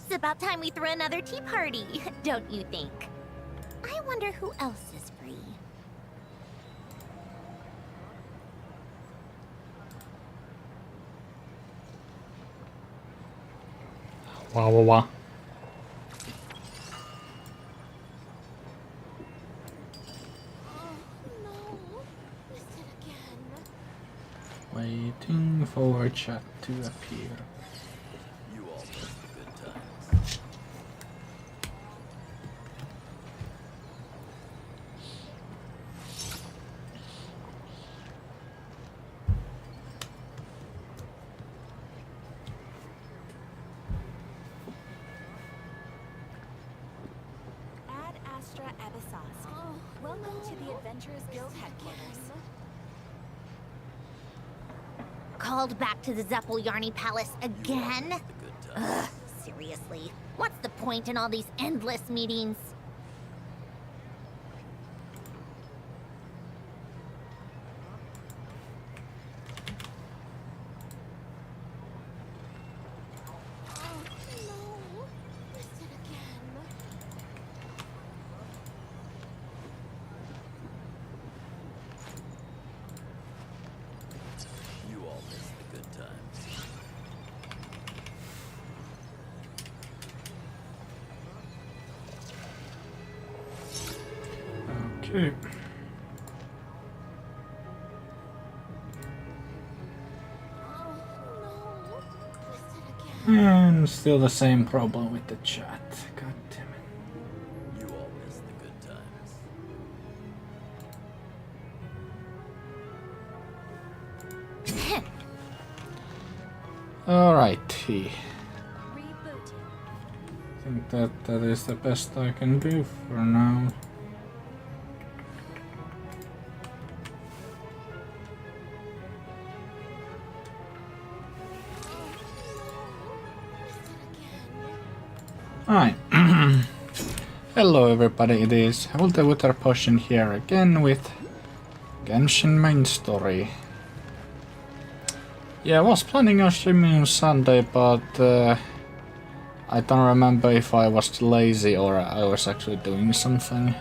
It's about time we throw another tea party, don't you think? I wonder who else is free. Wow, wow, wow. Waiting for chat to appear. You all missed the good times. Ad Astra Abyssos. Welcome to the Adventurers Guild headquarters. Called back to the Zeppel-Yarny Palace again? The good times. Ugh, seriously. What's the point in all these endless meetings? You all missed the good times. Okay. And still the same problem with the chat. God damn it. You all missed the good times. Alrighty. Rebooting. I think that is the best I can do for now. Hi. Hello everybody, it is Ultra Water Potion here again with Genshin main story. Yeah, I was planning on streaming on Sunday, but I don't remember if I was lazy or I was actually doing something.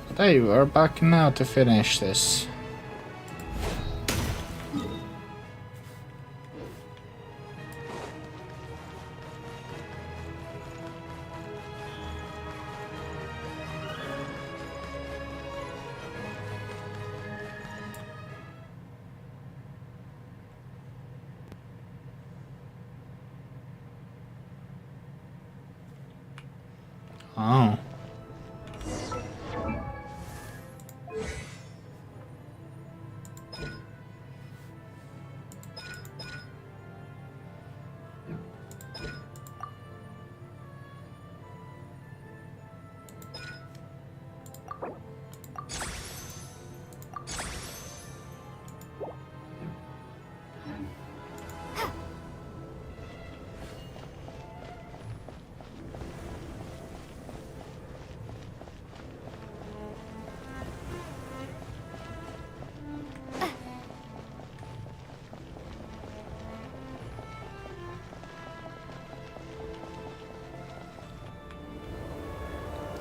But hey, we're back now to finish this. Oh.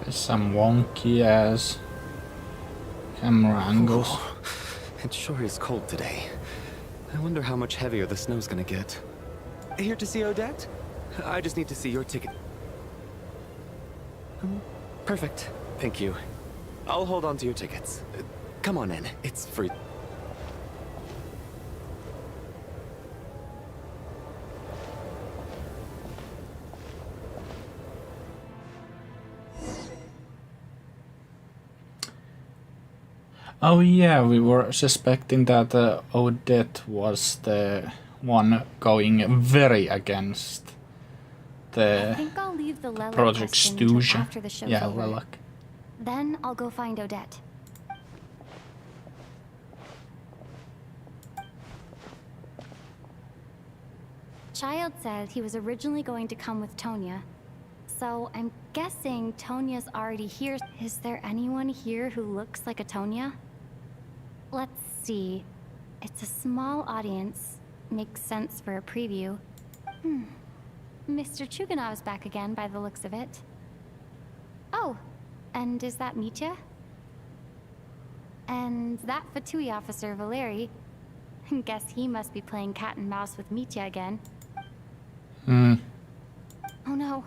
There's some wonky ass camera angles. Oh, it sure is cold today. I wonder how much heavier the snow's gonna get. Here to see Odette? I just need to see your ticket. Perfect. Thank you. I'll hold on to your tickets. Come on in. It's free. Oh yeah, we were suspecting that Odette was the one going very against I the think I'll leave the Lilac Project question until Stooge. after the show's Yeah, over. Lilac. Then I'll go find Odette. Child said he was originally going to come with Tonya. So I'm guessing Tonya's already here. Is there anyone here who looks like a Tonya? Let's see. It's a small audience. Makes sense for a preview. Mr. Chuganov's back again by the looks of it. Oh, and is that Mitya? And that Fatui officer, Valeri. Guess he must be playing cat and mouse with Mitya again. Oh no.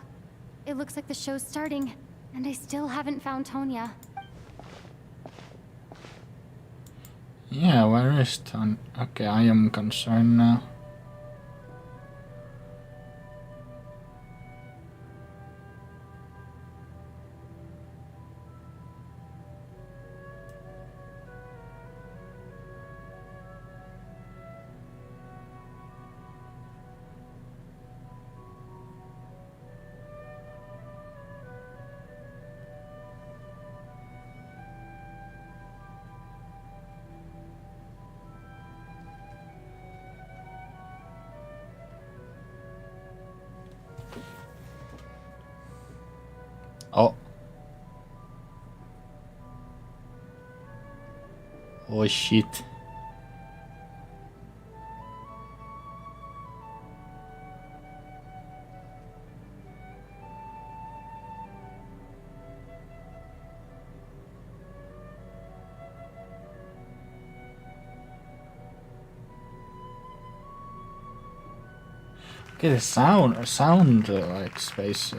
It looks like the show's starting, and I still haven't found Tonya. Yeah, where is Ton? Okay, I am concerned now. Oh. Oh shit. Okay, the sound like space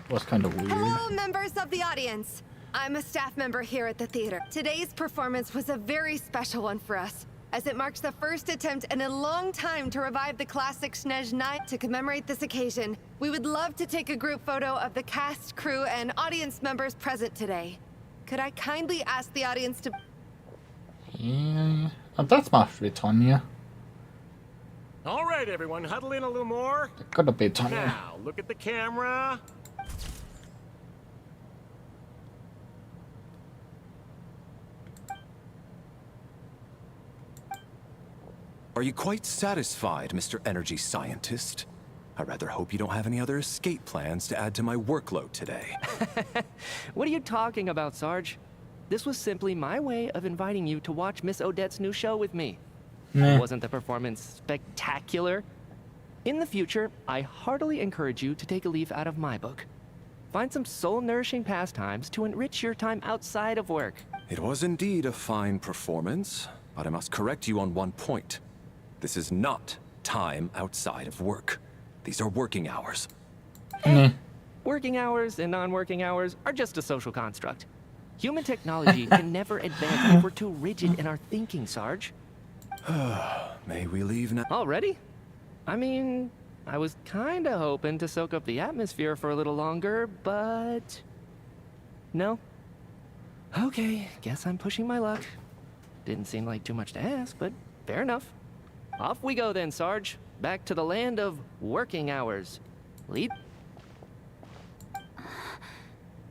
was kind of weird. Hello, members of the audience. I'm a staff member here at the theater. Today's performance was a very special one for us, as it marks the first attempt in a long time to revive the classic Snezhnaya. To commemorate this occasion, we would love to take a group photo of the cast, crew, and audience members present today. Could I kindly ask the audience to... Yeah, oh, that must be Tonya. All right, everyone, huddle in a little more. It could be Tonya. Now, look at the camera. Are you quite satisfied, Mr. Energy Scientist? I rather hope you don't have any other escape plans to add to my workload today. What are you talking about, Sarge? This was simply my way of inviting you to watch Miss Odette's new show with me. Meh. Wasn't the performance spectacular? In the future, I heartily encourage you to take a leaf out of my book. Find some soul-nourishing pastimes to enrich your time outside of work. It was indeed a fine performance, but I must correct you on one point. This is not time outside of work. These are working hours. Meh. Working hours and non-working hours are just a social construct. Human technology can never advance if we're too rigid in our thinking, Sarge. May we leave now? Already? I mean, I was kinda hoping to soak up the atmosphere for a little longer, but... No? Okay, guess I'm pushing my luck. Didn't seem like too much to ask, but fair enough. Off we go then, Sarge. Back to the land of working hours. Lead?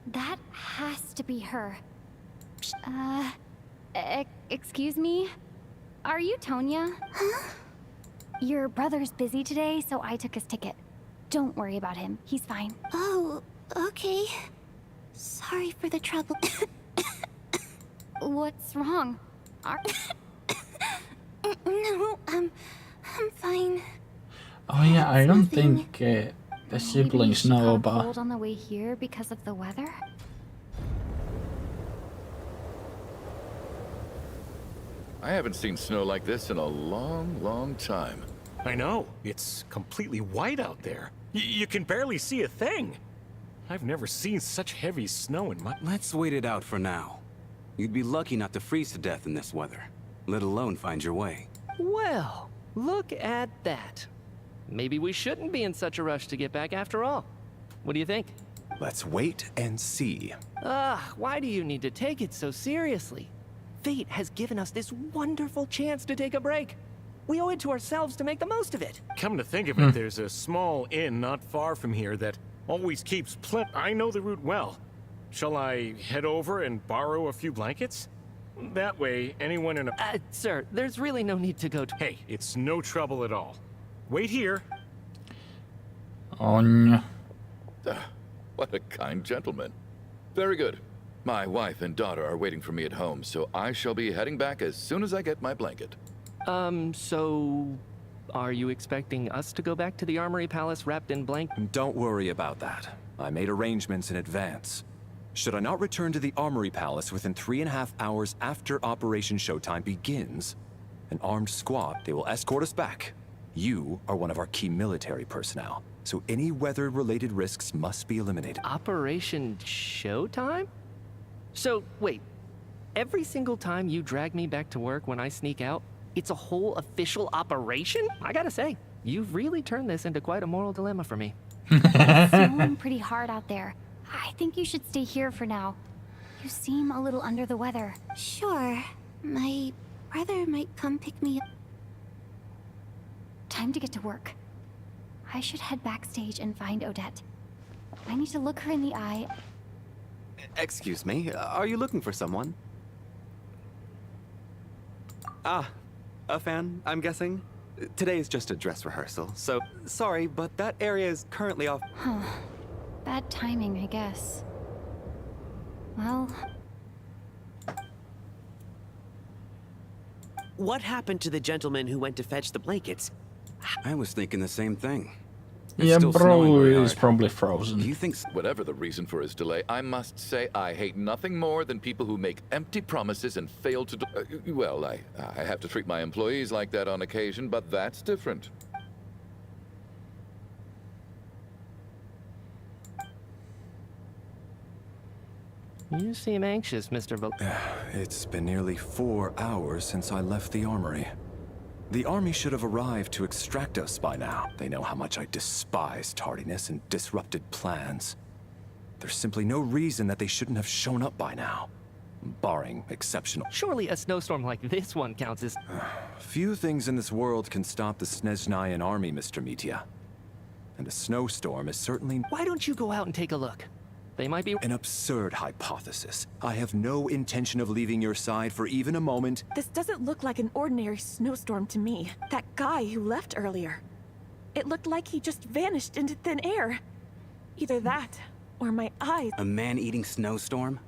That has to be her. Excuse me? Are you Tonya? Huh? Your brother's busy today, so I took his ticket. Don't worry about him. He's fine. Oh, okay. Sorry for the trouble. What's wrong? No, I'm fine. Oh yeah, I don't Nothing. think the Maybe siblings she know caught a about. cold on the way here because of the weather? I haven't seen snow like this in a long, long time. I know. It's completely white out there. You can barely see a thing. I've never seen such heavy snow in my... Let's wait it out for now. You'd be lucky not to freeze to death in this weather, let alone find your way. Well, look at that. Maybe we shouldn't be in such a rush to get back after all. What do you think? Let's wait and see. Why do you need to take it so seriously? Fate has given us this wonderful chance to take a break. We owe it to ourselves to make the most of it. Come to think of it, there's a small inn not far from here that always keeps I know the route well. Shall I head over and borrow a few blankets? That way, anyone in a... Sir, there's really no need to go to... Hey, it's no trouble at all. Wait here. On. What a kind gentleman. Very good. My wife and daughter are waiting for me at home, so I shall be heading back as soon as I get my blanket. So... Are you expecting us to go back to the Armory Palace wrapped in blank? Don't worry about that. I made arrangements in advance. Should I not return to the Armory Palace within 3.5 hours after Operation Showtime begins, an armed squad, they will escort us back. You are one of our key military personnel, so any weather-related risks must be eliminated. Operation Showtime? So, wait. Every single time you drag me back to work when I sneak out, it's a whole official operation? I gotta say, you've really turned this into quite a moral dilemma for me. It's snowing pretty hard out there. I think you should stay here for now. You seem a little under the weather. Sure. My brother might come pick me up. Time to get to work. I should head backstage and find Odette. I need to look her in the eye. Excuse me, are you looking for someone? Ah, a fan, I'm guessing? Today is just a dress rehearsal, so sorry, but that area is currently off. Huh. Bad timing, I guess. Well... What happened to the gentleman who went to fetch the blankets? I was thinking the same thing. It's Yeah, still bro snowing very is hard. probably frozen. Do you think Whatever the reason for his delay, I must say I hate nothing more than people who make empty promises and fail to do... well, I have to treat my employees like that on occasion, but that's different. You seem anxious, Mr. It's been nearly 4 hours since I left the armory. The army should have arrived to extract us by now. They know how much I despise tardiness and disrupted plans. There's simply no reason that they shouldn't have shown up by now. Barring exceptional... Surely a snowstorm like this one counts as... Few things in this world can stop the Snezhnayan army, Mr. Mitya. And a snowstorm is certainly... Why don't you go out and take a look? They might be... An absurd hypothesis. I have no intention of leaving your side for even a moment. This doesn't look like an ordinary snowstorm to me. That guy who left earlier. It looked like he just vanished into thin air. Either that, or my eyes. a man-eating snowstorm?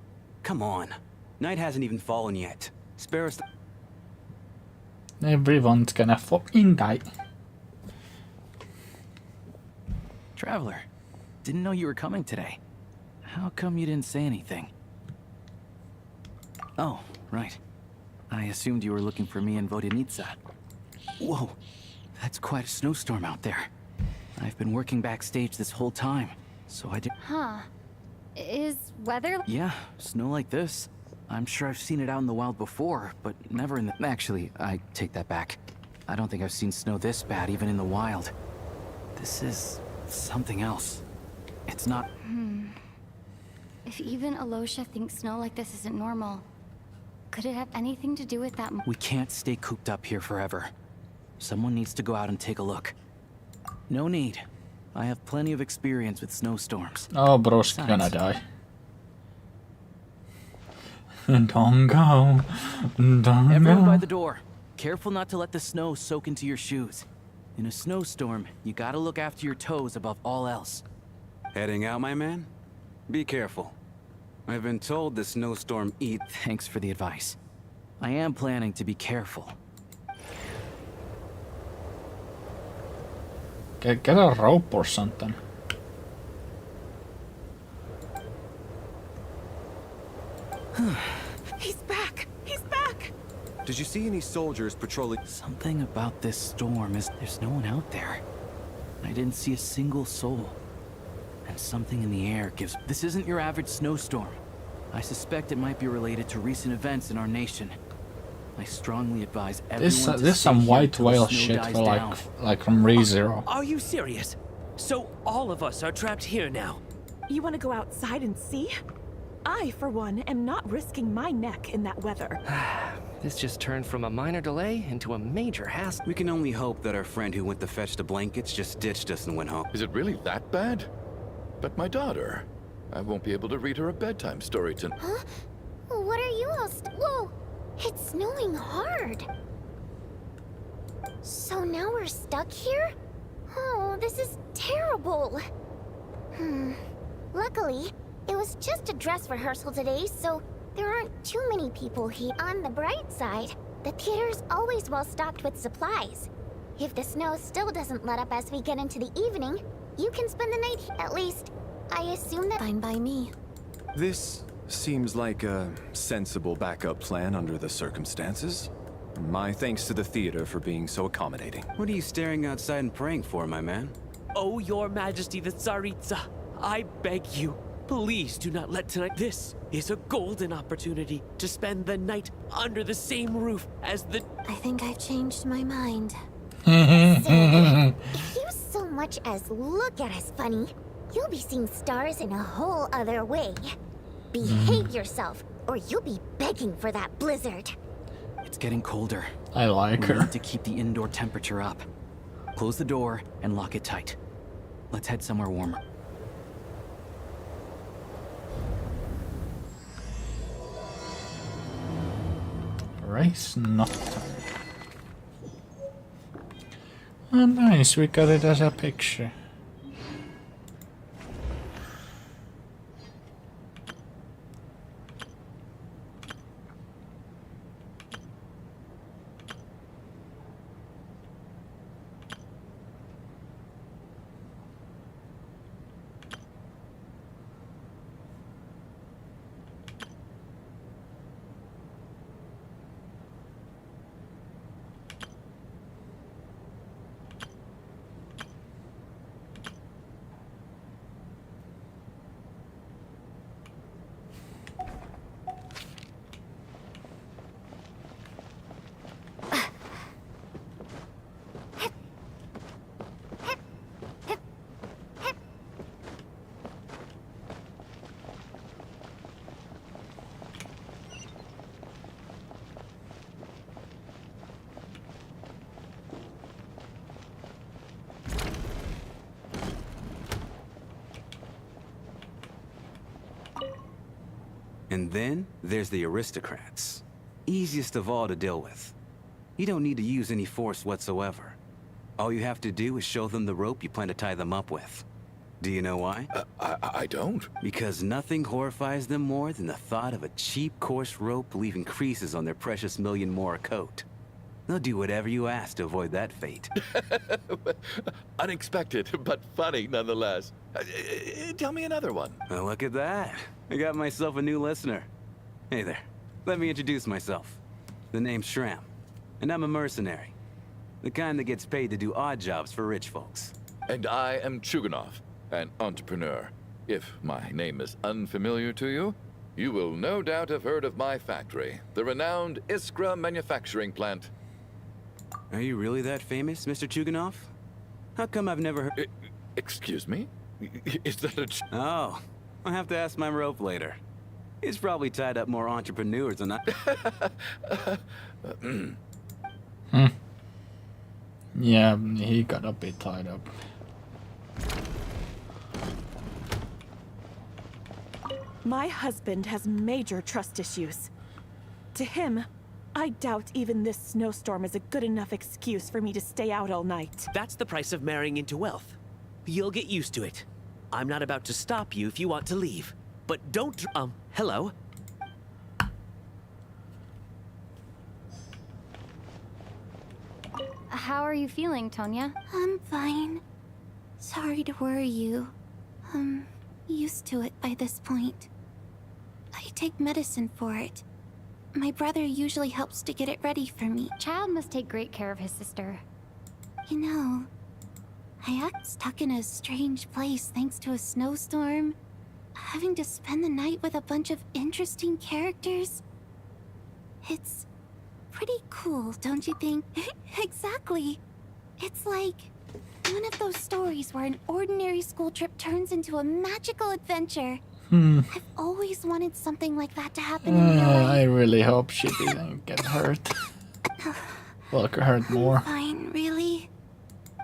Come on. Night hasn't even fallen yet. Spare us the... Everyone's gonna fucking die. Traveler, didn't know you were coming today. How come you didn't say anything? Oh, right. I assumed you were looking for me and Vodinitsa. Whoa, that's quite a snowstorm out there. I've been working backstage this whole time, so I did... Huh. Is weather... Yeah, snow like this. I'm sure I've seen it out in the wild before, but never in the... Actually, I take that back. I don't think I've seen snow this bad even in the wild. This is... something else. It's not... If even Alosha thinks snow like this isn't normal, could it have anything to do with that... We can't stay cooped up here forever. Someone needs to go out and take a look. No need. I have plenty of experience with snowstorms. Oh, bro's gonna die. Don't go. Don't Everyone go. by the door. Careful not to let the snow soak into your shoes. In a snowstorm, you gotta look after your toes above all else. Heading out, my man? Be careful. I've been told the snowstorm eat... Thanks for the advice. I am planning to be careful. Get a rope or something. He's back! He's back! Did you see any soldiers patrolling? Something about this storm is there's no one out there. I didn't see a single soul. And something in the air gives... This isn't your average snowstorm. I suspect it might be related to recent events in our nation. I strongly advise everyone to This stay some here white till the whale snow shit dies for down. like from ReZero. Are you serious? So all of us are trapped here now? You want to go outside and see? I, for one, am not risking my neck in that weather. This just turned from a minor delay into a major hassle. We can only hope that our friend who went to fetch the blankets just ditched us and went home. Is it really that bad? But my daughter, I won't be able to read her a bedtime story tonight. Huh? What are you all Whoa! It's snowing hard. So now we're stuck here? Oh, this is terrible. Luckily, it was just a dress rehearsal today, so there aren't too many people here. On the bright side, the theater's always well stocked with supplies. If the snow still doesn't let up as we get into the evening, you can spend the night here. At least, I assume that— Fine by me. This seems like a sensible backup plan under the circumstances. My thanks to the theater for being so accommodating. What are you staring outside and praying for, my man? Oh, Your Majesty the Tsaritsa, I beg you, please do not let tonight— This is a golden opportunity to spend the night under the same roof as the— I think I've changed my mind. So, if you so much as look at us funny, you'll be seeing stars in a whole other way. Behave yourself, or you'll be begging for that blizzard. It's getting colder. I like We her. need to keep the indoor temperature up. Close the door and lock it tight. Let's head somewhere warmer. Race not. Oh, nice, we got it as a picture. And then there's the aristocrats. Easiest of all to deal with. You don't need to use any force whatsoever. All you have to do is show them the rope you plan to tie them up with. Do you know why? I don't. Because nothing horrifies them more than the thought of a cheap, coarse rope leaving creases on their precious million more coat. They'll do whatever you ask to avoid that fate. Unexpected, but funny nonetheless. Tell me another one. Well, look at that. I got myself a new listener. Hey there. Let me introduce myself. The name's Shram, and I'm a mercenary. The kind that gets paid to do odd jobs for rich folks. And I am Chuganov, an entrepreneur. If my name is unfamiliar to you, you will no doubt have heard of my factory, the renowned Iskra manufacturing plant. Are you really that famous, Mr. Chuganov? How come I've never heard— Excuse me? Is that a... Oh, I'll have to ask my rope later. He's probably tied up more entrepreneurs than I... Yeah, he got a bit tied up. My husband has major trust issues. To him, I doubt even this snowstorm is a good enough excuse for me to stay out all night. That's the price of marrying into wealth. You'll get used to it. I'm not about to stop you if you want to leave. But don't... hello? How are you feeling, Tonya? I'm fine. Sorry to worry you. I'm used to it by this point. I take medicine for it. My brother usually helps to get it ready for me. Child must take great care of his sister. You know, I got stuck in a strange place thanks to a snowstorm. Having to spend the night with a bunch of interesting characters. It's pretty cool, don't you think? Exactly. It's like one of those stories where an ordinary school trip turns into a magical adventure. I've always wanted something like that to happen in real life. I really hope she didn't get hurt. Well, hurt more. Fine, really?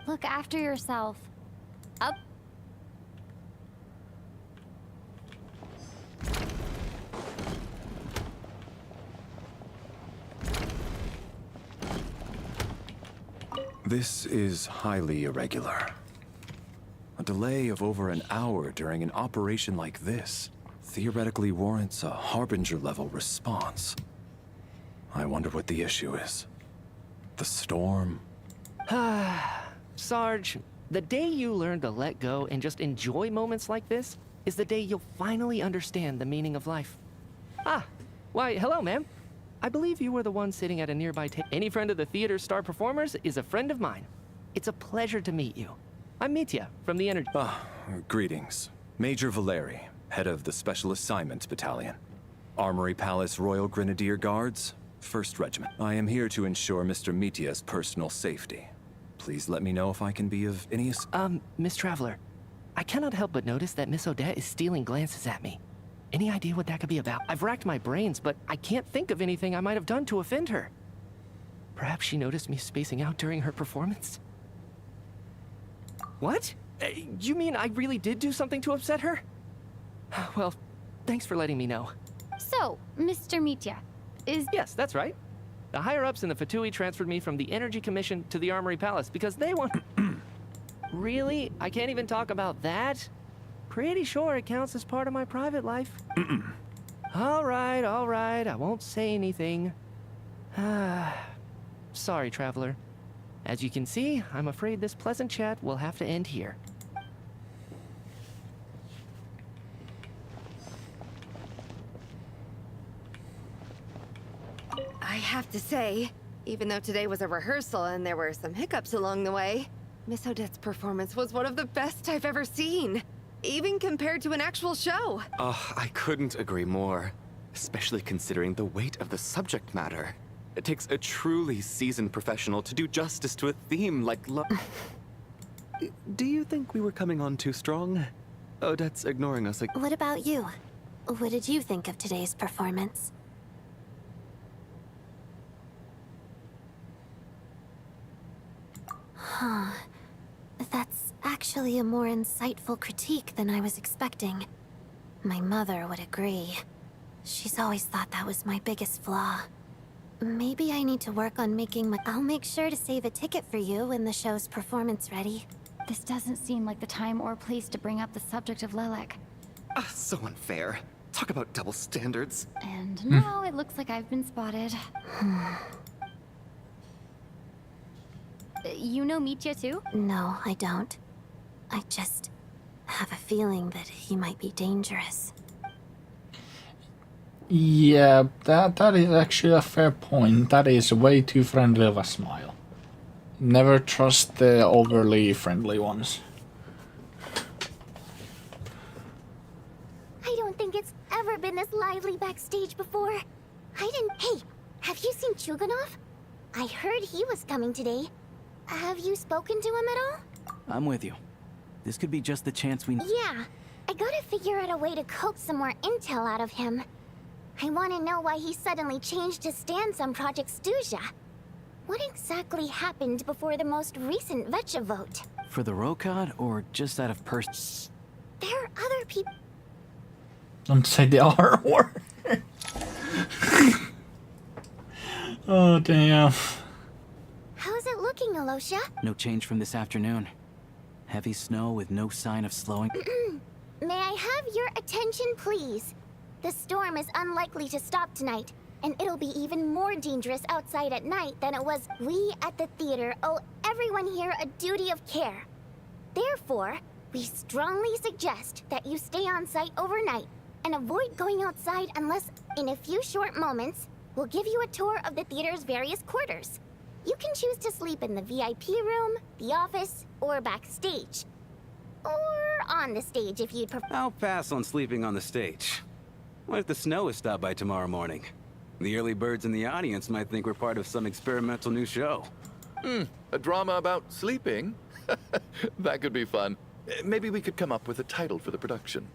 Look after yourself. Up. This is highly irregular. A delay of over an hour during an operation like this theoretically warrants a Harbinger-level response. I wonder what the issue is. The storm? Sarge, the day you learn to let go and just enjoy moments like this is the day you'll finally understand the meaning of life. Ah, why, hello, ma'am. I believe you were the one sitting at a nearby table. Any friend of the theater's star performers is a friend of mine. It's a pleasure to meet you. I'm Mitya, from the Energy... Greetings. Major Valeri, head of the Special Assignments Battalion. Armory Palace Royal Grenadier Guards, 1st Regiment. I am here to ensure Mr. Mitya's personal safety. Please let me know if I can be of any... Miss Traveler, I cannot help but notice that Miss Odette is stealing glances at me. Any idea what that could be about? I've racked my brains, but I can't think of anything I might have done to offend her. Perhaps she noticed me spacing out during her performance? What? You mean I really did do something to upset her? Well, thanks for letting me know. So, Mr. Mitya, is... Yes, that's right. The higher-ups in the Fatui transferred me from the Energy Commission to the Armory Palace because they want... Really? I can't even talk about that? Pretty sure it counts as part of my private life. All right, I won't say anything. Sorry, Traveler. As you can see, I'm afraid this pleasant chat will have to end here. I have to say, even though today was a rehearsal and there were some hiccups along the way, Miss Odette's performance was one of the best I've ever seen. Even compared to an actual show. Oh, I couldn't agree more. Especially considering the weight of the subject matter. It takes a truly seasoned professional to do justice to a theme like love. Do you think we were coming on too strong? Odette's ignoring us like... What about you? What did you think of today's performance? Huh. That's actually a more insightful critique than I was expecting. My mother would agree. She's always thought that was my biggest flaw. Maybe I need to work on making my... I'll make sure to save a ticket for you when the show's performance ready. This doesn't seem like the time or place to bring up the subject of Lelek. So unfair. Talk about double standards. And now it looks like I've been spotted. You know Mitya too? No, I don't. I just have a feeling that he might be dangerous. Yeah, that is actually a fair point. That is way too friendly of a smile. Never trust the overly friendly ones. I don't think it's ever been this lively backstage before. Hey, have you seen Chuganov? I heard he was coming today. Have you spoken to him at all? I'm with you. This could be just the chance we... Yeah. I gotta figure out a way to coax some more intel out of him. I want to know why he suddenly changed his stance on Project Stuzha. What exactly happened before the most recent Vecha vote? For the Rokad, or just out of person? There are other people... Don't say the R word. Oh, damn. How's it looking, Alosha? No change from this afternoon. Heavy snow with no sign of slowing. May I have your attention, please? The storm is unlikely to stop tonight, and it'll be even more dangerous outside at night than it was. We at the theater owe everyone here a duty of care. Therefore, we strongly suggest that you stay on site overnight and avoid going outside unless, in a few short moments, we'll give you a tour of the theater's various quarters. You can choose to sleep in the VIP room, the office, or backstage. Or on the stage if you'd prefer. I'll pass on sleeping on the stage. What if the snow is stopped by tomorrow morning? The early birds in the audience might think we're part of some experimental new show. A drama about sleeping? That could be fun. Maybe we could come up with a title for the production.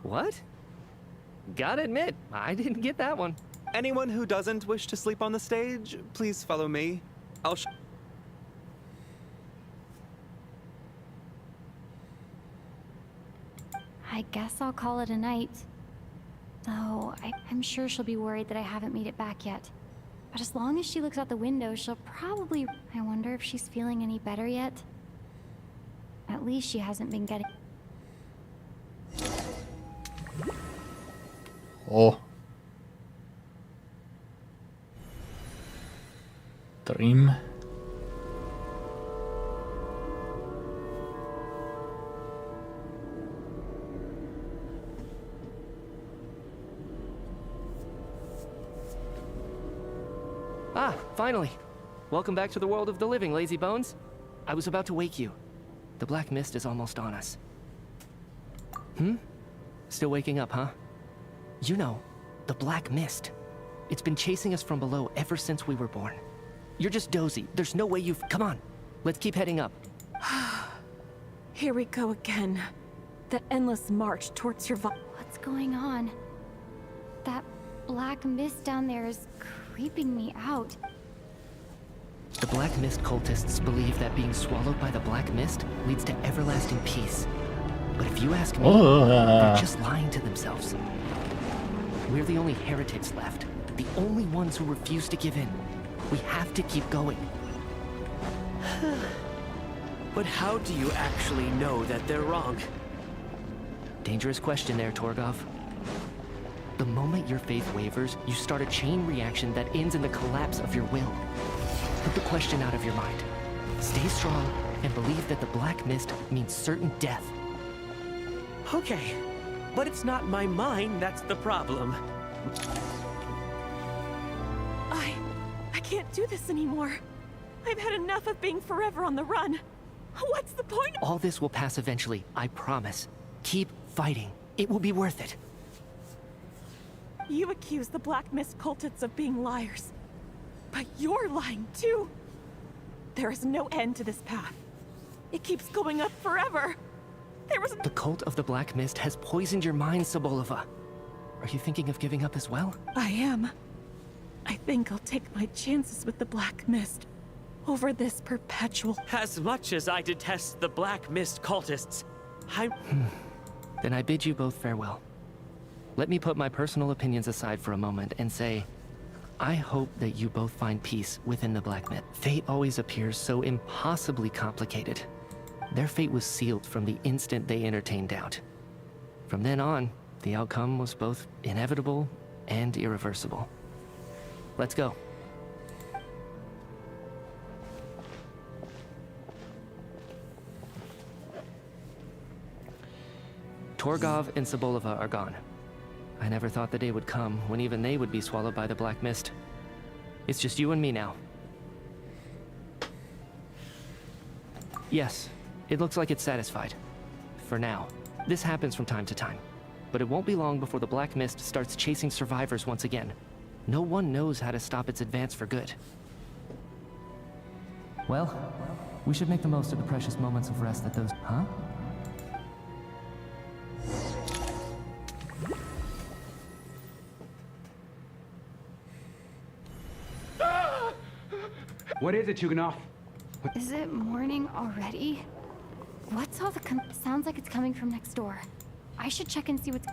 What? Gotta admit, I didn't get that one. Anyone who doesn't wish to sleep on the stage, please follow me. I'll I guess I'll call it a night. Though, I'm sure she'll be worried that I haven't made it back yet. But as long as she looks out the window, she'll probably... I wonder if she's feeling any better yet? At least she hasn't been getting... Oh. Dream. Finally! Welcome back to the world of the living, lazy bones. I was about to wake you. The black mist is almost on us. Still waking up, huh? You know, the black mist. It's been chasing us from below ever since we were born. You're just dozy. There's no way you've... Come on, let's keep heading up. Here we go again. The endless march towards survival. What's going on? That black mist down there is creeping me out. The Black Mist cultists believe that being swallowed by the Black Mist leads to everlasting peace. But if you ask me, they're just lying to themselves. We're the only heretics left. The only ones who refuse to give in. We have to keep going. But how do you actually know that they're wrong? Dangerous question there, Torgov. The moment your faith wavers, you start a chain reaction that ends in the collapse of your will. Put the question out of your mind. Stay strong and believe that the Black Mist means certain death. Okay, but it's not my mind that's the problem. I can't do this anymore. I've had enough of being forever on the run. What's the point? All this will pass eventually, I promise. Keep fighting. It will be worth it. You accuse the Black Mist cultists of being liars. But you're lying too. There is no end to this path. It keeps going up forever. The cult of the Black Mist has poisoned your mind, Sobolova. Are you thinking of giving up as well? I am. I think I'll take my chances with the Black Mist over this perpetual... As much as I detest the Black Mist cultists, Then I bid you both farewell. Let me put my personal opinions aside for a moment and say, I hope that you both find peace within the Black Mist. Fate always appears so impossibly complicated. Their fate was sealed from the instant they entertained doubt. From then on, the outcome was both inevitable and irreversible. Let's go. Torgov and Sobolova are gone. I never thought the day would come when even they would be swallowed by the Black Mist. It's just you and me now. Yes, it looks like it's satisfied. For now. This happens from time to time. But it won't be long before the Black Mist starts chasing survivors once again. No one knows how to stop its advance for good. Well, we should make the most of the precious moments of rest that those... Huh? What is it, Chuganov? Is it morning already? What's all the sounds like it's coming from next door. I should check and see what's...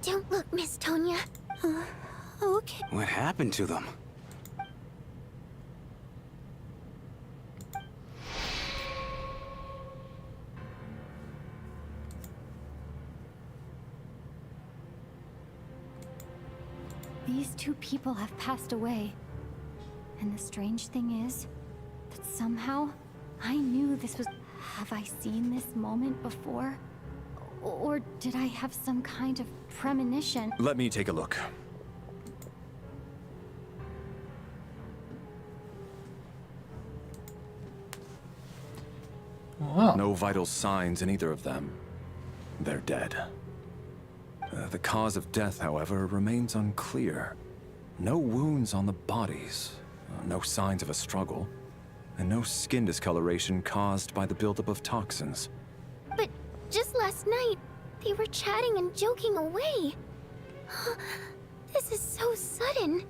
Don't look, Miss Tonya. Okay. What happened to them? These two people have passed away. And the strange thing is that somehow I knew this was... Have I seen this moment before? Or did I have some kind of premonition? Let me take a look. Wow. No vital signs in either of them. They're dead. The cause of death, however, remains unclear. No wounds on the bodies, no signs of a struggle, and no skin discoloration caused by the buildup of toxins. But just last night, they were chatting and joking away. This is so sudden.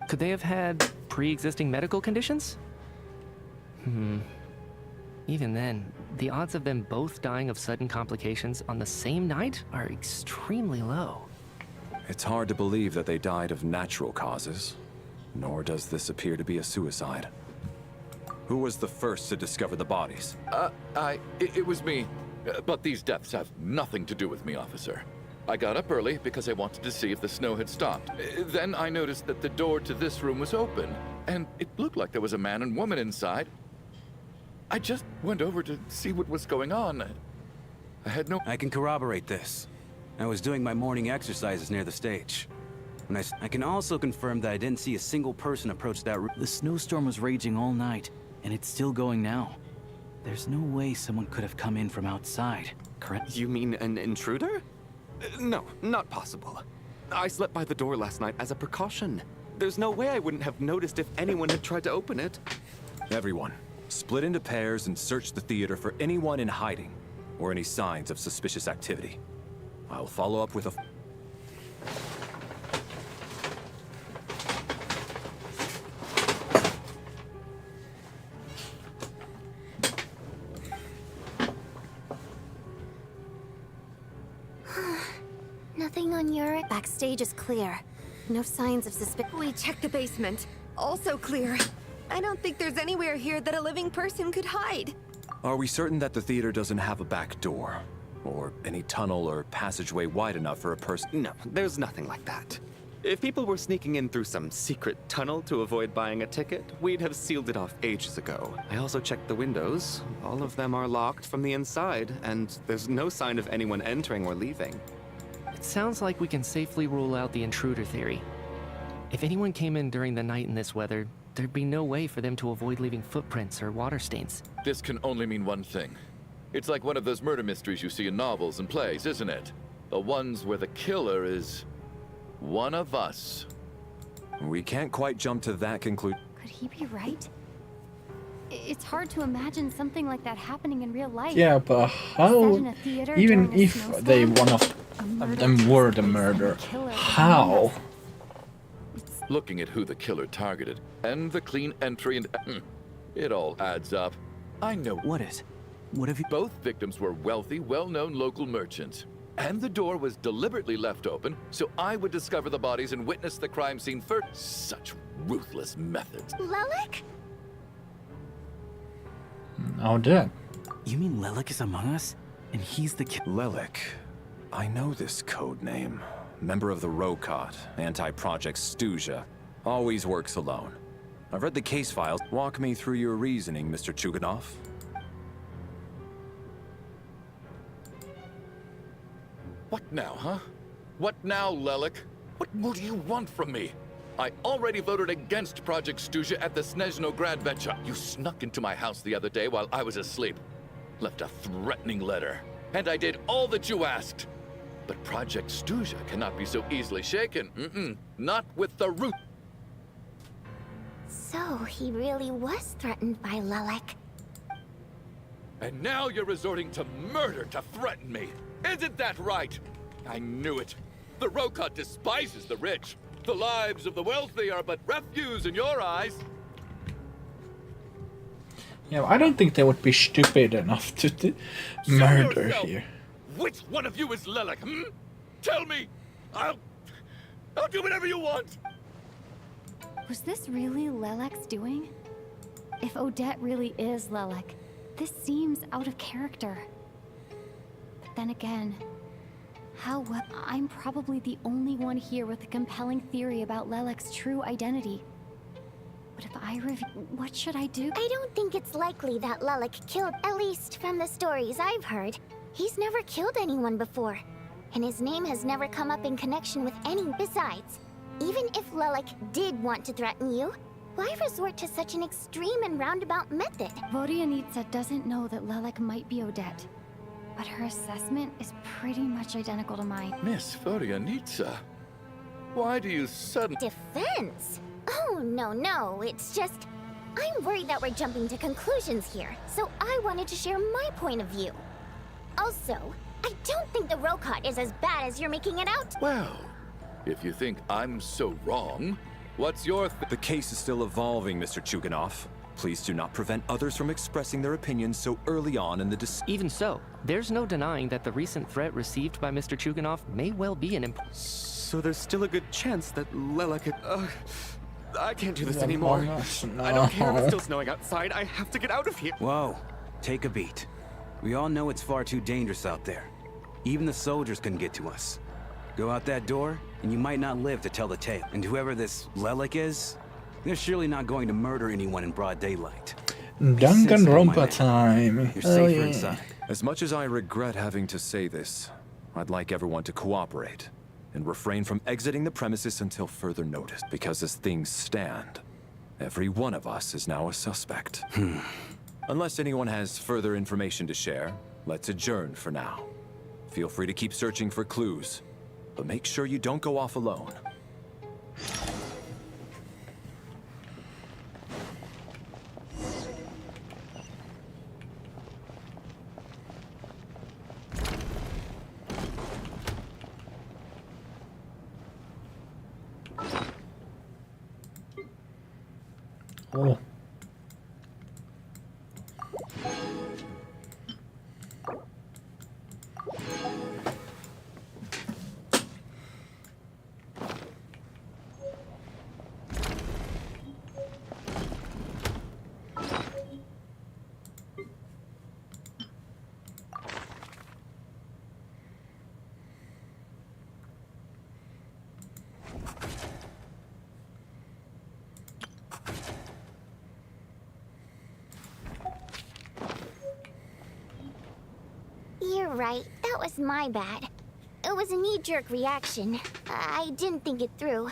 Could they have had pre-existing medical conditions? Even then, the odds of them both dying of sudden complications on the same night are extremely low. It's hard to believe that they died of natural causes, nor does this appear to be a suicide. Who was the first to discover the bodies? It was me. But these deaths have nothing to do with me, officer. I got up early because I wanted to see if the snow had stopped. Then I noticed that the door to this room was open, and it looked like there was a man and woman inside. I just went over to see what was going on. I had no... I can corroborate this. I was doing my morning exercises near the stage. And I can also confirm that I didn't see a single person approach that room. The snowstorm was raging all night, and it's still going now. There's no way someone could have come in from outside, correct? You mean an intruder? No, not possible. I slept by the door last night as a precaution. There's no way I wouldn't have noticed if anyone had tried to open it. Everyone, split into pairs and search the theater for anyone in hiding or any signs of suspicious activity. I'll follow up with a... Nothing on your... Backstage is clear. No signs of suspicion. We checked the basement. Also clear. I don't think there's anywhere here that a living person could hide. Are we certain that the theater doesn't have a back door? Or any tunnel or passageway wide enough for a person? No, there's nothing like that. If people were sneaking in through some secret tunnel to avoid buying a ticket, we'd have sealed it off ages ago. I also checked the windows. All of them are locked from the inside, and there's no sign of anyone entering or leaving. It sounds like we can safely rule out the intruder theory. If anyone came in during the night in this weather, there'd be no way for them to avoid leaving footprints or water stains. This can only mean one thing. It's like one of those murder mysteries you see in novels and plays, isn't it? The ones where the killer is... one of us. We can't quite jump to that conclusion. Could he be right? It's hard to imagine something like that happening in real life. Yeah, but how... Even if they one of them were the murderer, how? Looking at who the killer targeted, and the clean entry and... it all adds up. I know... What is? What have you... Both victims were wealthy, well-known local merchants. And the door was deliberately left open, so I would discover the bodies and witness the crime scene first. Such ruthless methods. Lelik? Oh, dead. You mean Lelik is among us? And he's the killer? Lelik. I know this code name. Member of the Rokot, anti-Project Snezhnaya. Always works alone. I've read the case files. Walk me through your reasoning, Mr. Chuganov. What now, huh? What now, Lelik? What more do you want from me? I already voted against Project Snezhnaya at the Snezhnaya Gradventure. You snuck into my house the other day while I was asleep. Left a threatening letter. And I did all that you asked. But Project Snezhnaya cannot be so easily shaken. Not with the root. So he really was threatened by Lelik. And now you're resorting to murder to threaten me. Isn't that right? I knew it. The Rokot despises the rich. The lives of the wealthy are but refuse in your eyes. Yeah, I don't think they would be stupid enough to murder here. Which one of you is Lelik, Tell me! I'll do whatever you want! Was this really Lelek's doing? If Odette really is Lelik, this seems out of character. But then again, I'm probably the only one here with a compelling theory about Lelek's true identity. But if I what should I do? I don't think it's likely that Lelik killed, at least from the stories I've heard. He's never killed anyone before, and his name has never come up in connection with any. Besides, even if Lelik did want to threaten you, why resort to such an extreme and roundabout method? Vodyanitsa doesn't know that Lelik might be Odette, but her assessment is pretty much identical to mine. Miss Vodyanitsa, why do you suddenly... Defense? Oh, no, it's just... I'm worried that we're jumping to conclusions here, so I wanted to share my point of view. Also, I don't think the Rokot is as bad as you're making it out. Well, if you think I'm so wrong, what's your The case is still evolving, Mr. Chuganov. Please do not prevent others from expressing their opinions so early on in the Even so, there's no denying that the recent threat received by Mr. Chuganov may well be an So there's still a good chance that Lelik could... I can't do this anymore. No. I don't care if it's still snowing outside. I have to get out of here. Whoa, take a beat. We all know it's far too dangerous out there. Even the soldiers couldn't get to us. Go out that door, and you might not live to tell the tale. And whoever this Lelik is, They're surely not going to murder anyone in broad daylight. Danganronpa time. You're Oh, safer yeah. inside. As much as I regret having to say this, I'd like everyone to cooperate and refrain from exiting the premises until further notice. Because as things stand, every one of us is now a suspect. Unless anyone has further information to share, let's adjourn for now. Feel free to keep searching for clues, but make sure you don't go off alone. Oh. You're right. That was my bad. It was a knee-jerk reaction. I didn't think it through.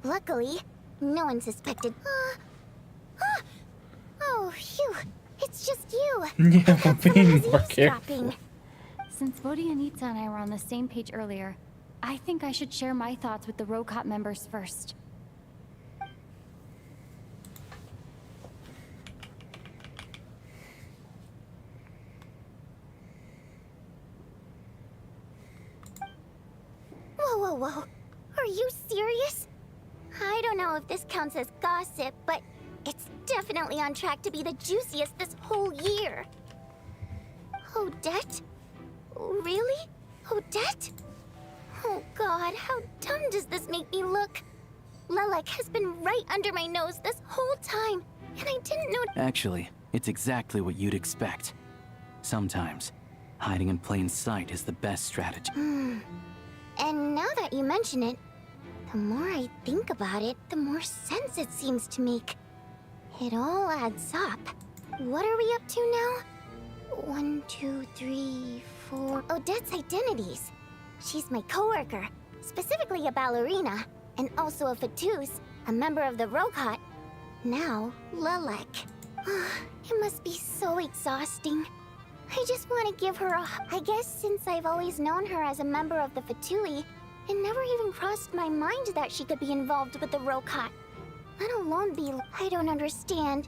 Luckily, no one suspected. Oh, phew. It's just you. Yeah, we're being more careful. Eavesdropping. Since Vodianitsa and I were on the same page earlier, I think I should share my thoughts with the Rokot members first. Whoa. Are you serious? I don't know if this counts as gossip, but it's definitely on track to be the juiciest this whole year. Odette? Really? Odette? Oh god, how dumb does this make me look? Lelek has been right under my nose this whole time, and I didn't know— Actually, it's exactly what you'd expect. Sometimes, hiding in plain sight is the best strategy. And now that you mention it, the more I think about it, the more sense it seems to make. It all adds up. What are we up to now? 1, 2, 3, 4... Odette's identities. She's my coworker, specifically a ballerina, and also a Fatuz, a member of the Rokot. Now, Lelek. It must be so exhausting. I just want to give her a— I guess since I've always known her as a member of the Fatui, it never even crossed my mind that she could be involved with the Rokot. Let alone be— I don't understand.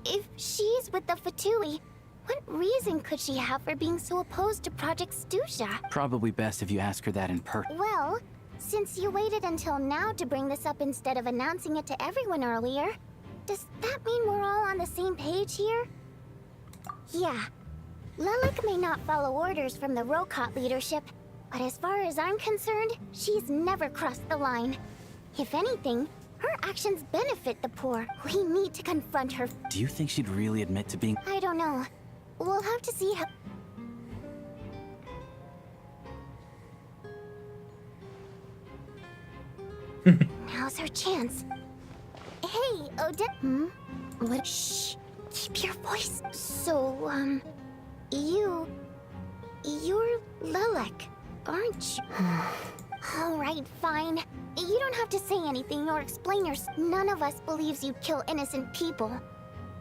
If she's with the Fatui, what reason could she have for being so opposed to Project Stusha? Probably best if you ask her that in person. Well, since you waited until now to bring this up instead of announcing it to everyone earlier, does that mean we're all on the same page here? Yeah. Lelek may not follow orders from the Rokot leadership, but as far as I'm concerned, she's never crossed the line. If anything, her actions benefit the poor. We need to confront her. Do you think she'd really admit to being— I don't know. We'll have to see how— Now's her chance. Hey, Odette. What? Shh. Keep your voice. So, You're Lelek, aren't you? Alright, fine. You don't have to say anything or explain None of us believes you'd kill innocent people.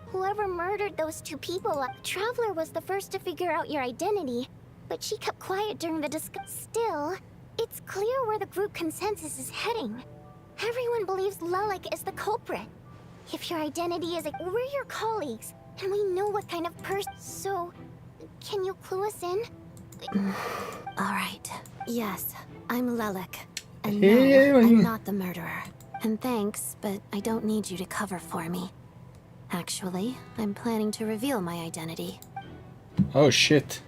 Whoever murdered those 2 people, Traveler was the first to figure out your identity, but she kept quiet during the Still, it's clear where the group consensus is heading. Everyone believes Lelek is the culprit. If your identity is we're your colleagues, and we know what kind of person. So, can you clue us in? Alright. Yes, I'm Lelek. And Yeah, no, I'm yeah. not the murderer. And thanks, but I don't need you to cover for me. Actually, I'm planning to reveal my identity. Oh shit.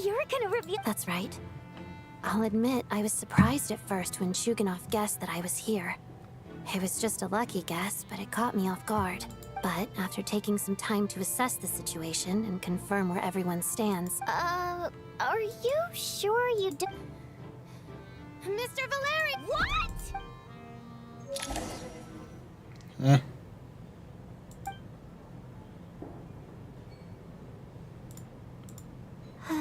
You're gonna reveal— That's right. I'll admit I was surprised at first when Shuganov guessed that I was here. It was just a lucky guess, but it caught me off guard. But after taking some time to assess the situation and confirm where everyone stands, are you sure you did— Mr. Valeri— What? Eh.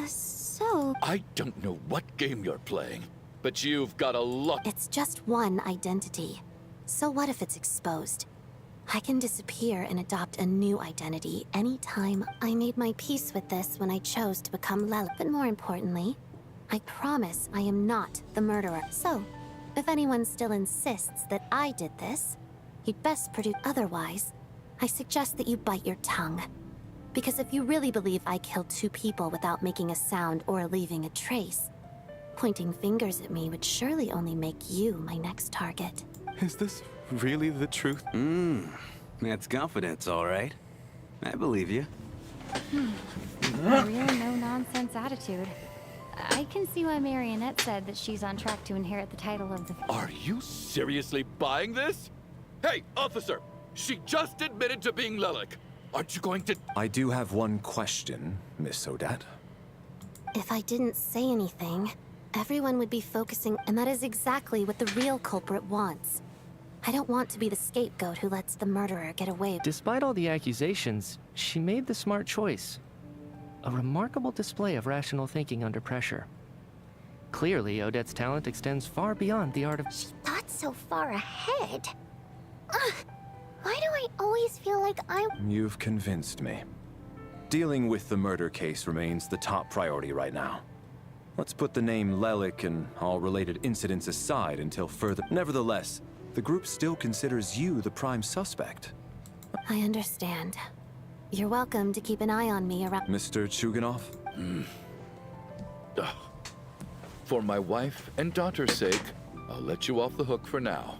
So... I don't know what game you're playing, but you've got a lot. It's just one identity. So what if it's exposed? I can disappear and adopt a new identity anytime. I made my peace with this when I chose to become Lel. But more importantly, I promise I am not the murderer. So, if anyone still insists that I did this, you'd best produce. Otherwise, I suggest that you bite your tongue. Because if you really believe I killed 2 people without making a sound or leaving a trace, pointing fingers at me would surely only make you my next target. Is this really the truth? That's confidence, all right. I believe you. A real no-nonsense attitude. I can see why Marionette said that she's on track to inherit the title of the... Are you seriously buying this? Hey, officer! She just admitted to being Lelik. Aren't you going to... I do have one question, Miss Odette. If I didn't say anything, everyone would be focusing, and that is exactly what the real culprit wants. I don't want to be the scapegoat who lets the murderer get away. Despite all the accusations, she made the smart choice. A remarkable display of rational thinking under pressure. Clearly, Odette's talent extends far beyond the art of... She thought so far ahead. Ugh, why do I always feel like You've convinced me. Dealing with the murder case remains the top priority right now. Let's put the name Lelik and all related incidents aside until further... Nevertheless, the group still considers you the prime suspect. I understand. You're welcome to keep an eye on me around... Mr. Chuganov? For my wife and daughter's sake, I'll let you off the hook for now.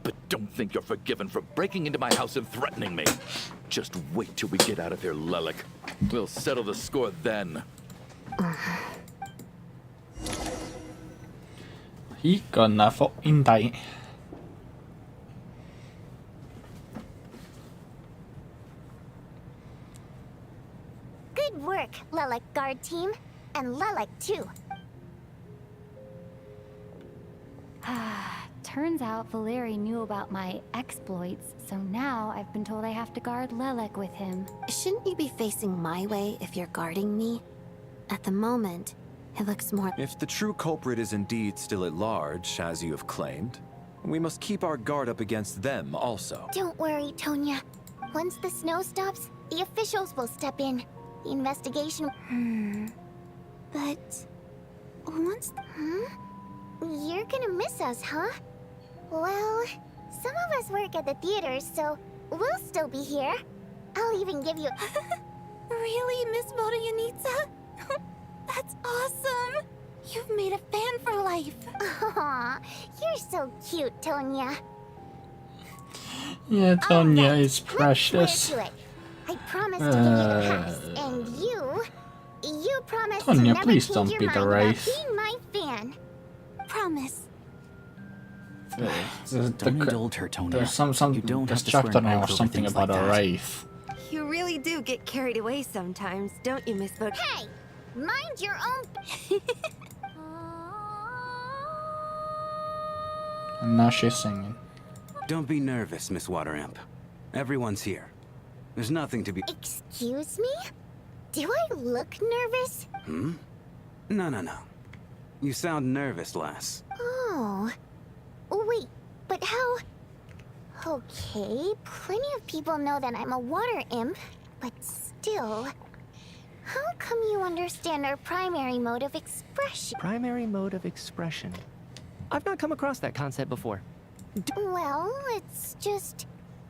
But don't think you're forgiven for breaking into my house and threatening me. Just wait till we get out of here, Lelik. We'll settle the score then. He gonna få in dig. Good work, Lelek guard team. And Lelek too. Turns out Valeri knew about my exploits, so now I've been told I have to guard Lelek with him. Shouldn't you be facing my way if you're guarding me? At the moment, it looks more... If the true culprit is indeed still at large, as you have claimed, we must keep our guard up against them also. Don't worry, Tonya. Once the snow stops, the officials will step in. The investigation... But... once... You're gonna miss us, huh? Well, some of us work at the theater, so we'll still be here. I'll even give you... Really, Miss Vodoyanitsa? That's awesome! You've made a fan for life! Aw, you're so cute, Tonya. Yeah, Tonya Alright, is precious. let's swear to it. I promise to give you the pass, and you promise to Tonya, never please change don't your be mind the about Wraith. being my fan. Promise. Don't indulge her, Tonya. There's some You don't this have to swear chapter an name oath was over something things about like a that. wraith. You really do get carried away sometimes, don't you, Miss Vod? Hey, mind your own... And now she's singing. Don't be nervous, Miss Water Imp. Everyone's here. There's nothing to be... Excuse me? Do I look nervous? No. You sound nervous, lass. Oh. Wait, but how... Okay, plenty of people know that I'm a water imp, but still... How come you understand our primary mode of expression? Primary mode of expression. I've not come across that concept before. Well, it's just...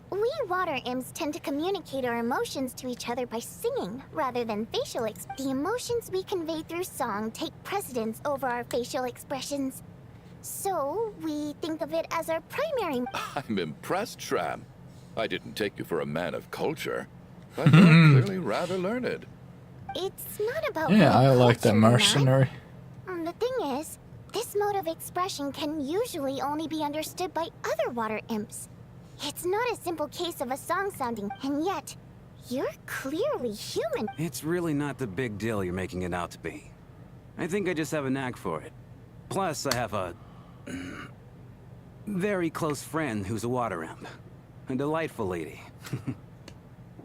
We water imps tend to communicate our emotions to each other by singing, rather than facial The emotions we convey through song take precedence over our facial expressions. So, we think of it as our primary... I'm impressed, Shram. I didn't take you for a man of culture, but you're clearly rather learned. It's not about Yeah, I being like the cultured or not. mercenary. The thing is, this mode of expression can usually only be understood by other water imps. It's not a simple case of a song sounding, and yet, you're clearly human. It's really not the big deal you're making it out to be. I think I just have a knack for it. Plus, I have a... very close friend who's a water imp. A delightful lady.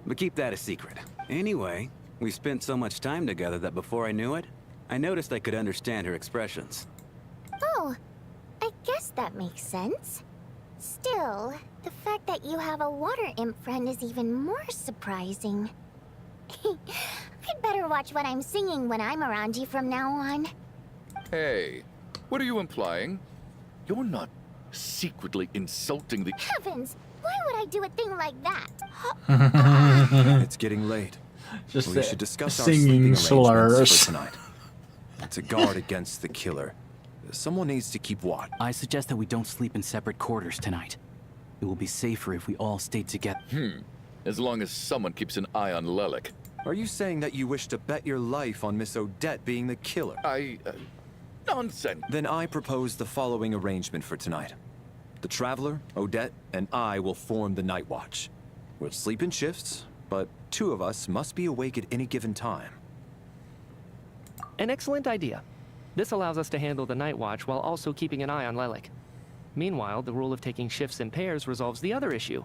But keep that a secret. Anyway, we spent so much time together that before I knew it, I noticed I could understand her expressions. Oh, I guess that makes sense. Still, the fact that you have a water imp friend is even more surprising. I'd better watch what I'm singing when I'm around you from now on. Hey, what are you implying? You're not secretly insulting the... Heavens! Why would I do a thing like that? It's getting late. Just We should discuss our singing sleeping arrangements slurs. for tonight. To guard against the killer, someone needs to keep watch. I suggest that we don't sleep in separate quarters tonight. It will be safer if we all stay together. As long as someone keeps an eye on Lelik. Are you saying that you wish to bet your life on Miss Odette being the killer? Nonsense. Then I propose the following arrangement for tonight. The Traveler, Odette, and I will form the Night Watch. We'll sleep in shifts, but 2 of us must be awake at any given time. An excellent idea. This allows us to handle the night watch while also keeping an eye on Lelik. Meanwhile, the rule of taking shifts in pairs resolves the other issue.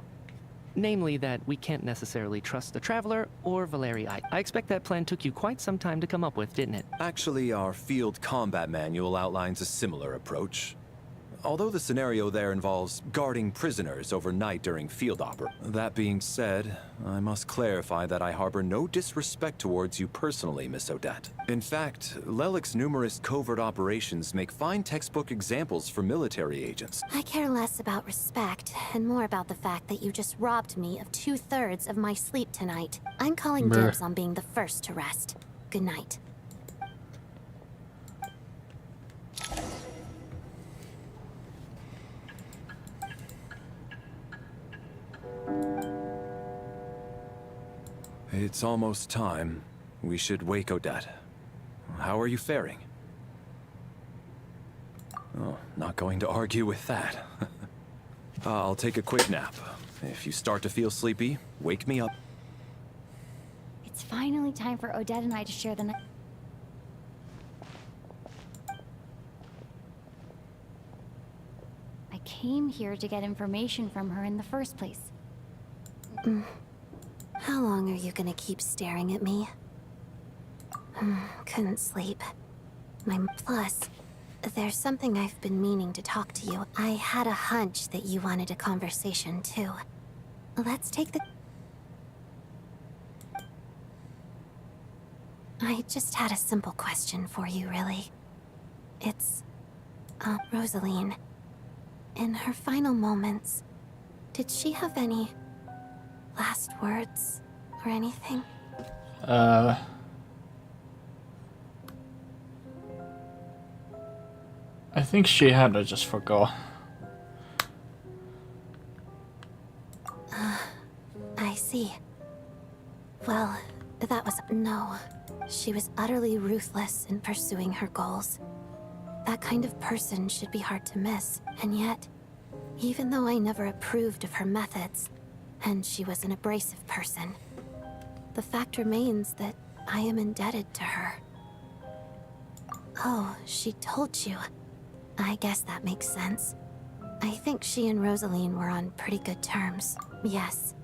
Namely that we can't necessarily trust the Traveler or Valeri. I expect that plan took you quite some time to come up with, didn't it? Actually, our field combat manual outlines a similar approach. Although the scenario there involves guarding prisoners overnight during field opera. That being said, I must clarify that I harbor no disrespect towards you personally, Miss Odette. In fact, Lelik's numerous covert operations make fine textbook examples for military agents. I care less about respect and more about the fact that you just robbed me of 2/3 of my sleep tonight. I'm calling Brr. dibs on being the first to rest. Good night. It's almost time. We should wake Odette. How are you faring? Oh, not going to argue with that. I'll take a quick nap. If you start to feel sleepy, wake me up. It's finally time for Odette and I to share the night. I came here to get information from her in the first place. How long are you gonna keep staring at me? Couldn't sleep. Plus, there's something I've been meaning to talk to you. I had a hunch that you wanted a conversation too. Let's take the... I just had a simple question for you, really. It's... Rosaline. In her final moments, did she have any... last words or anything? I think she had, I just forgot. I see. Well, that was... No. She was utterly ruthless in pursuing her goals. That kind of person should be hard to miss. And yet, even though I never approved of her methods, and she was an abrasive person, the fact remains that I am indebted to her. Oh, she told you. I guess that makes sense. I think she and Rosaline were on pretty good terms. Yes.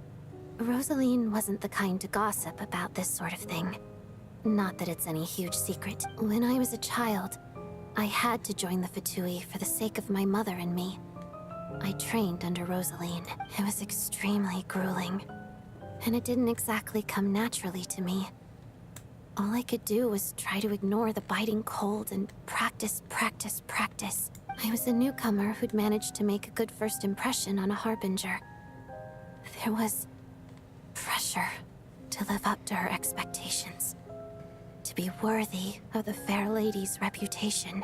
Rosaline wasn't the kind to gossip about this sort of thing. Not that it's any huge secret. When I was a child, I had to join the Fatui for the sake of my mother and me. I trained under Rosaline. It was extremely grueling. And it didn't exactly come naturally to me. All I could do was try to ignore the biting cold and practice. I was a newcomer who'd managed to make a good first impression on a harbinger. There was pressure to live up to her expectations. To be worthy of the fair lady's reputation.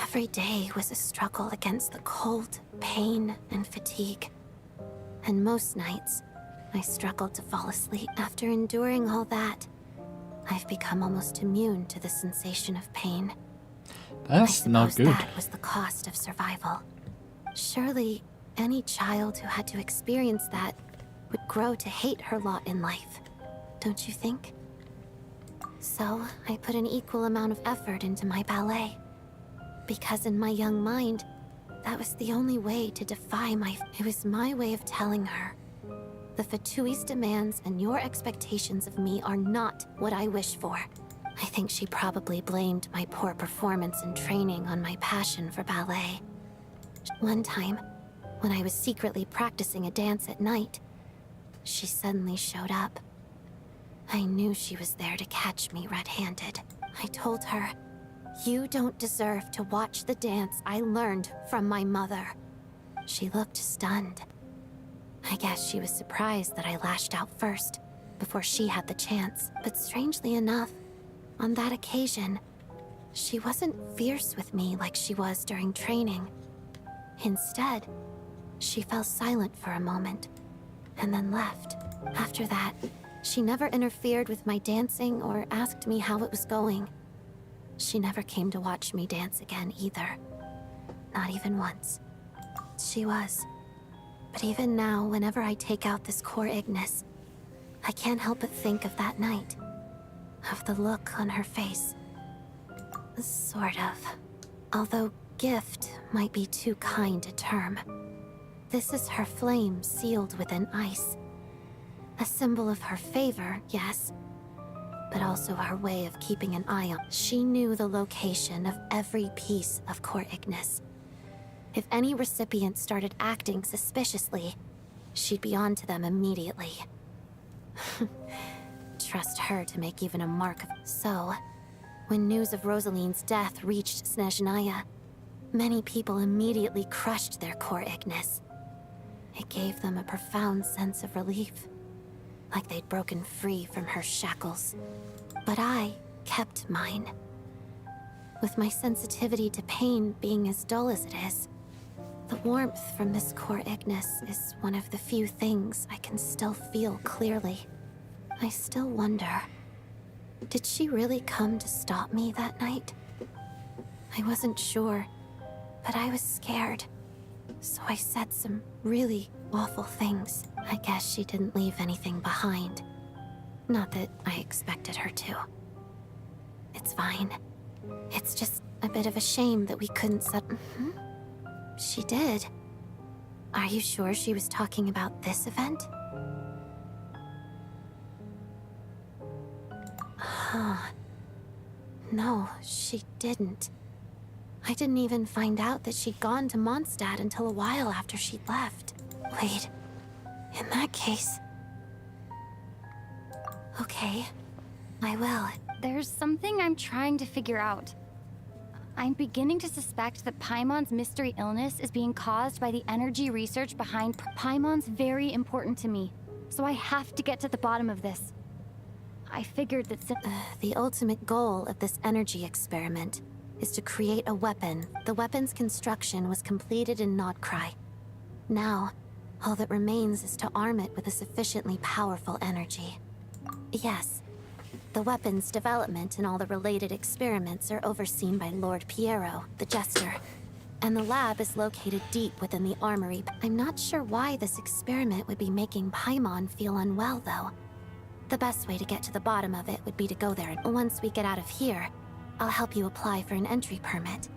Every day was a struggle against the cold, pain, and fatigue. And most nights, I struggled to fall asleep. After enduring all that, I've become almost immune to the sensation of pain. That's not good. That was the cost of survival. Surely, any child who had to experience that would grow to hate her lot in life, don't you think? So, I put an equal amount of effort into my ballet. Because in my young mind, That was the only way to defy my... It was my way of telling her. The Fatui's demands and your expectations of me are not what I wish for. I think she probably blamed my poor performance in training on my passion for ballet. One time, when I was secretly practicing a dance at night, she suddenly showed up. I knew she was there to catch me red-handed. I told her, "You don't deserve to watch the dance I learned from my mother." She looked stunned. I guess she was surprised that I lashed out first, before she had the chance. But strangely enough, on that occasion, she wasn't fierce with me like she was during training. Instead, she fell silent for a moment, and then left. After that, she never interfered with my dancing or asked me how it was going. She never came to watch me dance again either. Not even once. She was. But even now, whenever I take out this core Ignis, I can't help but think of that night. Of the look on her face. Sort of. Although gift might be too kind a term. This is her flame sealed within ice. A symbol of her favor, yes, but also her way of keeping an eye on. She knew the location of every piece of core Ignis. If any recipient started acting suspiciously, she'd be on to them immediately. Trust her to make even a mark of... So, when news of Rosaline's death reached Snezhnaya, many people immediately crushed their core Ignis. It gave them a profound sense of relief, like they'd broken free from her shackles. But I kept mine. With my sensitivity to pain being as dull as it is, the warmth from this core Ignis is one of the few things I can still feel clearly. I still wonder, did she really come to stop me that night? I wasn't sure, but I was scared. So I said some really awful things. I guess she didn't leave anything behind. Not that I expected her to. It's fine. It's just a bit of a shame that we couldn't She did. Are you sure she was talking about this event? Huh. No, she didn't. I didn't even find out that she'd gone to Mondstadt until a while after she'd left. Wait, in that case... Okay, I will. There's something I'm trying to figure out. I'm beginning to suspect that Paimon's mystery illness is being caused by the energy research behind... Paimon's very important to me, so I have to get to the bottom of this. I figured that... The ultimate goal of this energy experiment is to create a weapon. The weapon's construction was completed in Nodcry. Now, all that remains is to arm it with a sufficiently powerful energy. Yes, the weapon's development and all the related experiments are overseen by Lord Piero, the Jester. And the lab is located deep within the armory. I'm not sure why this experiment would be making Paimon feel unwell, though. The best way to get to the bottom of it would be to go there, and once we get out of here, I'll help you apply for an entry permit.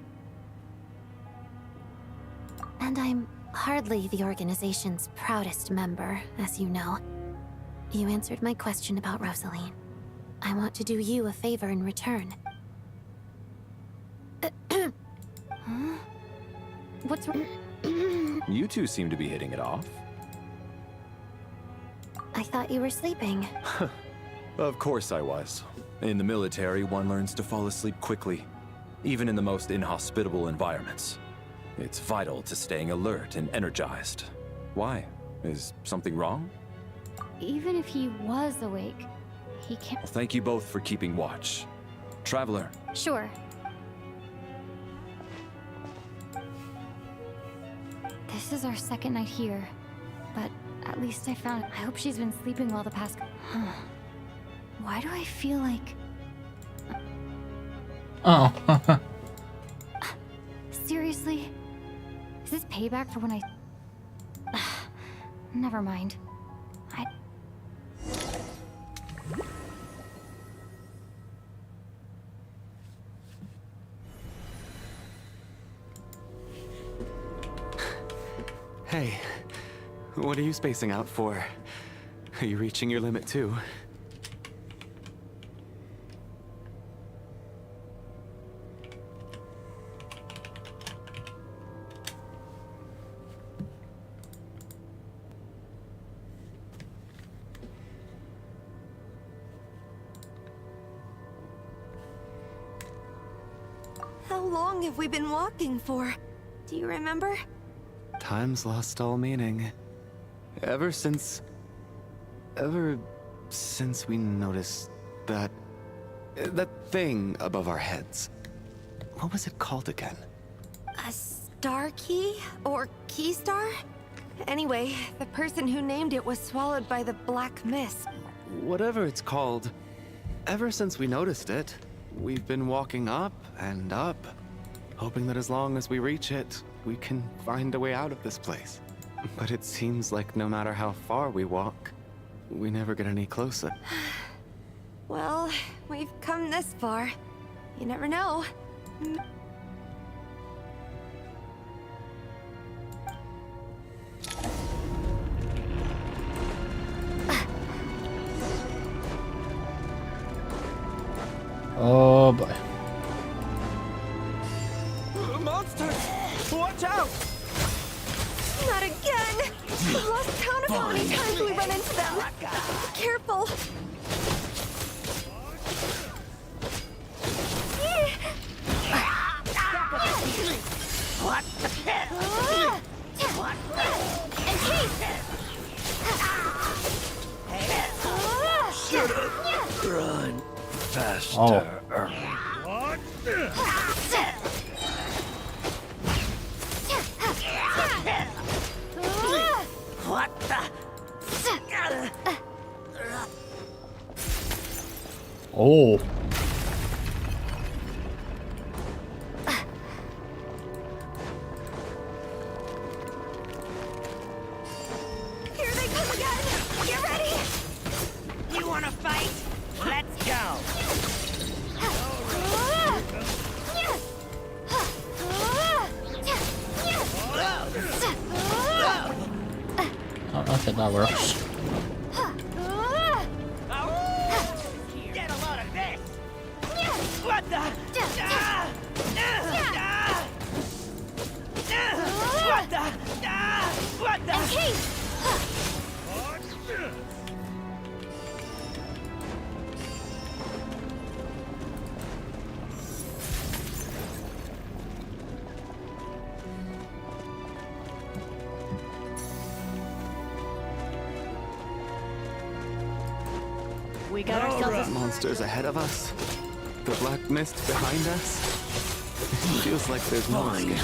And I'm hardly the organization's proudest member, as you know. You answered my question about Rosaline. I want to do you a favor in return. Huh? What's wrong? You two seem to be hitting it off. I thought you were sleeping. Of course I was. In the military, one learns to fall asleep quickly, even in the most inhospitable environments. It's vital to staying alert and energized. Why? Is something wrong? Even if he was awake, he can't... Well, thank you both for keeping watch. Traveler. Sure. This is our second night here, but at least I found... I hope she's been sleeping well the past... Huh. Why do I feel like... Oh. Seriously? Is this payback for when I... Never mind. Hey, what are you spacing out for? Are you reaching your limit too? How long have we been walking for? Do you remember? Time's lost all meaning. Ever since we noticed that thing above our heads. What was it called again? A star key? Or key star? Anyway, the person who named it was swallowed by the black mist. Whatever it's called, ever since we noticed it, we've been walking up and up, hoping that as long as we reach it, we can find a way out of this place. But it seems like no matter how far we walk, we never get any closer. Well, we've come this far. You never know. Oh boy. Monsters! Watch out! Not again! I've lost count of how many times we run into them. Be careful. What the hell? What the? Run faster. What? What the? Oh. Here they come again! Get ready! You wanna fight? Let's go! Oh, okay, that works. Get a load of this! What the? What the? What the? We got ourselves a... Monsters ahead of us. The black mist behind us. It feels like there's no escape.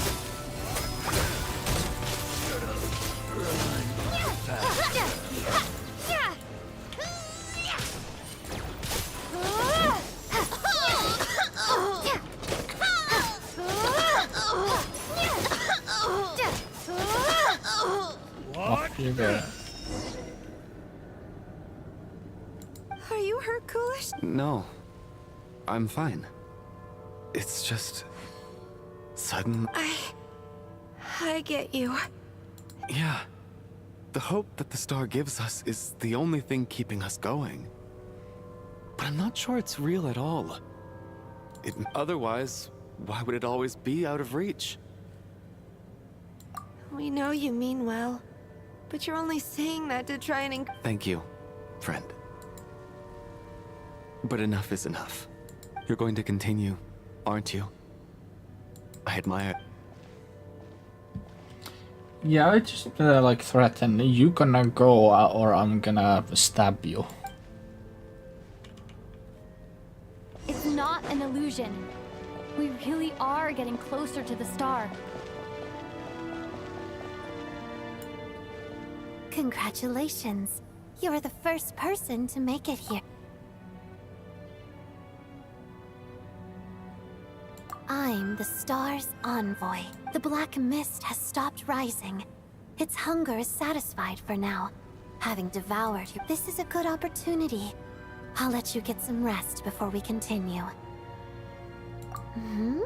Off you go. Are you hurt, Coolish? No, I'm fine. It's just sudden. I get you. Yeah. The hope that the star gives us is the only thing keeping us going. But I'm not sure it's real at all. Otherwise, why would it always be out of reach? We know you mean well, but you're only saying that to try and Thank you, friend. But enough is enough. You're going to continue, aren't you? I admire. Yeah, I just like threaten you gonna go or I'm gonna stab you. It's not an illusion. We really are getting closer to the star. Congratulations. You're the first person to make it here. I'm the star's envoy. The black mist has stopped rising. Its hunger is satisfied for now. Having devoured you, this is a good opportunity. I'll let you get some rest before we continue. Hmm?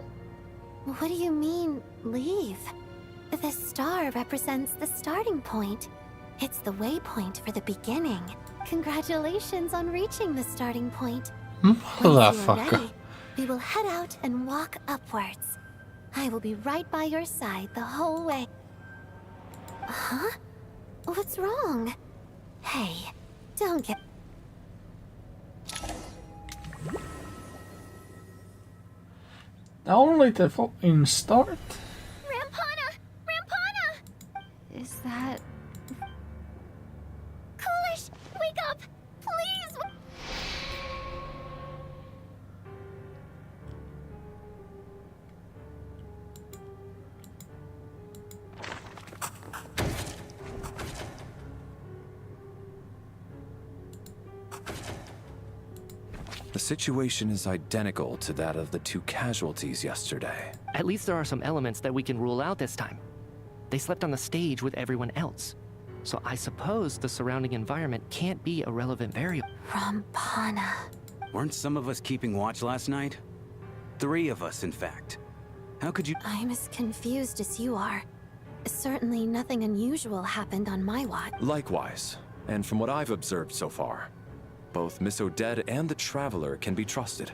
What do you mean, leave? The star represents the starting point. It's the waypoint for the beginning. Congratulations on reaching the starting point. Once you are Motherfucker. ready, we will head out and walk upwards. I will be right by your side the whole way. Huh? What's wrong? Hey, don't get... Only the fucking start? Rampana! Rampana! Is that... Coolish, wake up! Please! The situation is identical to that of the 2 casualties yesterday. At least there are some elements that we can rule out this time. They slept on the stage with everyone else. So I suppose the surrounding environment can't be a relevant variable. Rampana. Weren't some of us keeping watch last night? 3 of us, in fact. How could you... I'm as confused as you are. Certainly nothing unusual happened on my watch. Likewise, and from what I've observed so far, both Miss Odette and the Traveler can be trusted.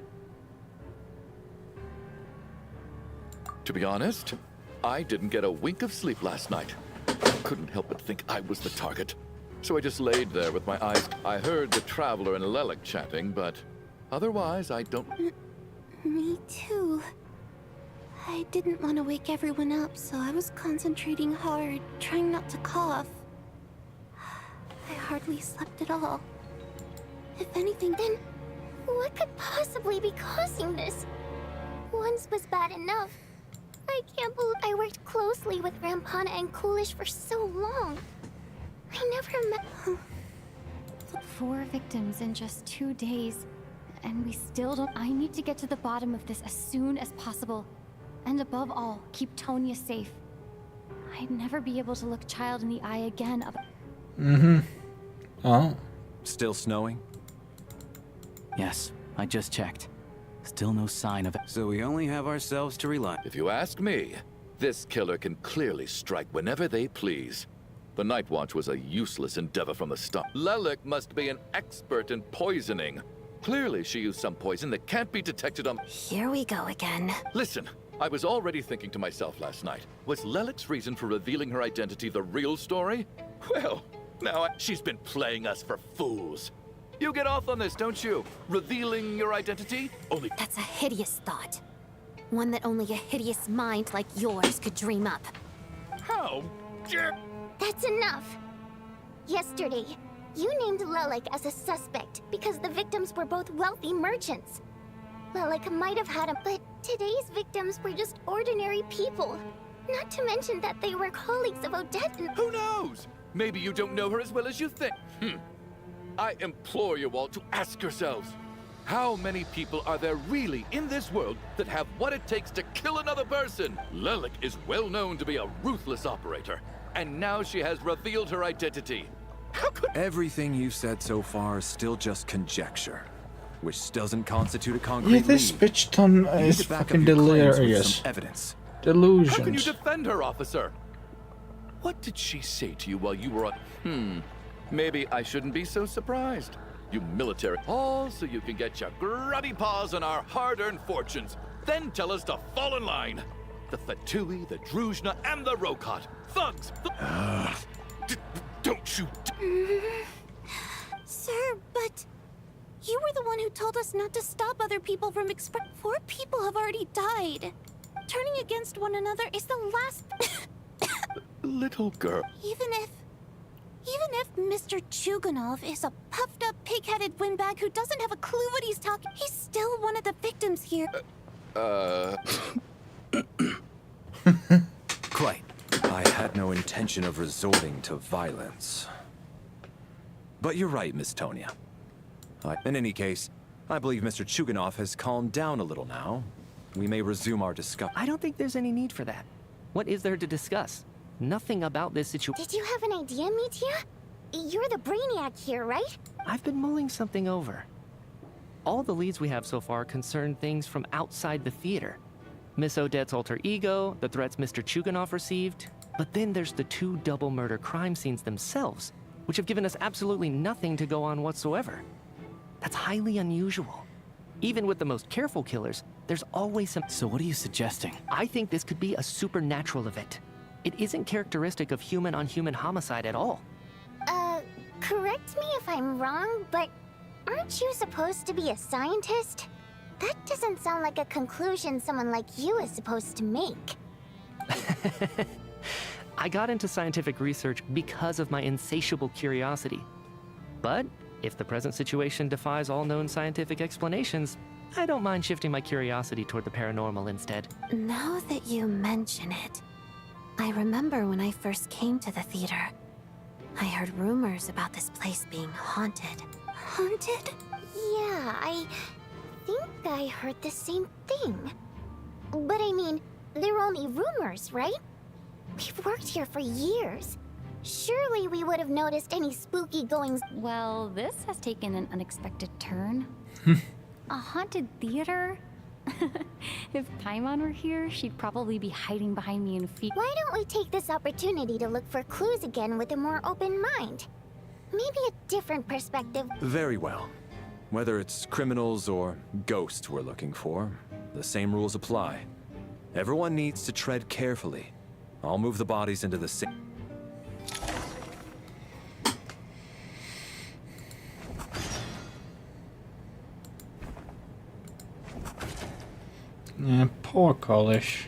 To be honest, I didn't get a wink of sleep last night. Couldn't help but think I was the target. So I just laid there with my eyes. I heard the Traveler and Lelik chatting, but otherwise I don't... Me too. I didn't want to wake everyone up, so I was concentrating hard, trying not to cough. I hardly slept at all. If anything, Then, what could possibly be causing this? Once was bad enough. I can't believe I worked closely with Rampana and Coolish for so long. I never met... 4 victims in just 2 days. And we still don't... I need to get to the bottom of this as soon as possible. And above all, keep Tonya safe. I'd never be able to look Child in the eye again of... Oh. Still snowing? Yes, I just checked. Still no sign of it. So we only have ourselves to rely... If you ask me, this killer can clearly strike whenever they please. The Night Watch was a useless endeavor from the start. Lelik must be an expert in poisoning. Clearly she used some poison that can't be detected on... here we go again. Listen, I was already thinking to myself last night, was Lelik's reason for revealing her identity the real story? Well, now she's been playing us for fools. You get off on this, don't you? Revealing your identity? Only... That's a hideous thought. One that only a hideous mind like yours could dream up. How dare... That's enough! Yesterday, you named Lelik as a suspect because the victims were both wealthy merchants. Lelik might have had him, but today's victims were just ordinary people. Not to mention that they were colleagues of Odette and... Who knows? Maybe you don't know her as well as you think. I implore you all to ask yourselves, how many people are there really in this world that have what it takes to kill another person? Lelik is well known to be a ruthless operator, and now she has revealed her identity. How could... Everything you've said so far is still just conjecture, which doesn't constitute a concrete Yeah, this lead. bitch ton You need is to back up fucking your claims with delirious. some evidence. How can you Delusions. defend her, officer? What did she say to you while you were on... Maybe I shouldn't be so surprised. You military... All so you can get your grubby paws on our hard-earned fortunes. Then tell us to fall in line. The Fatui, the Druzhna, and the Rokot. Thugs! Don't you... Sir, but... you were the one who told us not to stop other people from 4 people have already died. Turning against one another is the last... Little girl. Even if Mr. Chuganov is a puffed-up, pig-headed windbag who doesn't have a clue what he's talking, he's still one of the victims here. Quite. I had no intention of resorting to violence. But you're right, Miss Tonya. In any case, I believe Mr. Chuganov has calmed down a little now. We may resume our discussion. I don't think there's any need for that. What is there to discuss? Nothing about this situation. Did you have an idea, Mitya? You're the brainiac here, right? I've been mulling something over. All the leads we have so far concern things from outside the theater. Miss Odette's alter ego, the threats Mr. Chuganov received. But then there's the 2 double murder crime scenes themselves, which have given us absolutely nothing to go on whatsoever. That's highly unusual. Even with the most careful killers, there's always some... So what are you suggesting? I think this could be a supernatural event. It isn't characteristic of human-on-human homicide at all. Correct me if I'm wrong, but aren't you supposed to be a scientist? That doesn't sound like a conclusion someone like you is supposed to make. I got into scientific research because of my insatiable curiosity. But if the present situation defies all known scientific explanations, I don't mind shifting my curiosity toward the paranormal instead. Now that you mention it, I remember when I first came to the theater. I heard rumors about this place being haunted. Haunted? Yeah, I think I heard the same thing. But I mean, they're only rumors, right? We've worked here for years. Surely we would have noticed any spooky goings. Well, this has taken an unexpected turn. A haunted theater? If Paimon were here, she'd probably be hiding behind me in feet. Why don't we take this opportunity to look for clues again with a more open mind? Maybe a different perspective. Very well. Whether it's criminals or ghosts we're looking for, the same rules apply. Everyone needs to tread carefully. I'll move the bodies into the same... Yeah, poor Polish.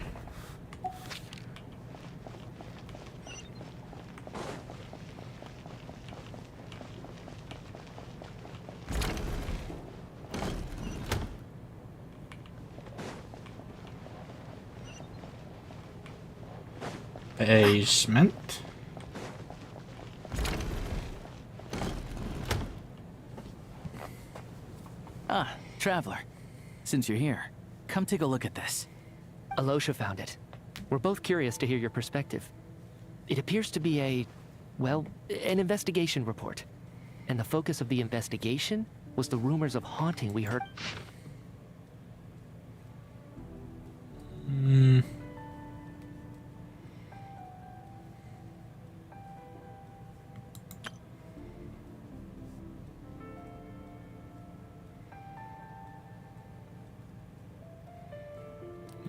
Basement. Ah, Traveler. Since you're here, come take a look at this. Alosha found it. We're both curious to hear your perspective. It appears to be an investigation report. And the focus of the investigation was the rumors of haunting we heard.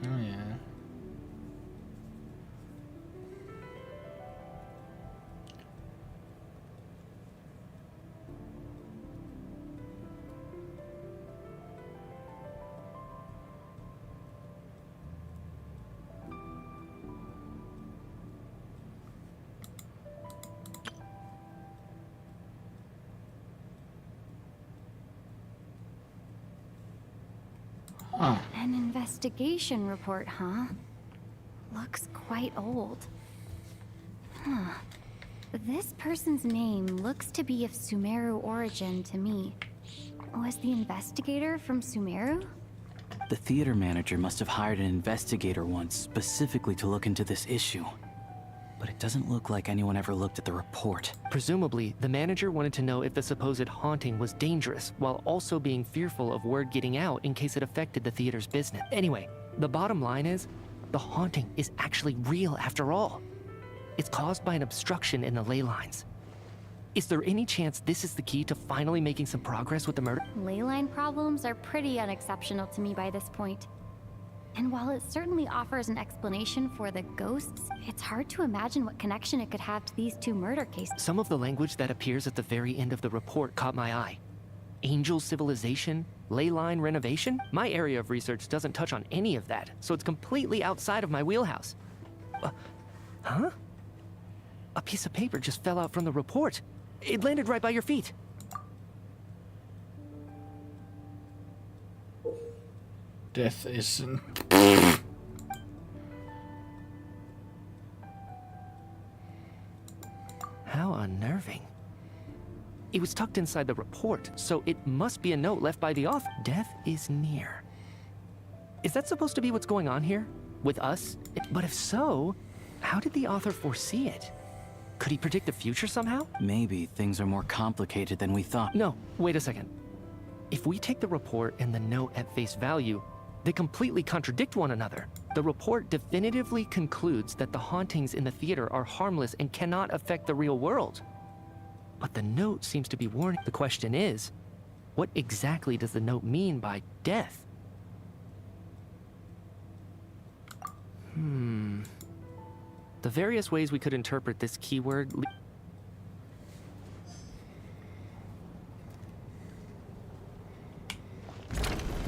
Oh yeah. Huh. An investigation report, huh? Looks quite old. Huh. This person's name looks to be of Sumeru origin to me. Was the investigator from Sumeru? The theater manager must have hired an investigator once specifically to look into this issue. But it doesn't look like anyone ever looked at the report. Presumably, the manager wanted to know if the supposed haunting was dangerous, while also being fearful of word getting out in case it affected the theater's business. Anyway, the bottom line is, the haunting is actually real after all. It's caused by an obstruction in the ley lines. Is there any chance this is the key to finally making some progress with the murder? Ley line problems are pretty unexceptional to me by this point. And while it certainly offers an explanation for the ghosts, it's hard to imagine what connection it could have to these 2 murder cases. Some of the language that appears at the very end of the report caught my eye. Angel civilization, ley line renovation? My area of research doesn't touch on any of that, so it's completely outside of my wheelhouse. Huh? A piece of paper just fell out from the report. It landed right by your feet. Death isn't. How unnerving. It was tucked inside the report, so it must be a note left by the author. Death is near. Is that supposed to be what's going on here? With us? But if so, how did the author foresee it? Could he predict the future somehow? Maybe things are more complicated than we thought. No, wait a second. If we take the report and the note at face value, they completely contradict one another. The report definitively concludes that the hauntings in the theater are harmless and cannot affect the real world. But the note seems to be warning. The question is, what exactly does the note mean by death? The various ways we could interpret this keyword.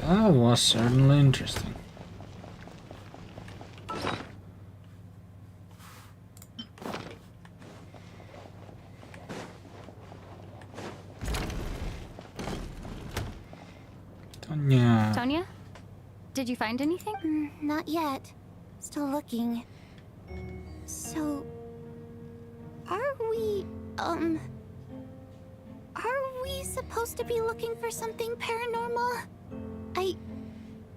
That was certainly interesting. Tonya. Tonya? Did you find anything? Not yet. Still looking. So... Are we supposed to be looking for something paranormal?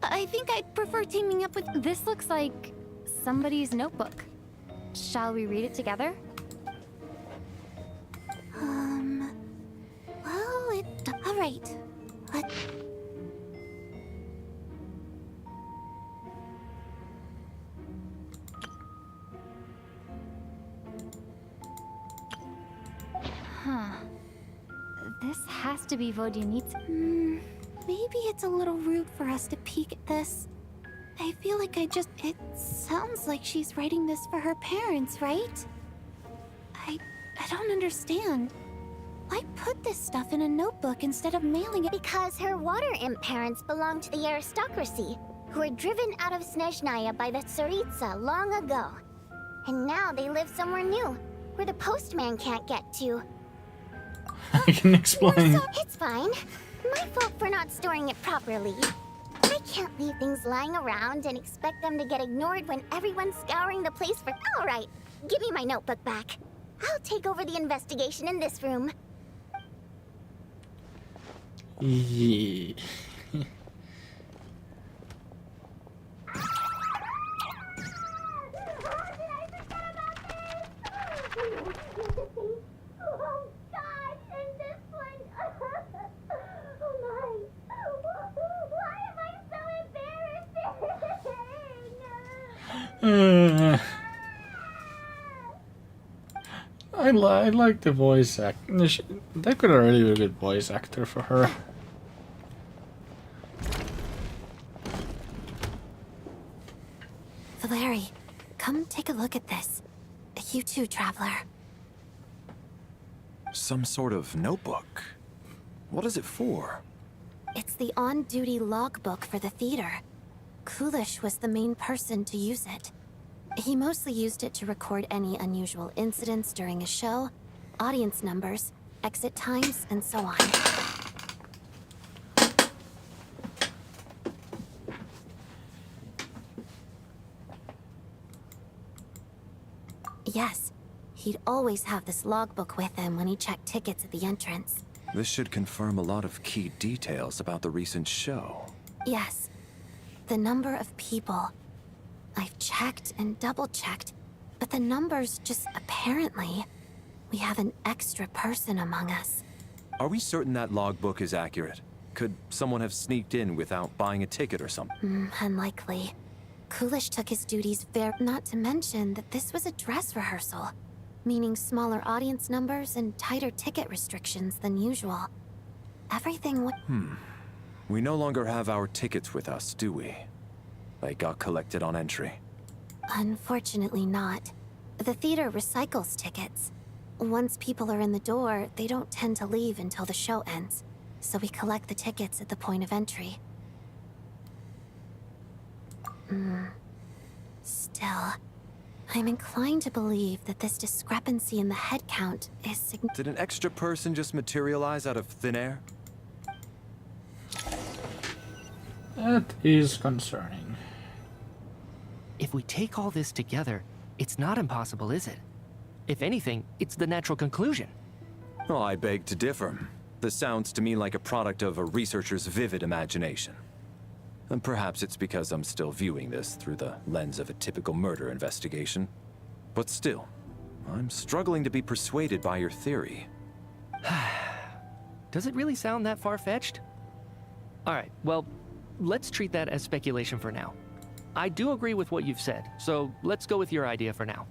I think I'd prefer teaming up with... This looks like somebody's notebook. Shall we read it together? Well, alright. Huh. This has to be Vodyanitsa. Maybe it's a little rude for us to peek at this. I feel like it sounds like she's writing this for her parents, right? I don't understand. Why put this stuff in a notebook instead of mailing it? Because her water imp parents belonged to the aristocracy, who were driven out of Snezhnaya by the Tsaritsa long ago. And now they live somewhere new, where the postman can't get to. I can explain. It's fine. My fault for not storing it properly. I can't leave things lying around and expect them to get ignored when everyone's scouring the place for... Alright, give me my notebook back. I'll take over the investigation in this room. Yeah. I like the voice act. They could have really be a good voice actor for her. Valeri, come take a look at this. You too, traveler. Some sort of notebook. What is it for? It's the on-duty logbook for the theater. Kulish was the main person to use it. He mostly used it to record any unusual incidents during a show, audience numbers, exit times, and so on. Yes, he'd always have this logbook with him when he checked tickets at the entrance. This should confirm a lot of key details about the recent show. Yes, the number of people. I've checked and double-checked, but the numbers just apparently... We have an extra person among us. Are we certain that logbook is accurate? Could someone have sneaked in without buying a ticket or something? Unlikely. Kulish took his duties not to mention that this was a dress rehearsal, meaning smaller audience numbers and tighter ticket restrictions than usual. Everything would... We no longer have our tickets with us, do we? They got collected on entry. Unfortunately not. The theater recycles tickets. Once people are in the door, they don't tend to leave until the show ends, so we collect the tickets at the point of entry. Still, I'm inclined to believe that this discrepancy in the head count is significant. Did an extra person just materialize out of thin air? That is concerning. If we take all this together, it's not impossible, is it? If anything, it's the natural conclusion. Oh, I beg to differ. This sounds to me like a product of a researcher's vivid imagination. And perhaps it's because I'm still viewing this through the lens of a typical murder investigation. But still, I'm struggling to be persuaded by your theory. Does it really sound that far-fetched? Alright, well, let's treat that as speculation for now. I do agree with what you've said, so let's go with your idea for now.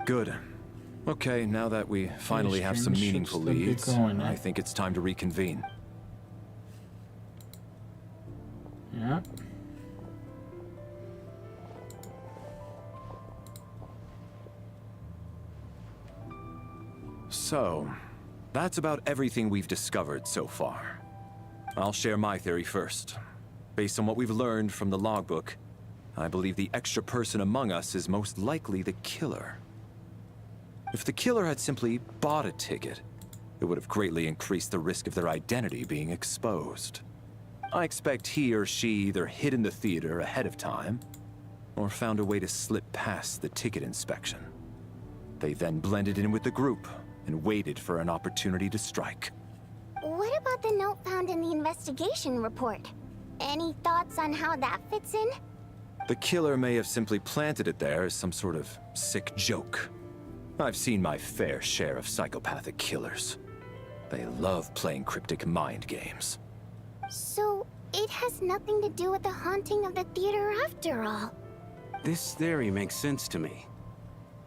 Good. Okay, now that we finally have some stream should meaningful still be leads, going, eh? I think it's time to reconvene. Yeah. So, that's about everything we've discovered so far. I'll share my theory first. Based on what we've learned from the logbook, I believe the extra person among us is most likely the killer. If the killer had simply bought a ticket, it would have greatly increased the risk of their identity being exposed. I expect he or she either hid in the theater ahead of time, or found a way to slip past the ticket inspection. They then blended in with the group and waited for an opportunity to strike. What about the note found in the investigation report? Any thoughts on how that fits in? The killer may have simply planted it there as some sort of sick joke. I've seen my fair share of psychopathic killers. They love playing cryptic mind games. So, it has nothing to do with the haunting of the theater after all. This theory makes sense to me.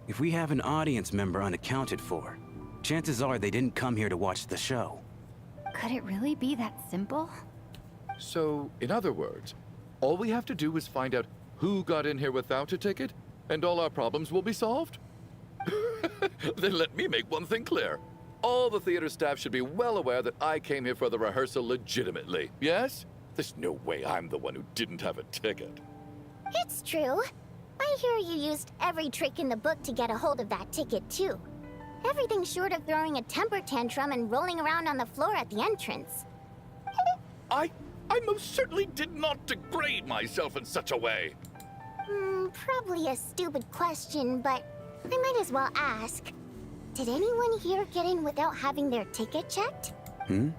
If we have an audience member unaccounted for, chances are they didn't come here to watch the show. Could it really be that simple? So, in other words, all we have to do is find out who got in here without a ticket, and all our problems will be solved? Then let me make one thing clear. All the theater staff should be well aware that I came here for the rehearsal legitimately, yes? There's no way I'm the one who didn't have a ticket. It's true. I hear you used every trick in the book to get a hold of that ticket, too. Everything short of throwing a temper tantrum and rolling around on the floor at the entrance. I most certainly did not degrade myself in such a way. Probably a stupid question, but I might as well ask. Did anyone here get in without having their ticket checked? Guess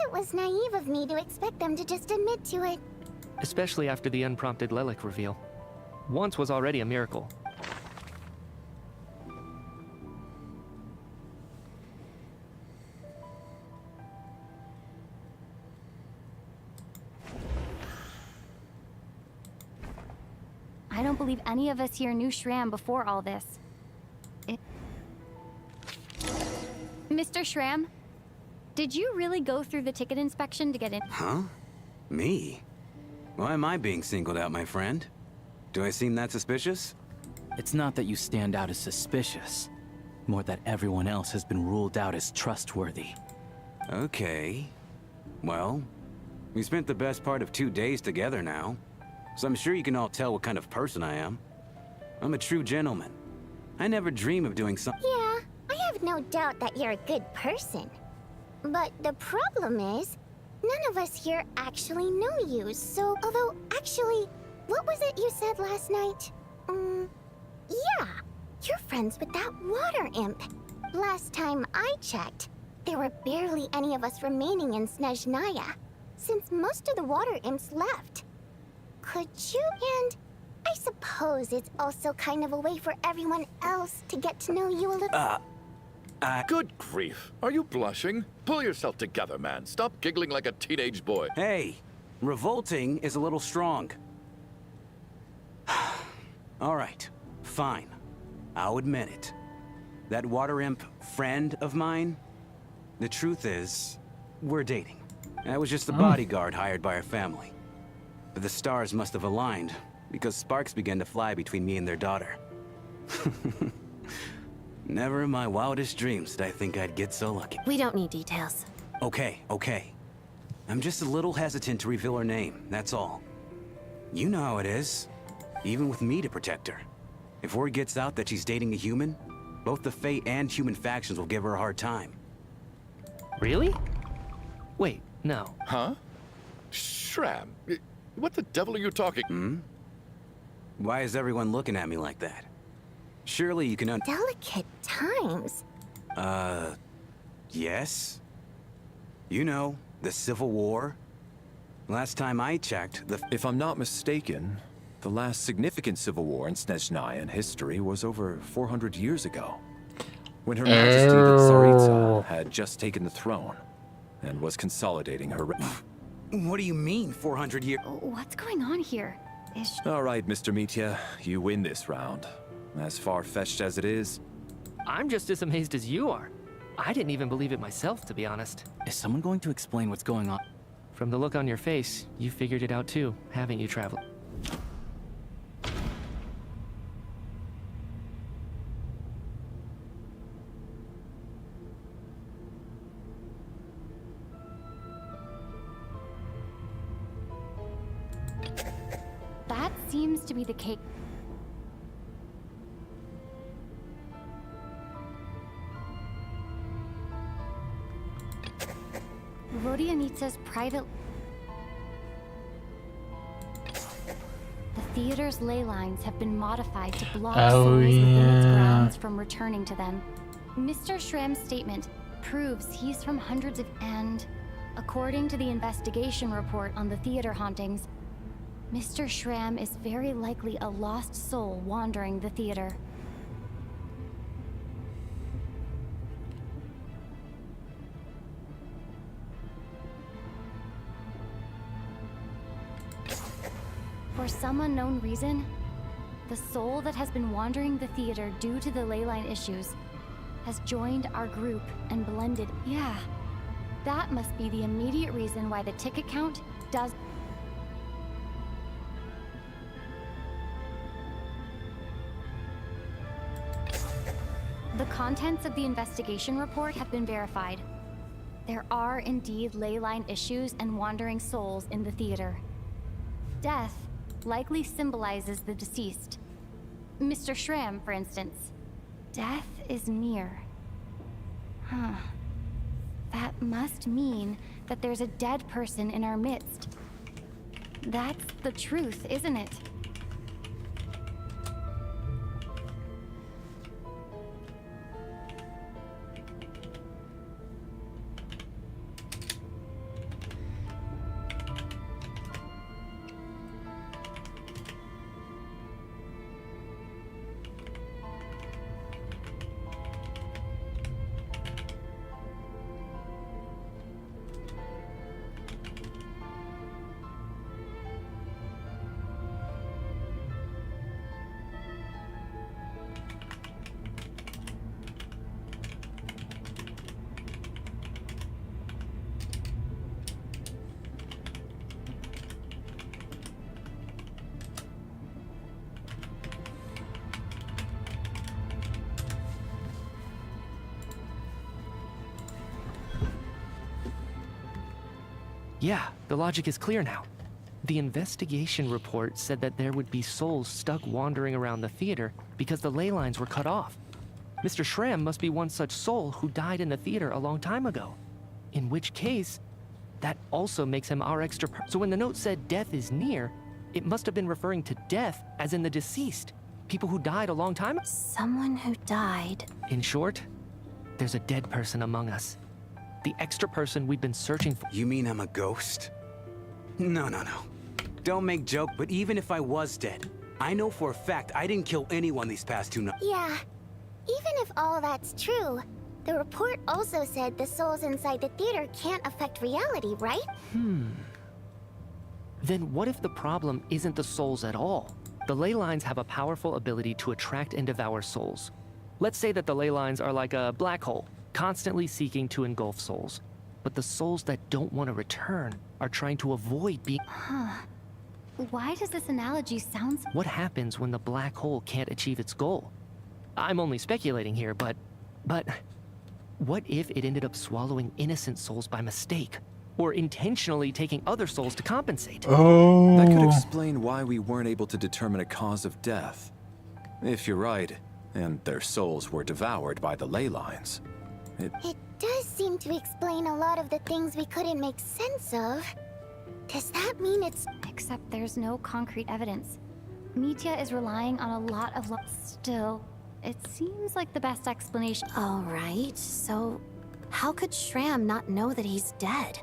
it was naive of me to expect them to just admit to it. Especially after the unprompted Lelic reveal. Once was already a miracle. I don't believe any of us here knew Shram before all this. Mr. Shram, did you really go through the ticket inspection to get in? Huh? Me? Why am I being singled out, my friend? Do I seem that suspicious? It's not that you stand out as suspicious, more that everyone else has been ruled out as trustworthy. Okay. Well, we spent the best part of 2 days together now, so I'm sure you can all tell what kind of person I am. I'm a true gentleman. I never dream of doing something. Yeah, I have no doubt that you're a good person. But the problem is, none of us here actually know you, so... Although, actually, what was it you said last night? Yeah, you're friends with that water imp. Last time I checked, there were barely any of us remaining in Snezhnaya, since most of the water imps left. Could you? And I suppose it's also kind of a way for everyone else to get to know you a little... Good grief. Are you blushing? Pull yourself together, man. Stop giggling like a teenage boy. Hey, revolting is a little strong. All right, fine. I'll admit it. That water imp friend of mine, the truth is, we're dating. I was just a bodyguard hired by our family. But the stars must have aligned, because sparks began to fly between me and their daughter. Never in my wildest dreams did I think I'd get so lucky. We don't need details. Okay. I'm just a little hesitant to reveal her name, that's all. You know how it is. Even with me to protect her. If word gets out that she's dating a human, both the Fae and human factions will give her a hard time. Really? Wait, no. Huh? Shram, what the devil are you talking? Why is everyone looking at me like that? Surely you can Delicate times. Yes? You know, the Civil War? Last time I checked, If I'm not mistaken, the last significant civil war in Snezhnaya history was over 400 years ago, when Her Majesty the Tsaritsa had just taken the throne and was consolidating her... What do you mean, 400 years? What's going on here? Is All right, Mr. Mitya, you win this round. As far-fetched as it is, I'm just as amazed as you are. I didn't even believe it myself, to be honest. Is someone going to explain what's going on? From the look on your face, you figured it out too, haven't you, Traveler? that seems to be the case. Rodyanitsa's private... The theater's ley lines have been modified to block souls within its grounds from returning to them. Mr. Shram's statement proves he's from hundreds of... And, according to the investigation report on the theater hauntings, Mr. Shram is very likely a lost soul wandering the theater. For some unknown reason, the soul that has been wandering the theater due to the leyline issues has joined our group and blended. Yeah, that must be the immediate reason why the ticket count does... The contents of the investigation report have been verified. There are indeed leyline issues and wandering souls in the theater. Death likely symbolizes the deceased. Mr. Shram, for instance. Death is near. Huh. That must mean that there's a dead person in our midst. That's the truth, isn't it? Yeah, the logic is clear now. The investigation report said that there would be souls stuck wandering around the theater because the ley lines were cut off. Mr. Shram must be one such soul who died in the theater a long time ago. In which case, that also makes him our extra So when the note said death is near, it must have been referring to death as in the deceased. People who died a long time ago. Someone who died. In short, there's a dead person among us. The extra person we've been searching for. You mean I'm a ghost? No. Don't make joke, but even if I was dead, I know for a fact I didn't kill anyone these past 2 nights. Yeah. Even if all that's true, the report also said the souls inside the theater can't affect reality, right? Then what if the problem isn't the souls at all? The ley lines have a powerful ability to attract and devour souls. Let's say that the ley lines are like a black hole, constantly seeking to engulf souls. But the souls that don't want to return are trying to avoid being... Why does this analogy sound... What happens when the black hole can't achieve its goal? I'm only speculating here, but what if it ended up swallowing innocent souls by mistake? Or intentionally taking other souls to compensate? Oh. That could explain why we weren't able to determine a cause of death. If you're right, and their souls were devoured by the ley lines. It does seem to explain a lot of the things we couldn't make sense of. Does that mean it's... Except there's no concrete evidence. Mitya is relying on a lot of... Still, it seems like the best explanation. Alright, so how could Shram not know that he's dead?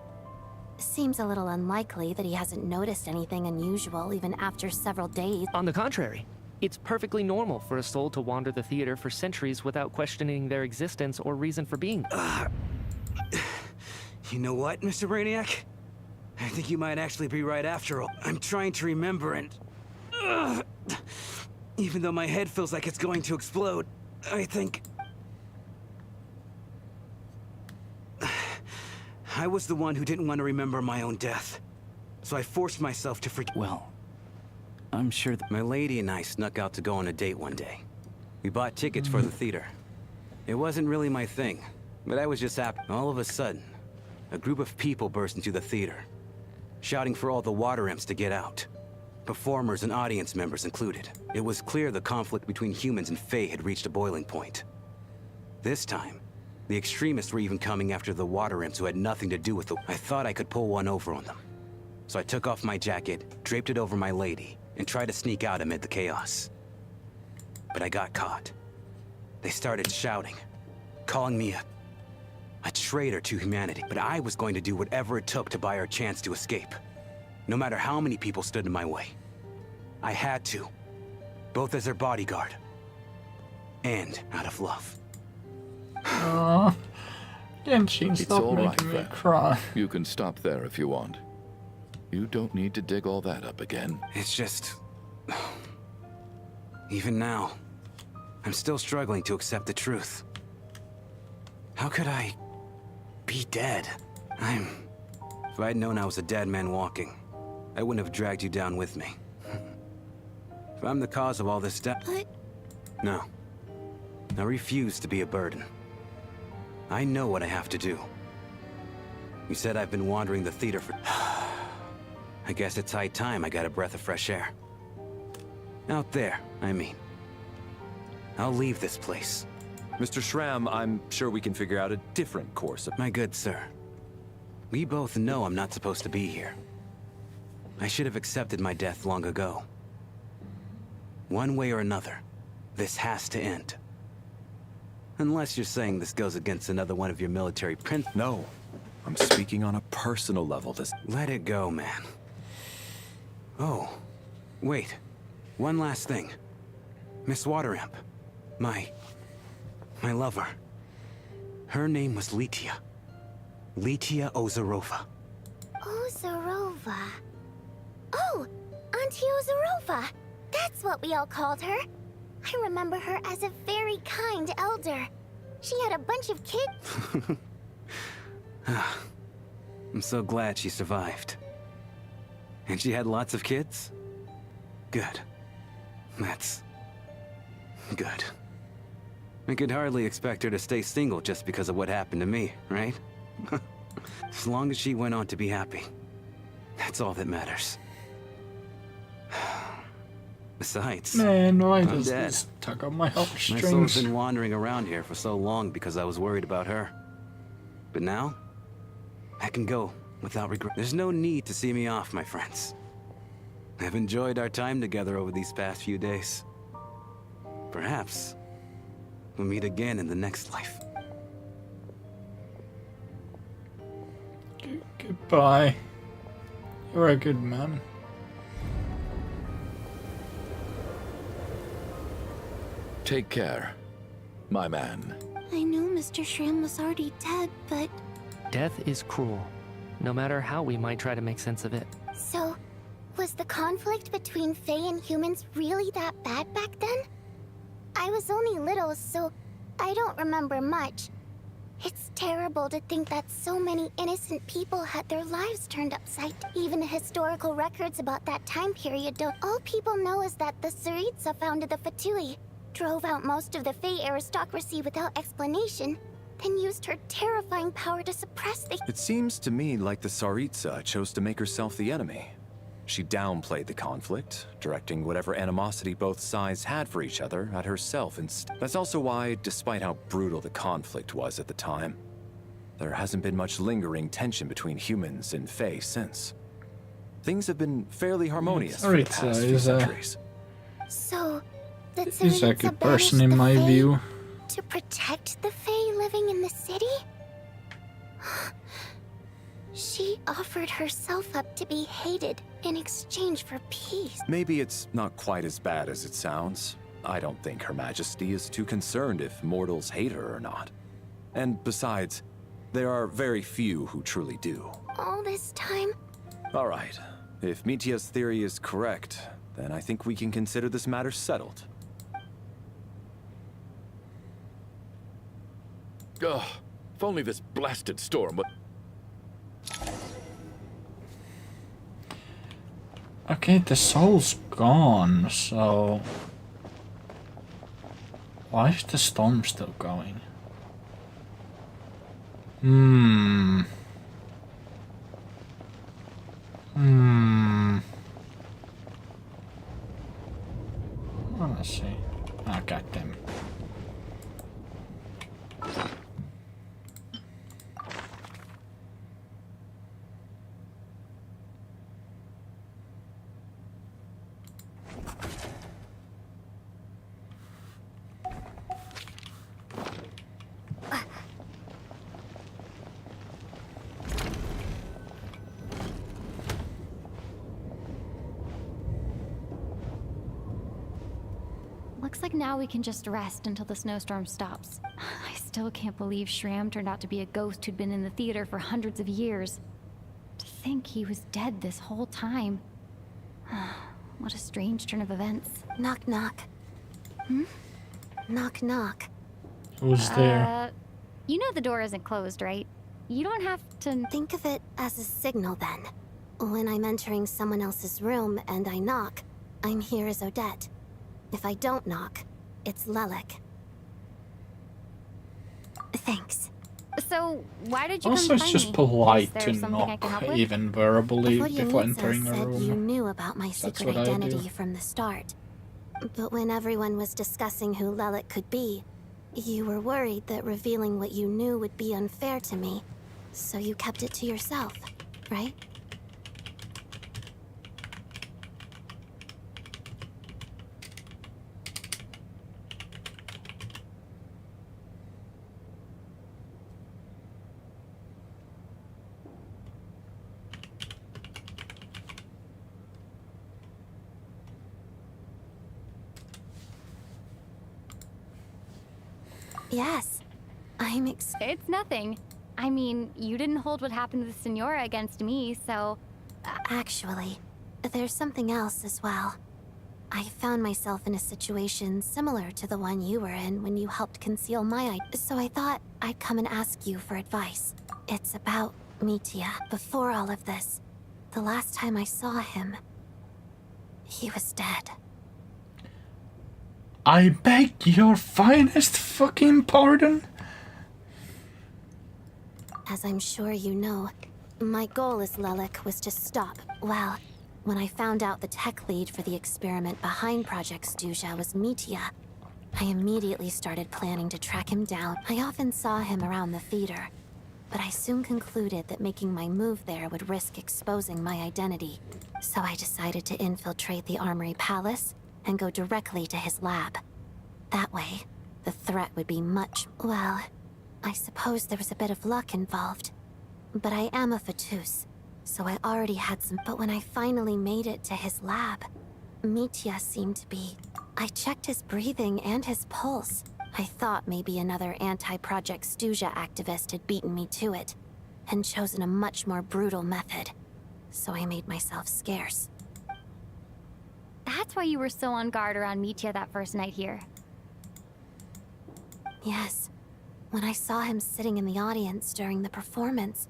Seems a little unlikely that he hasn't noticed anything unusual even after several days. On the contrary, it's perfectly normal for a soul to wander the theater for centuries without questioning their existence or reason for being. You know what, Mr. Brainiac? I think you might actually be right after all. I'm trying to remember and... Ugh. Even though my head feels like it's going to explode, I think... I was the one who didn't want to remember my own death. So I forced myself to forget. Well, I'm sure that... My lady and I snuck out to go on a date one day. We bought tickets for the theater. It wasn't really my thing, but I was just happy. All of a sudden, a group of people burst into the theater, shouting for all the water imps to get out. Performers and audience members included. It was clear the conflict between humans and Fae had reached a boiling point. This time, the extremists were even coming after the water imps who had nothing to do with the... I thought I could pull one over on them. So I took off my jacket, draped it over my lady, and tried to sneak out amid the chaos. But I got caught. They started shouting, calling me a traitor to humanity. But I was going to do whatever it took to buy our chance to escape. No matter how many people stood in my way. I had to. Both as their bodyguard. And out of love. Aww. Genshin, It's stop all right, making me then. cry. You can stop there if you want. You don't need to dig all that up again. It's just... Even now, I'm still struggling to accept the truth. How could I... be dead? If I'd known I was a dead man walking, I wouldn't have dragged you down with me. If I'm the cause of all this death... But... No. I refuse to be a burden. I know what I have to do. You said I've been wandering the theater for... I guess it's high time I got a breath of fresh air. Out there, I mean. I'll leave this place. Mr. Schramm, I'm sure we can figure out a different course of... My good sir. We both know I'm not supposed to be here. I should have accepted my death long ago. One way or another, this has to end. Unless you're saying this goes against another one of your military principles. No, I'm speaking on a personal level. Let it go, man. Oh, wait. One last thing. Miss Waterimp. My lover. Her name was Litia. Litia Ozarova. Ozarova. Oh, Auntie Ozarova. That's what we all called her. I remember her as a very kind elder. She had a bunch of kids. I'm so glad she survived. And she had lots of kids? Good. That's... good. I could hardly expect her to stay single just because of what happened to me, right? As long as she went on to be happy. That's all that matters. Besides, Man, why I'm does dead. this tug on my My soul's heartstrings? been wandering around here for so long because I was worried about her. But now, I can go without regret. There's no need to see me off, my friends. I've enjoyed our time together over these past few days. Perhaps we'll meet again in the next life. Goodbye. You're a good man. Take care, my man. I knew Mr. Schramm was already dead, but... Death is cruel, no matter how we might try to make sense of it. So, was the conflict between Fae and humans really that bad back then? I was only little, so I don't remember much. It's terrible to think that so many innocent people had their lives turned upside down. Even the historical records about that time period don't. All people know is that the Tsaritsa founded the Fatui, drove out most of the Fae aristocracy without explanation, then used her terrifying power to suppress the... It seems to me like the Tsaritsa chose to make herself the enemy. She downplayed the conflict, directing whatever animosity both sides had for each other at herself instead. That's also why, despite how brutal the conflict was at the time, there hasn't been much lingering tension between humans and Fae since. Things have been fairly harmonious for the past few centuries. So, the He's a Tsaritsa good person banished in the my Fae view. to protect the Fae living in the city? She offered herself up to be hated in exchange for peace. Maybe it's not quite as bad as it sounds. I don't think Her Majesty is too concerned if mortals hate her or not. And besides, there are very few who truly do. All this time, All right. If Mitya's theory is correct, then I think we can consider this matter settled. Ugh, if only this blasted storm would... Okay, the soul's gone, so... Why is the storm still going? Well, let's see. Ah, goddamn. Looks like now we can just rest until the snowstorm stops. I still can't believe Shram turned out to be a ghost who'd been in the theater for hundreds of years. To think he was dead this whole time. What a strange turn of events. Knock, knock. Hmm? Knock, knock. Who's there? You know the door isn't closed, right? You don't have to... Think of it as a signal, then. When I'm entering someone else's room and I knock, I'm here as Odette. If I don't knock, it's Lelik. Thanks. So, why did you Also, come it's find just me? polite Is there to something I can help knock, with? even verbally, before Vodyanitsa entering a said you room. knew about my That's secret what I do. identity from the start. But when everyone was discussing who Lelik could be, you were worried that revealing what you knew would be unfair to me. So you kept it to yourself, right? Yes. It's nothing. I mean, you didn't hold what happened with Senora against me, so... Actually, there's something else as well. I found myself in a situation similar to the one you were in when you helped conceal my identity, so I thought I'd come and ask you for advice. It's about Mitya. Before all of this, the last time I saw him, he was dead. I beg your finest fucking pardon? As I'm sure you know, my goal as Lelik was to stop. Well, when I found out the tech lead for the experiment behind Project Snezhnaya was Mitya, I immediately started planning to track him down. I often saw him around the theater, but I soon concluded that making my move there would risk exposing my identity. So I decided to infiltrate the Armory Palace and go directly to his lab. That way, the threat would be much... Well, I suppose there was a bit of luck involved. But I am a Fatus, so I already had some... But when I finally made it to his lab, Mitya seemed to be... I checked his breathing and his pulse. I thought maybe another anti-Project Snezhnaya activist had beaten me to it, and chosen a much more brutal method. So I made myself scarce. That's why you were so on guard around Mitya that first night here. Yes. When I saw him sitting in the audience during the performance,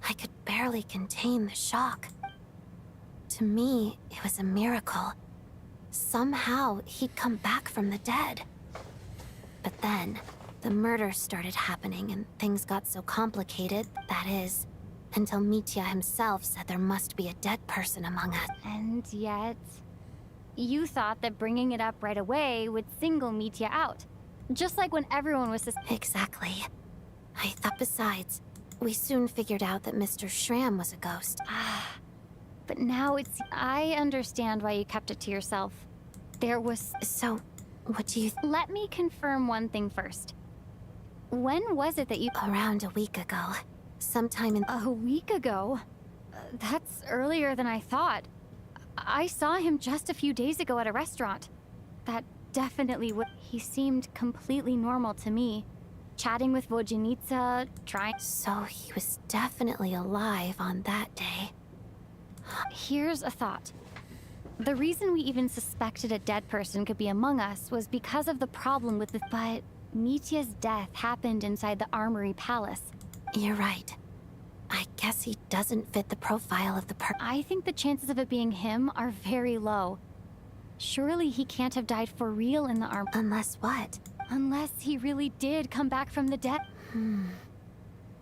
I could barely contain the shock. To me, it was a miracle. Somehow, he'd come back from the dead. But then, the murders started happening and things got so complicated, that is, until Mitya himself said there must be a dead person among us. And yet... You thought that bringing it up right away would single Mitya out. Just like when everyone was... Exactly. I thought besides, we soon figured out that Mr. Shram was a ghost. But now it's... I understand why you kept it to yourself. There was... So, what do you... Let me confirm one thing first. When was it that you... Around a week ago. Sometime in... A week ago? That's earlier than I thought. I saw him just a few days ago at a restaurant. That definitely would... He seemed completely normal to me. Chatting with Vodyanitsa, trying... So he was definitely alive on that day. Here's a thought. The reason we even suspected a dead person could be among us was because of the problem with the... But Mitya's death happened inside the Armory Palace. You're right. I guess he doesn't fit the profile of the I think the chances of it being him are very low. Surely he can't have died for real in the arm. Unless what? Unless he really did come back from the dead.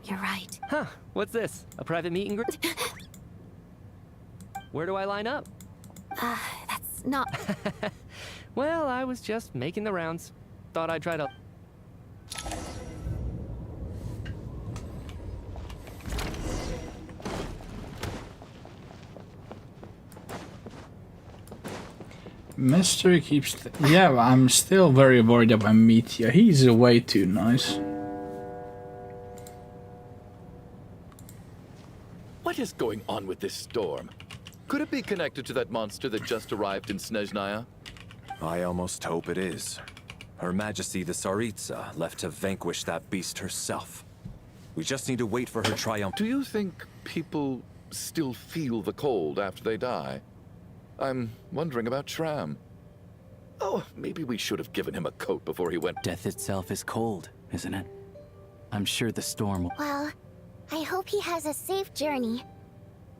You're right. Huh, what's this? A private meet and greet? Where do I line up? That's not... Well, I was just making the rounds. Thought I'd try to... Mystery keeps... Yeah, I'm still very worried about Mitya. He's way too nice. What is going on with this storm? Could it be connected to that monster that just arrived in Snezhnaya? I almost hope it is. Her Majesty the Tsaritsa left to vanquish that beast herself. We just need to wait for her triumph. Do you think people still feel the cold after they die? I'm wondering about Shram. Oh, maybe we should have given him a coat before he went. Death itself is cold, isn't it? I'm sure the storm will... Well, I hope he has a safe journey.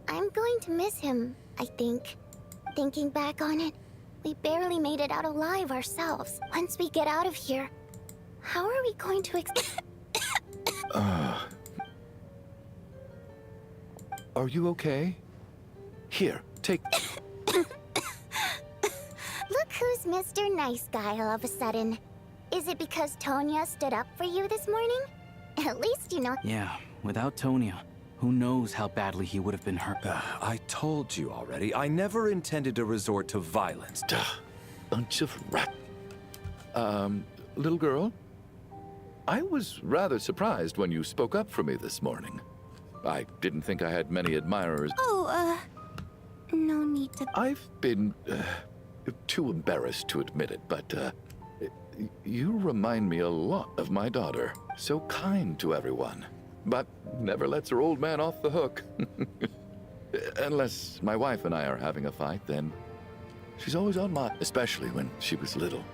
I'm going to miss him, I think. Thinking back on it, we barely made it out alive ourselves. Once we get out of here, how are we going to Are you okay? Here, take... Look who's Mr. Nice Guy all of a sudden. Is it because Tonya stood up for you this morning? At least you know... Yeah, without Tonya, who knows how badly he would have been hurt. I told you already, I never intended to resort to violence. Bunch of rat... little girl? I was rather surprised when you spoke up for me this morning. I didn't think I had many admirers. No need to... I've been, too embarrassed to admit it, but, you remind me a lot of my daughter. So kind to everyone, but never lets her old man off the hook. Unless my wife and I are having a fight, then she's always on my... Especially when she was little.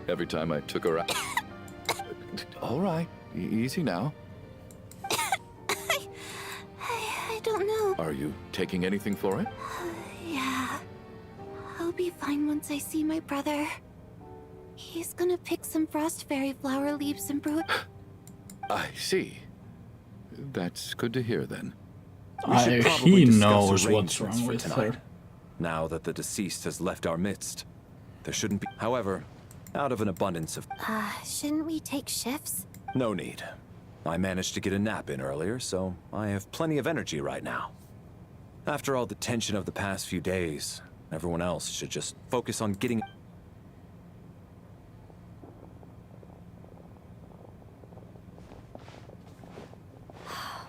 Every time I took her out... All right, easy now. I don't know. Are you taking anything for it? Yeah. I'll be fine once I see my brother. He's gonna pick some frost fairy flower leaves and brew it. I see. That's good to hear, then. He knows what's wrong with her. Now that the deceased has left our midst, there shouldn't be... However, out of an abundance of... Shouldn't we take shifts? No need. I managed to get a nap in earlier, so I have plenty of energy right now. After all the tension of the past few days, everyone else should just focus on getting...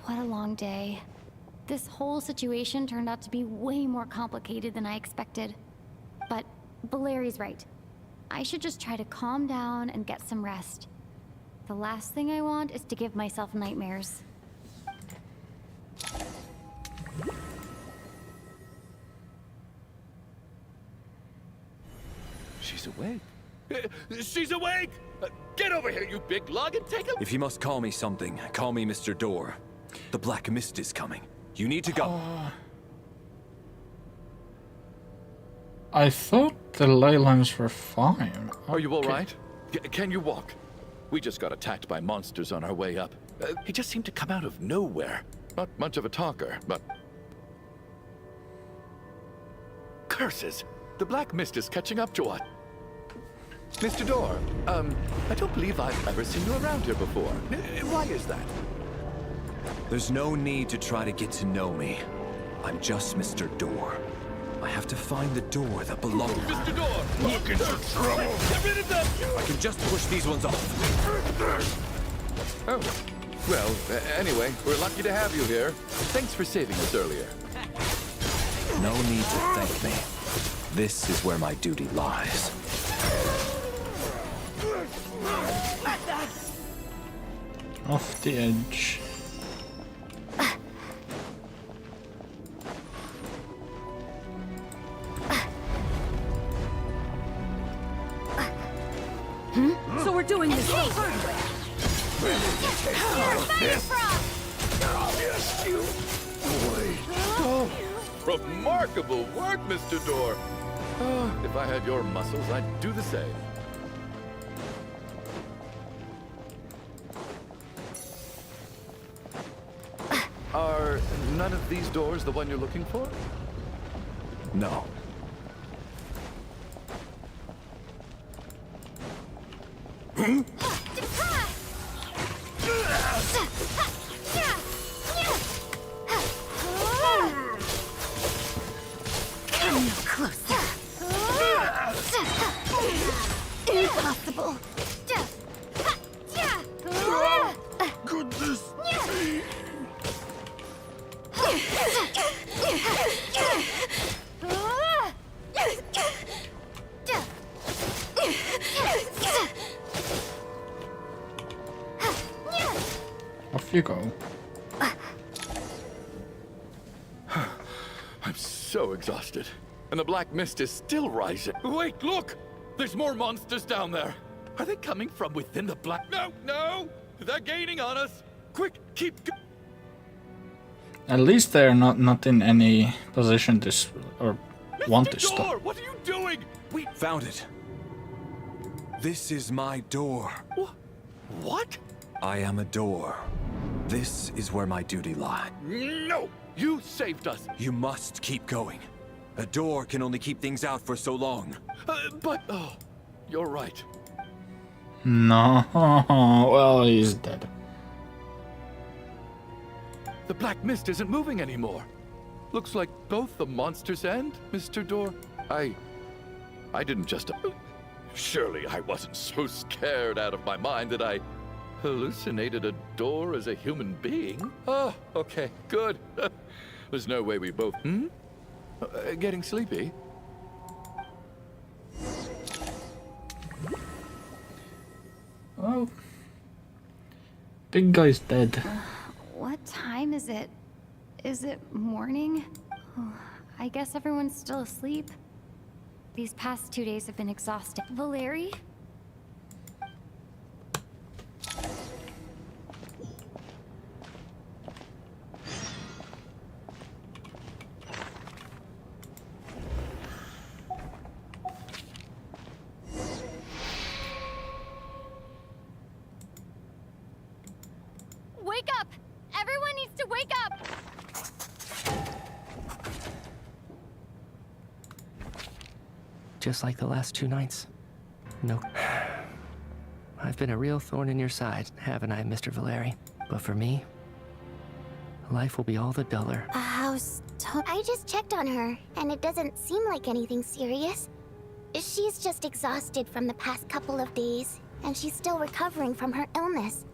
What a long day. This whole situation turned out to be way more complicated than I expected. But Valeri's right. I should just try to calm down and get some rest. The last thing I want is to give myself nightmares. She's awake. She's awake! Get over here, you big lug, and take a... If you must call me something, call me Mr. Door. The Black Mist is coming. You need to go. I thought the ley lines were fine. Are you all right? Can you walk? We just got attacked by monsters on our way up. He just seemed to come out of nowhere. Not much of a talker, but... Curses! The Black Mist is catching up to us. Mr. Door, I don't believe I've ever seen you around here before. Why is that? There's no need to try to get to know me. I'm just Mr. Door. I have to find the door that belongs... Mr. Door! Look into trouble! Get rid of them! I can just push these ones off. Oh. Well, anyway, we're lucky to have you here. Thanks for saving us earlier. No need to thank me. This is where my duty lies. Off the edge. doing this the hard Oh, remarkable work, Mr. Door. Oh, if I had your muscles, I'd do the same. Are none of these doors the one you're looking for? No. Come no closer. Impossible. Goodness me! Off you go. I'm so exhausted. And the black mist is still rising. Wait, look! There's more monsters down there. Are they coming from within the black? No, no! They're gaining on us! Quick, keep go- At least they're not in any position to or want to Door, stop. what are you doing? We Found it. This is my door. What? I am a door. This is where my duty lies. No! You saved us! You must keep going. A door can only keep things out for so long. Oh, you're right. No, well, he's dead. The black mist isn't moving anymore. Looks like both the monsters and Mr. Door. I didn't just... Surely I wasn't so scared out of my mind that I hallucinated a door as a human being. Oh, okay, good. There's no way we both... getting sleepy? Oh. Big guy's dead. What time is it? Is it morning? Oh, I guess everyone's still asleep. These past 2 days have been exhausting. Valeri? Wake up! Everyone needs to wake up! Just like the last 2 nights. No. I've been a real thorn in your side, haven't I, Mr. Valeri? But for me, life will be all the duller. How's I just checked on her, and it doesn't seem like anything serious. She's just exhausted from the past couple of days, and she's still recovering from her illness.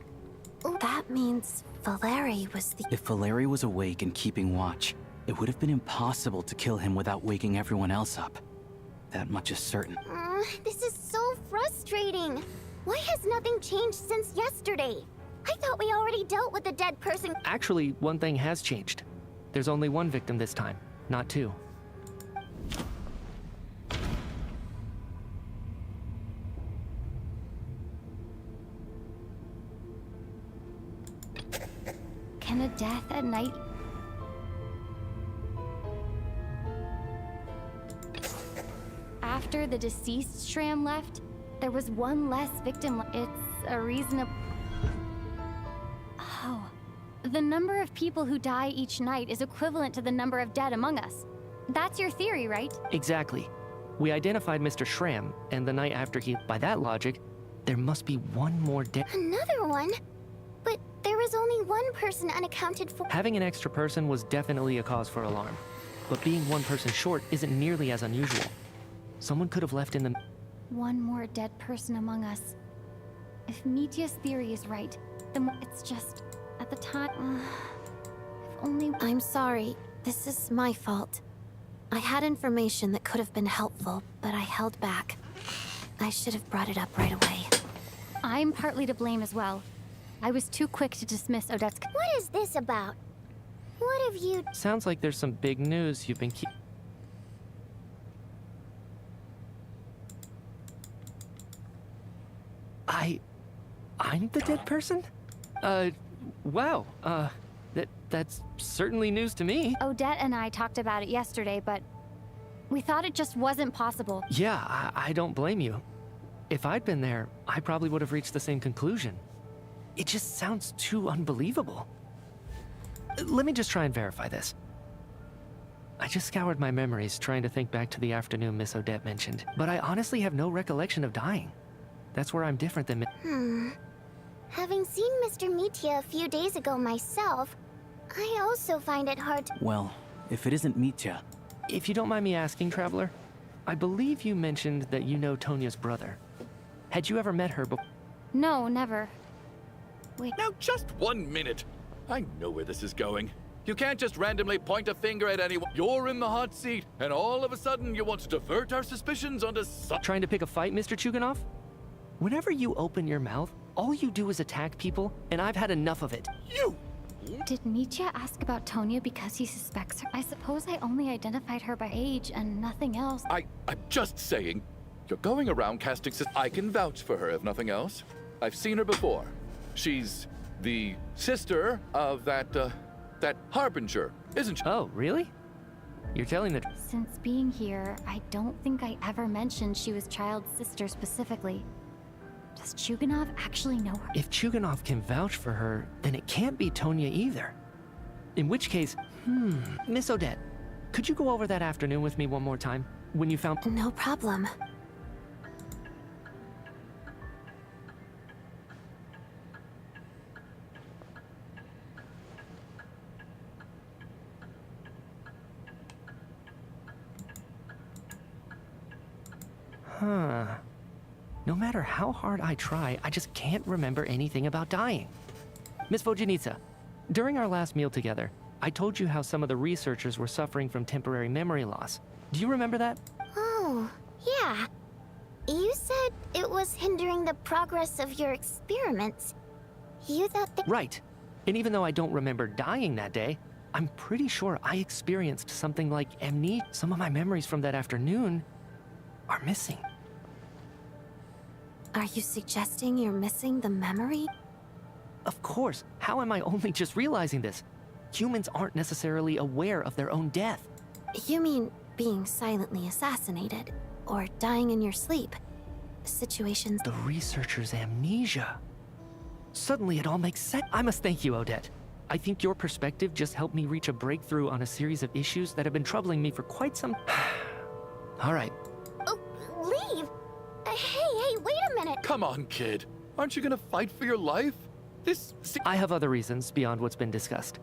That means Valeri was the... If Valeri was awake and keeping watch, it would have been impossible to kill him without waking everyone else up. That much is certain. This is so frustrating. Why has nothing changed since yesterday? I thought we already dealt with the dead person. Actually, one thing has changed. There's only one victim this time, not 2. Can a death at night... After the deceased Shram left, there was one less victim. It's a reasonable... Oh. The number of people who die each night is equivalent to the number of dead among us. That's your theory, right? Exactly. We identified Mr. Shram, and the night after he... By that logic, there must be one more dead... Another one? But there was only one person unaccounted for. Having an extra person was definitely a cause for alarm. But being one person short isn't nearly as unusual. Someone could have left in the... One more dead person among us. If Mitya's theory is right, then it's just... At the time... if only... I'm sorry. This is my fault. I had information that could have been helpful, but I held back. I should have brought it up right away. I'm partly to blame as well. I was too quick to dismiss Odette's... What is this about? What have you... Sounds like there's some big news you've been I'm the dead person? Wow, that's certainly news to me. Odette and I talked about it yesterday, but we thought it just wasn't possible. Yeah, I don't blame you. If I'd been there, I probably would have reached the same conclusion. It just sounds too unbelievable. Let me just try and verify this. I just scoured my memories trying to think back to the afternoon Miss Odette mentioned, but I honestly have no recollection of dying. That's where I'm different than Having seen Mr. Mitya a few days ago myself, I also find it hard to— Well, if it isn't Mitya... If you don't mind me asking, Traveler, I believe you mentioned that you know Tonya's brother. Had you ever met her before? No, never. Wait. Now, just 1 minute. I know where this is going. You can't just randomly point a finger at anyone. You're in the hot seat, and all of a sudden you want to divert our suspicions onto Trying to pick a fight, Mr. Chuganov? Whenever you open your mouth, all you do is attack people, and I've had enough of it. You! Did Mitya ask about Tonya because he suspects her? I suppose I only identified her by age and nothing else. I'm just saying. You're going around casting I can vouch for her, if nothing else. I've seen her before. She's the sister of that Harbinger, isn't she? Oh, really? You're telling the... Since being here, I don't think I ever mentioned she was Child's sister specifically. Does Chuganov actually know her? If Chuganov can vouch for her, then it can't be Tonya either. In which case, Miss Odette, could you go over that afternoon with me one more time? When you found... No problem. Huh. No matter how hard I try, I just can't remember anything about dying. Miss Vojanitsa, during our last meal together, I told you how some of the researchers were suffering from temporary memory loss. Do you remember that? Oh, yeah. You said it was hindering the progress of your experiments. You thought that— Right. And even though I don't remember dying that day, I'm pretty sure I experienced something like amnesia. Some of my memories from that afternoon are missing. Are you suggesting you're missing the memory? Of course. How am I only just realizing this? Humans aren't necessarily aware of their own death. You mean being silently assassinated, or dying in your sleep? Situations— The researcher's amnesia. Suddenly it all makes sense. I must thank you, Odette. I think your perspective just helped me reach a breakthrough on a series of issues that have been troubling me for quite some... All right. Oh, leave! Hey, wait a minute! Come on, kid. Aren't you gonna fight for your life? I have other reasons beyond what's been discussed.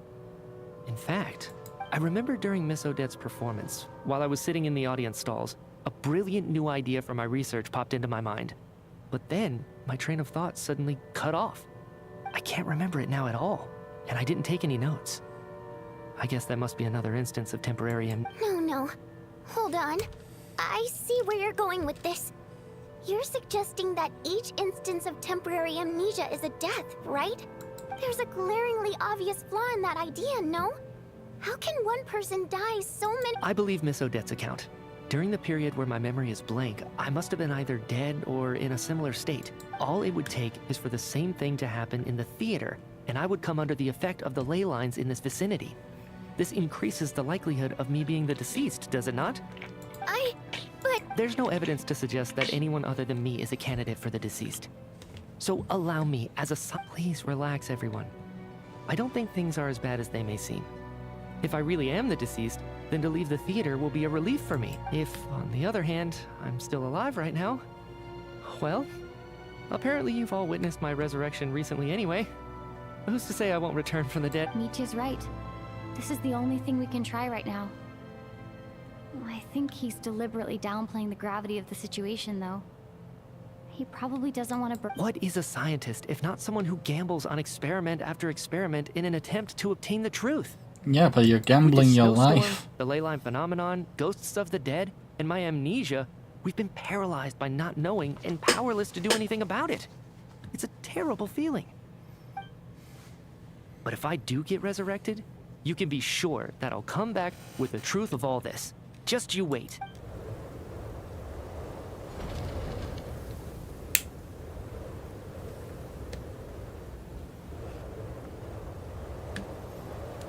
In fact, I remember during Miss Odette's performance, while I was sitting in the audience stalls, a brilliant new idea for my research popped into my mind. But then, my train of thought suddenly cut off. I can't remember it now at all, and I didn't take any notes. I guess that must be another instance of temporary No. Hold on. I see where you're going with this. You're suggesting that each instance of temporary amnesia is a death, right? There's a glaringly obvious flaw in that idea, no? How can one person die so many— I believe Miss Odette's account. During the period where my memory is blank, I must have been either dead or in a similar state. All it would take is for the same thing to happen in the theater, and I would come under the effect of the ley lines in this vicinity. This increases the likelihood of me being the deceased, does it not? But— There's no evidence to suggest that anyone other than me is a candidate for the deceased. So allow me, as a— Please relax, everyone. I don't think things are as bad as they may seem. If I really am the deceased, then to leave the theater will be a relief for me. If, on the other hand, I'm still alive right now, well, apparently you've all witnessed my resurrection recently anyway. Who's to say I won't return from the dead? Mitya's right. This is the only thing we can try right now. I think he's deliberately downplaying the gravity of the situation, though. He probably doesn't want to... What is a scientist if not someone who gambles on experiment after experiment in an attempt to obtain the truth? Yeah, but you're gambling With the your snowstorm, life. The ley line phenomenon, ghosts of the dead, and my amnesia, we've been paralyzed by not knowing and powerless to do anything about it. It's a terrible feeling. But if I do get resurrected, you can be sure that I'll come back with the truth of all this. Just you wait.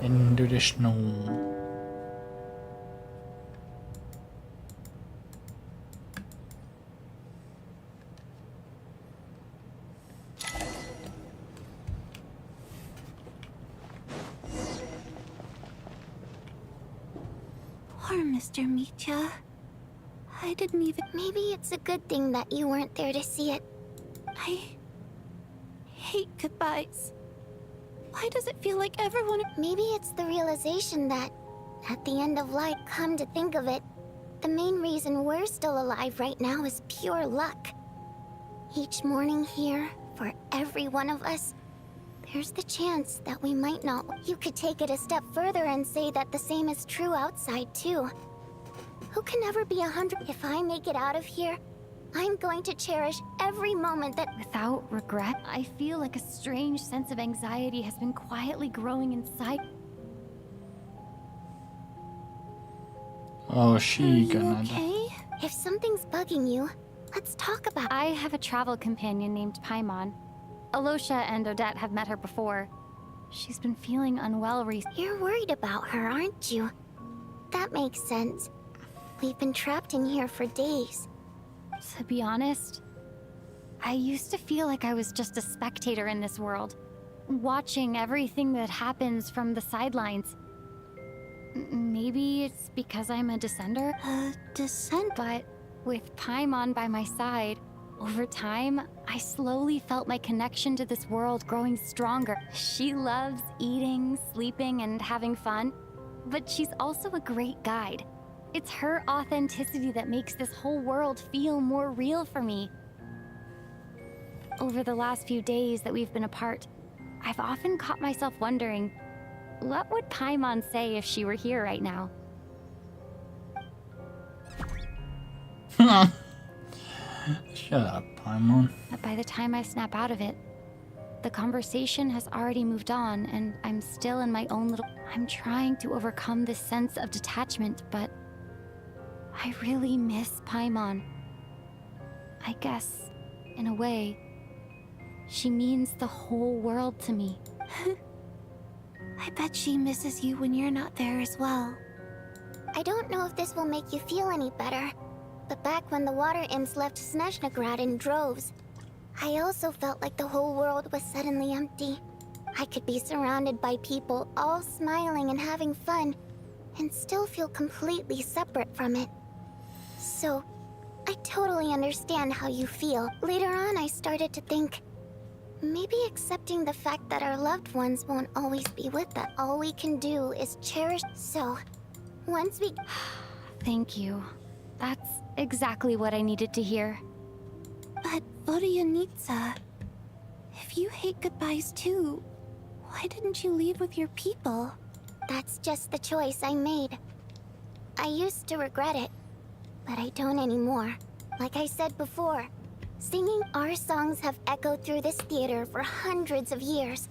Into the snow. Poor Mr. Mitya. I didn't even... Maybe it's a good thing that you weren't there to see it. I hate goodbyes. Why does it feel like everyone... Maybe it's the realization that, at the end of life, come to think of it, the main reason we're still alive right now is pure luck. Each morning here, for every one of us, there's the chance that we might not... You could take it a step further and say that the same is true outside, too. Who can ever be 100? If I make it out of here, I'm going to cherish every moment that... Without regret, I feel like a strange sense of anxiety has been quietly growing inside. Oh, she gonna... Okay? If something's bugging you, let's talk about... I have a travel companion named Paimon. Alosha and Odette have met her before. She's been feeling unwell recently. You're worried about her, aren't you? That makes sense. We've been trapped in here for days. To be honest, I used to feel like I was just a spectator in this world, watching everything that happens from the sidelines. Maybe it's because I'm a descender? But with Paimon by my side, over time, I slowly felt my connection to this world growing stronger. She loves eating, sleeping, and having fun, but she's also a great guide. It's her authenticity that makes this whole world feel more real for me. Over the last few days that we've been apart, I've often caught myself wondering, what would Paimon say if she were here right now? Shut up, Paimon. But by the time I snap out of it, the conversation has already moved on, and I'm still in my own little... I'm trying to overcome this sense of detachment, but I really miss Paimon. I guess, in a way, she means the whole world to me. I bet she misses you when you're not there as well. I don't know if this will make you feel any better, but back when the water imps left Snezhnaya in droves, I also felt like the whole world was suddenly empty. I could be surrounded by people, all smiling and having fun, and still feel completely separate from it. So, I totally understand how you feel. Later on, I started to think, maybe accepting the fact that our loved ones won't always be with us. All we can do is cherish. So, once we... Thank you. That's exactly what I needed to hear. But, Vodyanitsa, if you hate goodbyes too, why didn't you leave with your people? That's just the choice I made. I used to regret it, but I don't anymore. Like I said before, singing our songs have echoed through this theater for hundreds of years.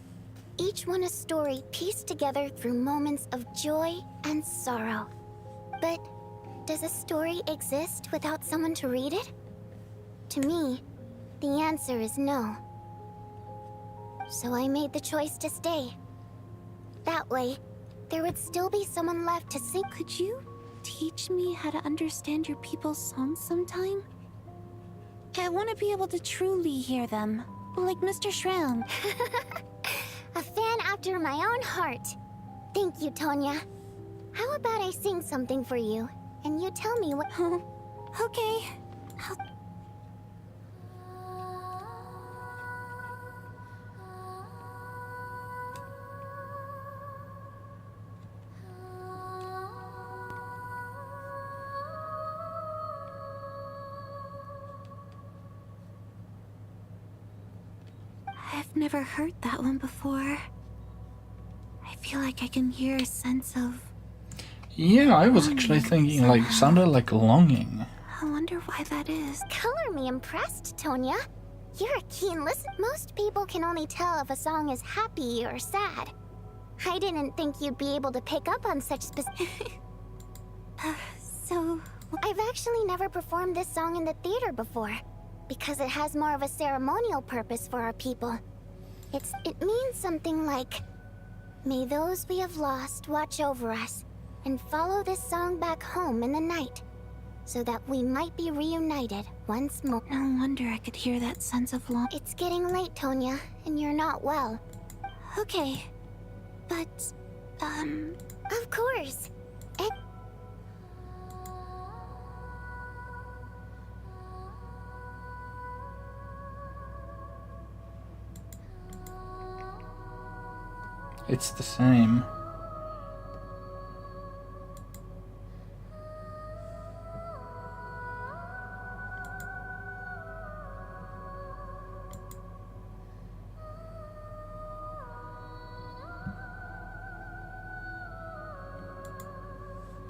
Each one a story pieced together through moments of joy and sorrow. But does a story exist without someone to read it? To me, the answer is no. So I made the choice to stay. That way, there would still be someone left to sing. Could you teach me how to understand your people's songs sometime? I want to be able to truly hear them, like Mr. Shram. A fan after my own heart. Thank you, Tonya. How about I sing something for you, and you tell me what... Okay. I've never heard that one before. I feel like I can hear a sense of... Yeah, I was actually thinking, like, sounded like longing. I wonder why that is. Color me impressed, Tonya. You're a keen listener. Most people can only tell if a song is happy or sad. I didn't think you'd be able to pick up on such specific... So... I've actually never performed this song in the theater before, because it has more of a ceremonial purpose for our people. It means something like, May those we have lost watch over us, and follow this song back home in the night, so that we might be reunited once more. No wonder I could hear that sense of longing. It's getting late, Tonya, and you're not well. Okay, but, Of course. It's the same.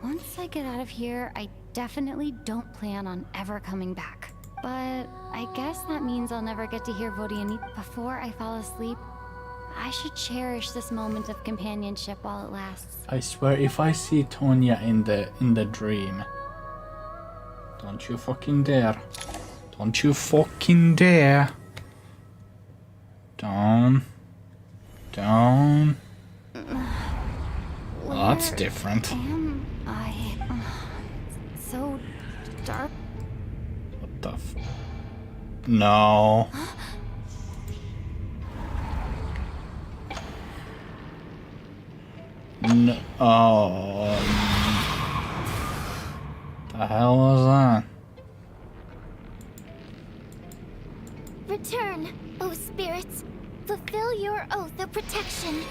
Once I get out of here, I definitely don't plan on ever coming back. But I guess that means I'll never get to hear Vodianita before I fall asleep. I should cherish this moment of companionship while it lasts. I swear, if I see Tonya in the dream, don't you fucking dare. Don't you fucking dare. Don't. Well, that's different. Am I? So dark. What the f... No. No. Oh. The hell was that? Return, O spirits. Fulfill your oath of protection.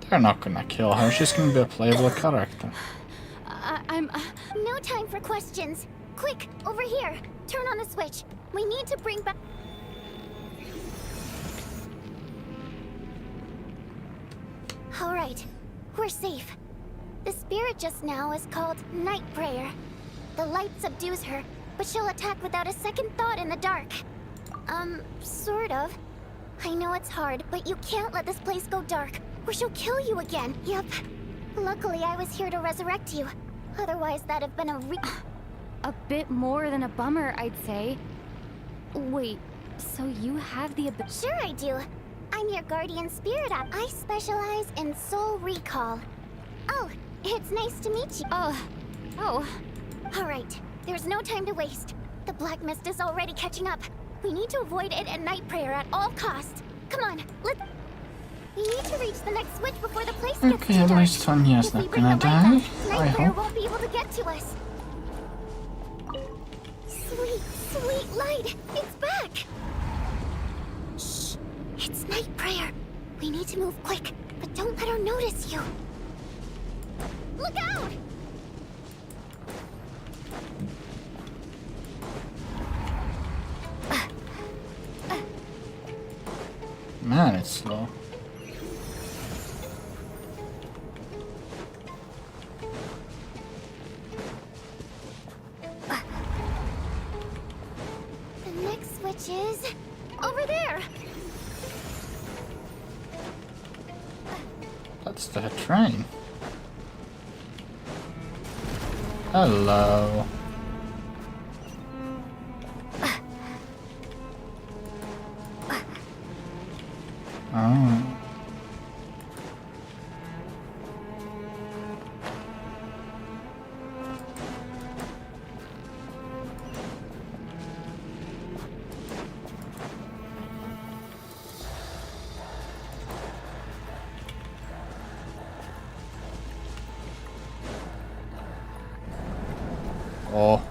They're not gonna kill her. She's gonna be a playable character. I'm... No time for questions. Quick, over here. Turn on the switch. We need to bring back... Alright, we're safe. The spirit just now is called Night Prayer. The light subdues her, but she'll attack without a second thought in the dark. Sort of. I know it's hard, but you can't let this place go dark, or she'll kill you again. Yep. Luckily, I was here to resurrect you. Otherwise, that'd have been a bit more than a bummer, I'd say. Wait, so you have the ability? Sure I do. I'm your guardian spirit. I specialize in soul recall. Oh, it's nice to meet you. Oh. Alright, there's no time to waste. The black mist is already catching up. We need to avoid it at Night Prayer at all costs. Come on, let's... We need to reach the next switch before the place gets too Okay, at dark. least Tonya's If we not bring gonna the light die. back, I Night Prayer hope. won't be able to get to us. Sweet, sweet light! It's back! Shh! It's Night Prayer. We need to move quick, but don't let her notice you. Look out! Man, it's slow. The next switch is... over there! That's the train. Hello. Oh. Oh.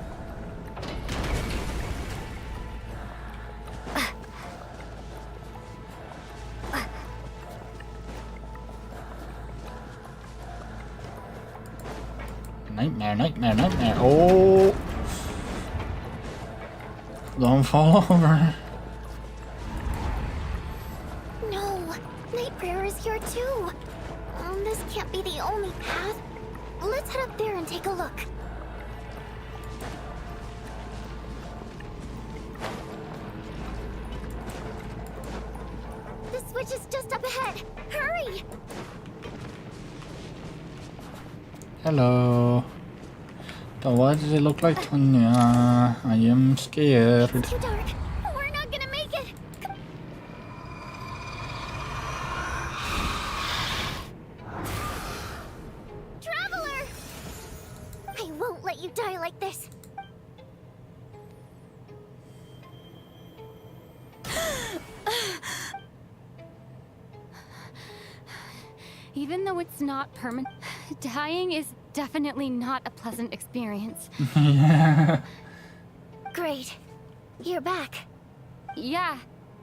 Nightmare, nightmare, nightmare. Oh. Don't fall over. No! Night Prayer is here too! This can't be the only path. Let's head up there and take a look. The switch is just up ahead! Hurry! Hello. Then why does it look like Tonya? I am scared. It's too dark! We're not gonna make it! like this? Even though it's not permanent, dying is definitely not a pleasant experience. Yeah. Great. You're back. Yeah,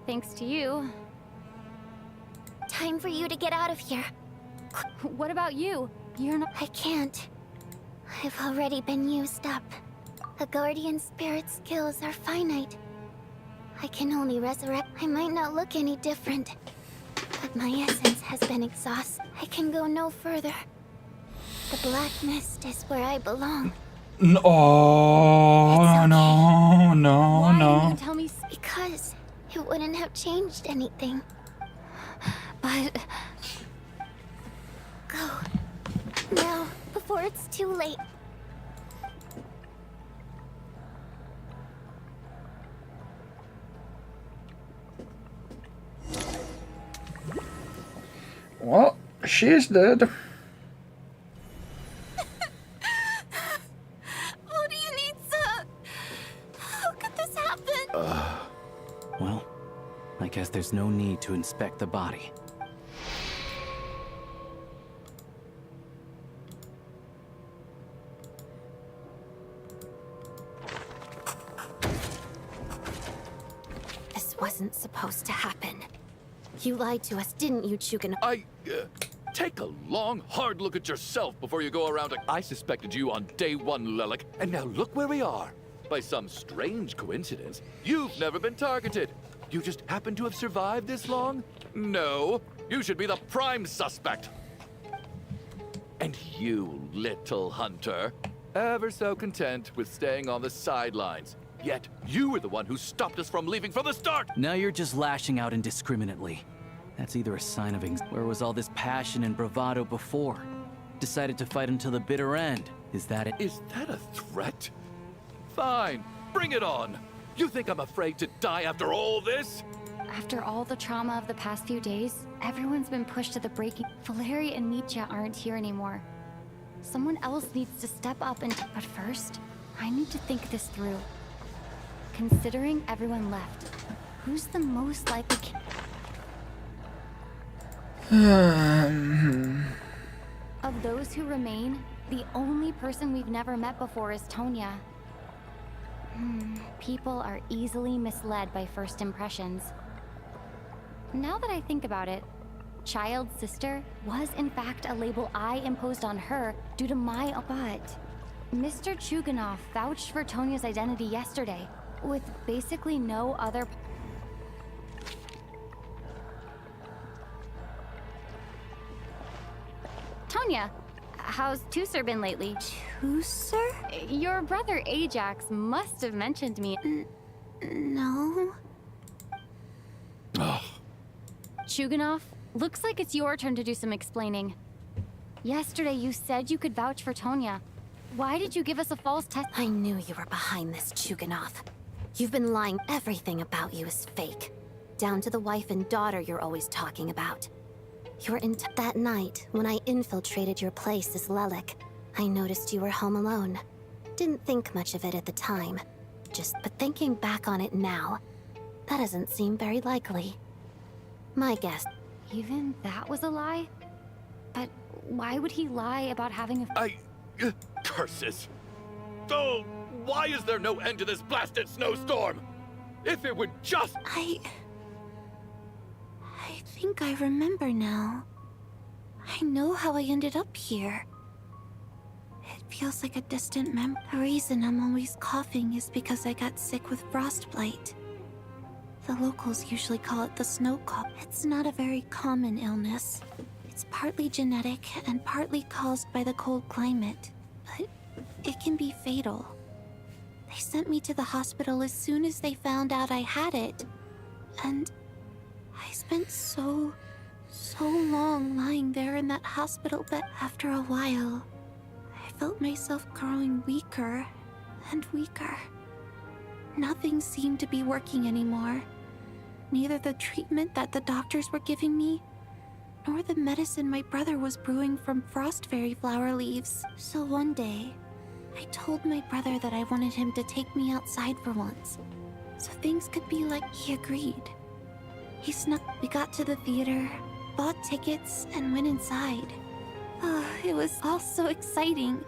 thanks to you. Time for you to get out of here. What about you? You're not— I can't. I've already been used up. A guardian spirit's skills are finite. I can only resurrect. I might not look any different, but my essence has been exhausted. I can go no further. The black mist is where I belong. No, no, no, Why no. didn't you tell me? Because it wouldn't have changed anything. But Go. Now, before it's too late. Well, she's dead. What do you need, sir? How could this happen? Well, I guess there's no need to inspect the body. This wasn't supposed to happen. You lied to us, didn't you, Chugan? Take a long, hard look at yourself before you go around. I suspected you on day one, Lelik, and now look where we are. By some strange coincidence, you've never been targeted. You just happen to have survived this long? No, you should be the prime suspect. And you, little hunter, ever so content with staying on the sidelines. Yet, you were the one who stopped us from leaving from the start! Now you're just lashing out indiscriminately. That's either a sign of Where was all this passion and bravado before? Decided to fight until the bitter end. Is that it? Is that a threat? Fine, bring it on. You think I'm afraid to die after all this? after all the trauma of the past few days, everyone's been pushed to the breaking. Valeri and Mitya aren't here anymore. Someone else needs to step up and... But first, I need to think this through. Considering everyone left, who's the most likely... Of those who remain, the only person we've never met before is Tonya. People are easily misled by first impressions. Now that I think about it, child sister was in fact a label I imposed on her due to my... But Mr. Chuganov vouched for Tonya's identity yesterday, with basically no other... Tonya, how's Tusser been lately? Tusser? Your brother Ajax must have mentioned me. No. Chuganov, looks like it's your turn to do some explaining. Yesterday you said you could vouch for Tonya. Why did you give us a false test? I knew you were behind this, Chuganov. You've been lying. Everything about you is fake. Down to the wife and daughter you're always talking about. That night, when I infiltrated your place as Lelik, I noticed you were home alone. Didn't think much of it at the time. But thinking back on it now, that doesn't seem very likely. My guess. Even that was a lie? But why would he lie about having a... Curses! Oh, why is there no end to this blasted snowstorm? If it would just... I think I remember now. I know how I ended up here. It feels like a distant memory. The reason I'm always coughing is because I got sick with frostbite. The locals usually call it the snow cough. It's not a very common illness. It's partly genetic and partly caused by the cold climate, but it can be fatal. They sent me to the hospital as soon as they found out I had it, and I spent so long lying there in that hospital bed. After a while, I felt myself growing weaker and weaker. Nothing seemed to be working anymore. Neither the treatment that the doctors were giving me, nor the medicine my brother was brewing from frost fairy flower leaves. So one day, I told my brother that I wanted him to take me outside for once, so things could be like he agreed. He snuck. We got to the theater, bought tickets, and went inside. Oh, it was all so exciting.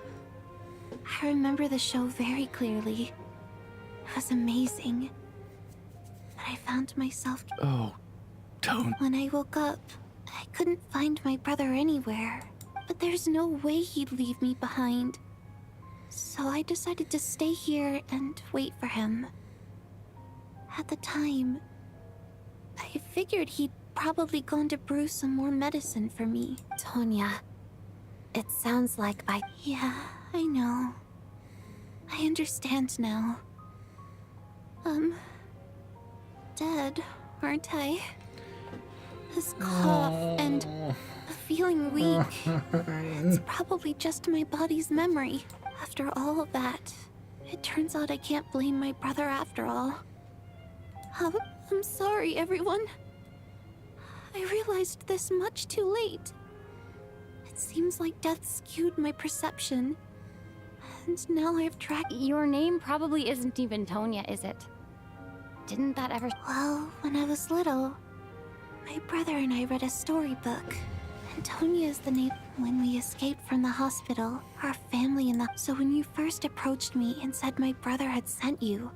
I remember the show very clearly. It was amazing. But I found myself... Oh, don't... When I woke up, I couldn't find my brother anywhere. But there's no way he'd leave me behind. So I decided to stay here and wait for him. At the time, I figured he'd probably gone to brew some more medicine for me. Tonya, it sounds like Yeah, I know. I understand now. Dead, aren't I? This cough and feeling weak. It's probably just my body's memory. After all of that, it turns out I can't blame my brother after all. I'm sorry, everyone. I realized this much too late. It seems like death skewed my perception. And now I've tracked... Your name probably isn't even Tonya, is it? Didn't that ever... Well, when I was little, my brother and I read a storybook. And Tonya is the name. When we escaped from the hospital, our family in the... So when you first approached me and said my brother had sent you,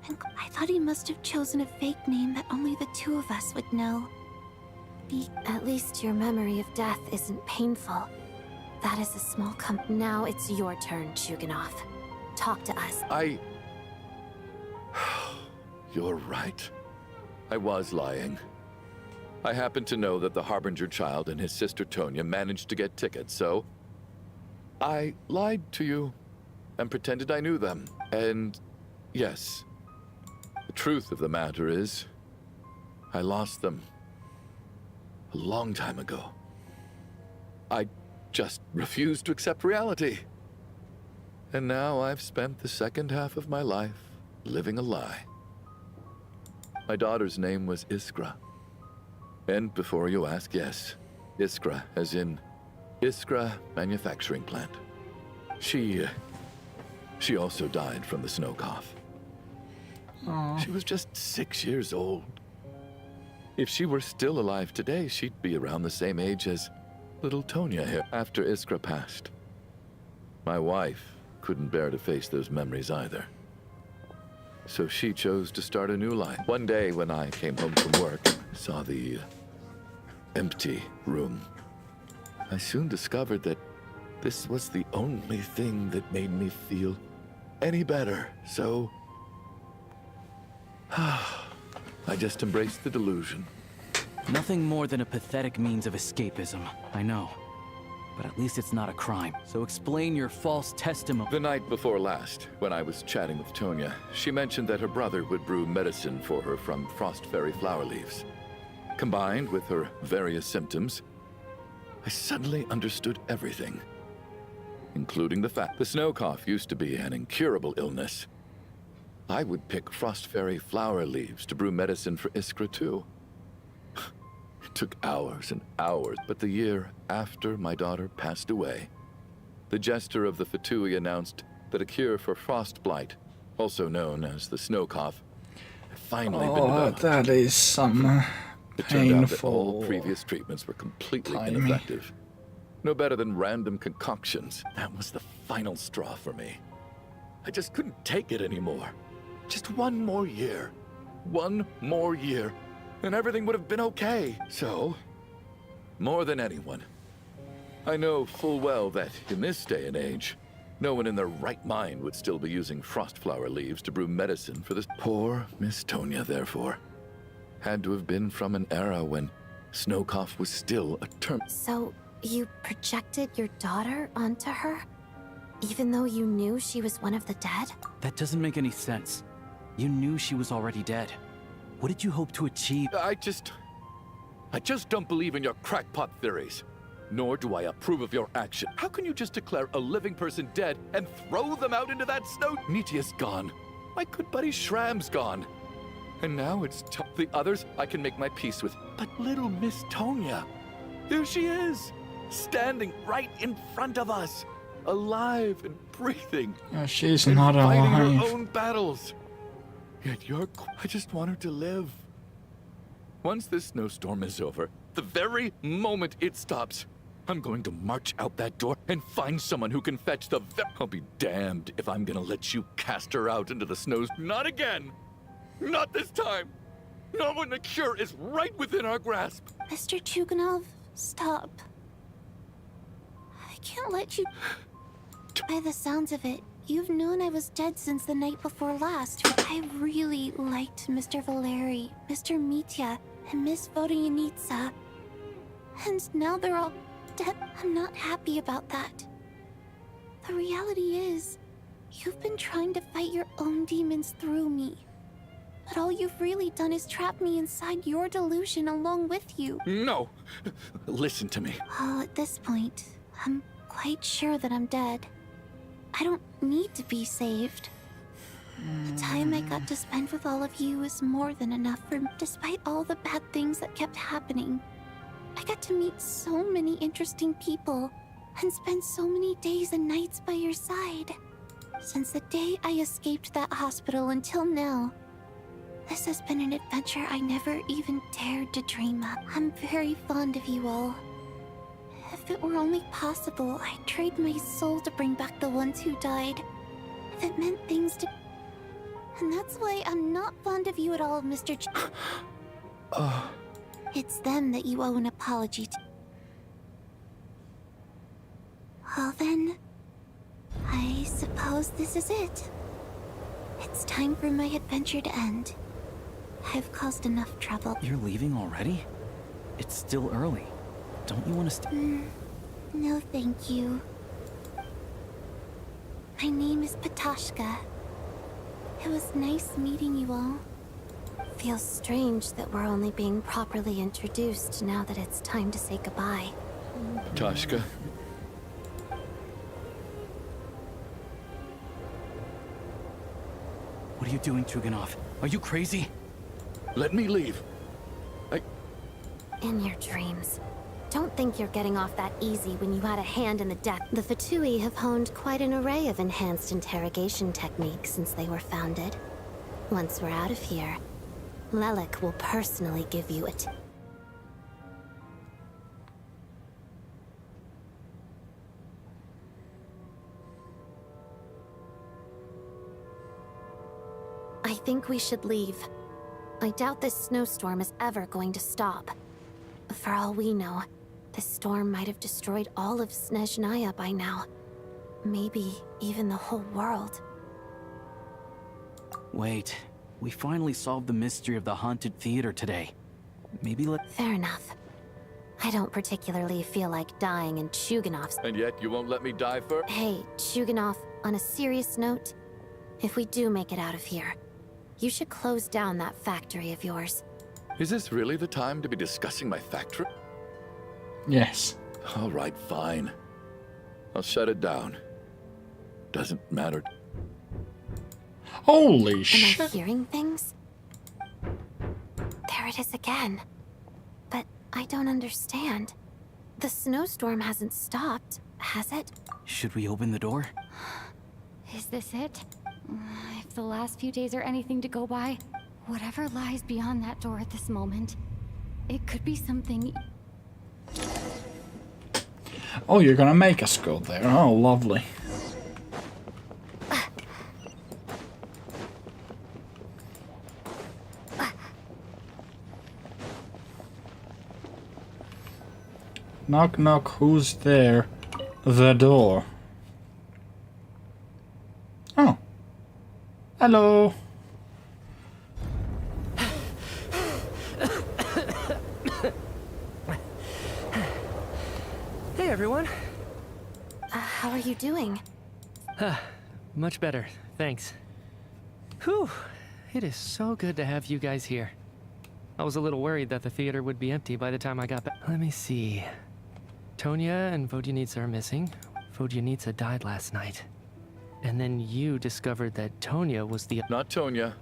and I thought he must have chosen a fake name that only the two of us would know. At least your memory of death isn't painful. That is a small Now it's your turn, Chuganov. Talk to us. You're right. I was lying. I happen to know that the Harbinger child and his sister Tonya managed to get tickets, so... I lied to you and pretended I knew them. And yes, the truth of the matter is, I lost them a long time ago. I just refused to accept reality. And now I've spent the second half of my life living a lie. My daughter's name was Iskra. And before you ask, yes, Iskra, as in Iskra Manufacturing Plant. She also died from the snow cough. Aww. She was just 6 years old. If she were still alive today, she'd be around the same age as little Tonya here. After Iskra passed, my wife couldn't bear to face those memories either. So she chose to start a new life. One day when I came home from work, saw the empty room. I soon discovered that this was the only thing that made me feel any better. So I just embraced the delusion. Nothing more than a pathetic means of escapism, I know. But at least it's not a crime. So explain your false testimony. The night before last, when I was chatting with Tonya, she mentioned that her brother would brew medicine for her from frost fairy flower leaves. Combined with her various symptoms, I suddenly understood everything. Including the fact the snow cough used to be an incurable illness. I would pick frost fairy flower leaves to brew medicine for Iskra too. It took hours and hours, but the year after my daughter passed away, the jester of the Fatui announced that a cure for frost blight, also known as the snow cough, had finally been developed. That is some It turned out that painful all previous treatments were completely timing. ineffective. No better than random concoctions. That was the final straw for me. I just couldn't take it anymore. Just one more year. One more year. And everything would have been okay. So, more than anyone, I know full well that in this day and age, no one in their right mind would still be using frost flower leaves to brew medicine for this poor Miss Tonya, therefore. Had to have been from an era when snow cough was still a term. So, you projected your daughter onto her? Even though you knew she was one of the dead? That doesn't make any sense. You knew she was already dead. What did you hope to achieve? I just don't believe in your crackpot theories. Nor do I approve of your action. How can you just declare a living person dead and throw them out into that snow? Nitia's gone. My good buddy Shram's gone. And now it's the others I can make my peace with. But little Miss Tonya, here she is, standing right in front of us. alive and breathing. She's and not fighting alive. her own battles. Yet I just want her to live. Once this snowstorm is over, the very moment it stops, I'm going to march out that door and find someone who can fetch the I'll be damned if I'm gonna let you cast her out into the snows. Not again! Not this time! Not when the cure is right within our grasp! Mr. Chuganov, stop. I can't let you... By the sounds of it, you've known I was dead since the night before last. I really liked Mr. Valeri, Mr. Mitya, and Miss Vodyanitsa. And now they're all dead. I'm not happy about that. The reality is, you've been trying to fight your own demons through me. But all you've really done is trap me inside your delusion along with you. No! Listen to me. Well, at this point, I'm quite sure that I'm dead. I don't need to be saved. The time I got to spend with all of you is more than enough for me. Despite all the bad things that kept happening, I got to meet so many interesting people and spend so many days and nights by your side. Since the day I escaped that hospital until now, this has been an adventure I never even dared to dream of. I'm very fond of you all. If it were only possible, I'd trade my soul to bring back the ones who died. If it meant things to... And that's why I'm not fond of you at all, Mr. It's them that you owe an apology to. Well then, I suppose this is it. It's time for my adventure to end. I've caused enough trouble. You're leaving already? It's still early. Don't you want to stay? No, thank you. My name is Patashka. It was nice meeting you all. Feels strange that we're only being properly introduced now that it's time to say goodbye. Tashka. What are you doing, Chuganov? Are you crazy? Let me leave. In your dreams. Don't think you're getting off that easy when you had a hand in the death. The Fatui have honed quite an array of enhanced interrogation techniques since they were founded. Once we're out of here, Lelik will personally give you it. I think we should leave. I doubt this snowstorm is ever going to stop. For all we know, this storm might have destroyed all of Snezhnaya by now. Maybe even the whole world. Wait, we finally solved the mystery of the haunted theater today. Maybe Fair enough. I don't particularly feel like dying in Chuganov's. And yet you won't let me die first? Hey, Chuganov, on a serious note, if we do make it out of here, you should close down that factory of yours. Is this really the time to be discussing my factory? Yes. All right, fine. I'll shut it down. Doesn't matter. Holy Am shit. I hearing things? There it is again. But I don't understand. The snowstorm hasn't stopped, has it? Should we open the door? Is this it? If the last few days are anything to go by, whatever lies beyond that door at this moment, it could be something... Oh, you're gonna make us go there. Oh, lovely. Knock knock, who's there? The door. Oh. Hello. Hey, everyone. How are you doing? Much better, thanks. Whew, it is so good to have you guys here. I was a little worried that the theater would be empty by the time I got back. Let me see. Tonya and Vodyanitsa are missing. Vodyanitsa died last night. And then you discovered that Tonya was the... Not Tonya.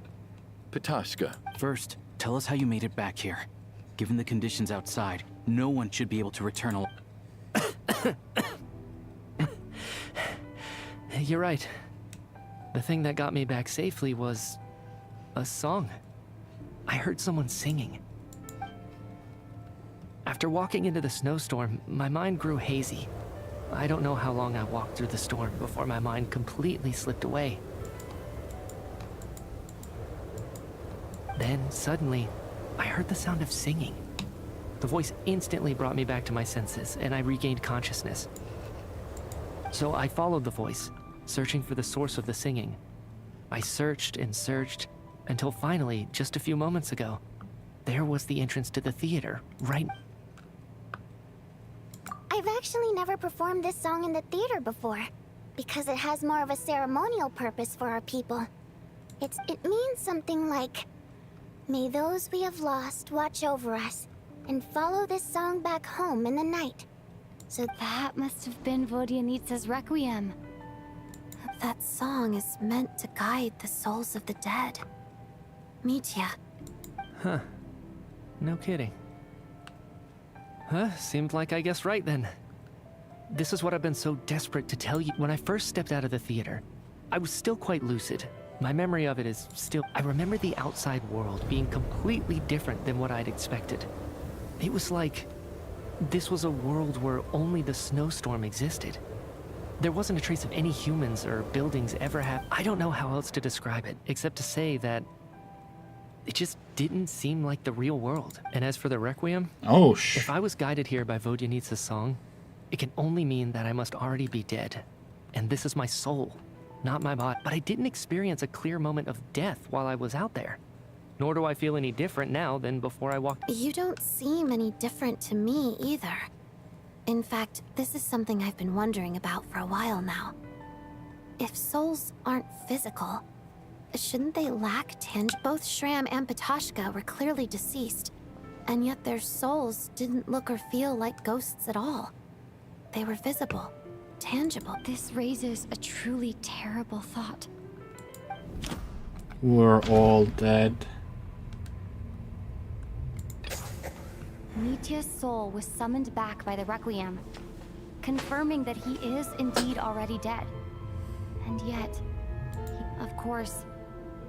Patashka. First, tell us how you made it back here. Given the conditions outside, no one should be able to return alive. You're right. The thing that got me back safely was a song. I heard someone singing. After walking into the snowstorm, my mind grew hazy. I don't know how long I walked through the storm before my mind completely slipped away. Then, suddenly, I heard the sound of singing. The voice instantly brought me back to my senses, and I regained consciousness. So I followed the voice, searching for the source of the singing. I searched and searched, until finally, just a few moments ago, there was the entrance to the theater, right... I've actually never performed this song in the theater before, because it has more of a ceremonial purpose for our people. It means something like, "May those we have lost watch over us, and follow this song back home in the night." So that must have been Vodyanitsa's Requiem. That song is meant to guide the souls of the dead. Mitya. Huh. No kidding. Huh, seemed like I guessed right then. This is what I've been so desperate to tell you. When I first stepped out of the theater, I was still quite lucid. My memory of it is still... I remember the outside world being completely different than what I'd expected. It was like... this was a world where only the snowstorm existed. There wasn't a trace of any humans or buildings ever have... I don't know how else to describe it, except to say that... it just didn't seem like the real world. And as for the Requiem... if I was guided here by Vodyanitsa's song, it can only mean that I must already be dead. And this is my soul, not my body. But I didn't experience a clear moment of death while I was out there. Nor do I feel any different now than before I walked... You don't seem any different to me either. In fact, this is something I've been wondering about for a while now. If souls aren't physical, shouldn't they lack both Shram and Patashka were clearly deceased, and yet their souls didn't look or feel like ghosts at all. They were visible, tangible. This raises a truly terrible thought. We're all dead. Mitya's soul was summoned back by the Requiem, confirming that he is indeed already dead. And yet, of course,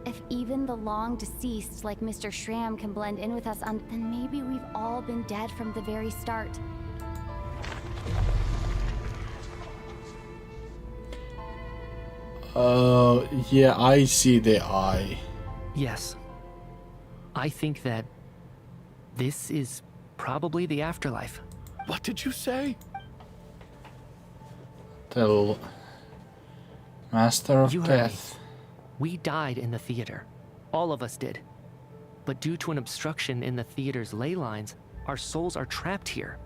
if even the long deceased like Mr. Shram can blend in with us, then maybe we've all been dead from the very start. Yeah, I see the eye. Yes. I think that this is probably the afterlife. What did you say? The Master of You heard me. Death. We died in the theater. All of us did. But due to an obstruction in the theater's ley lines, our souls are trapped here,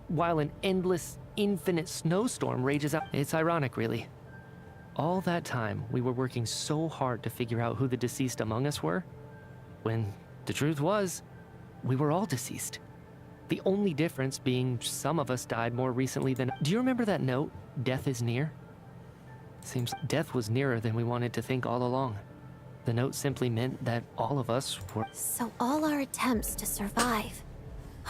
while an endless, infinite snowstorm rages out. It's ironic, really. All that time, we were working so hard to figure out who the deceased among us were, when the truth was, we were all deceased. The only difference being some of us died more recently than... Do you remember that note, "Death is near"? Seems death was nearer than we wanted to think all along. The note simply meant that all of us were... So all our attempts to survive,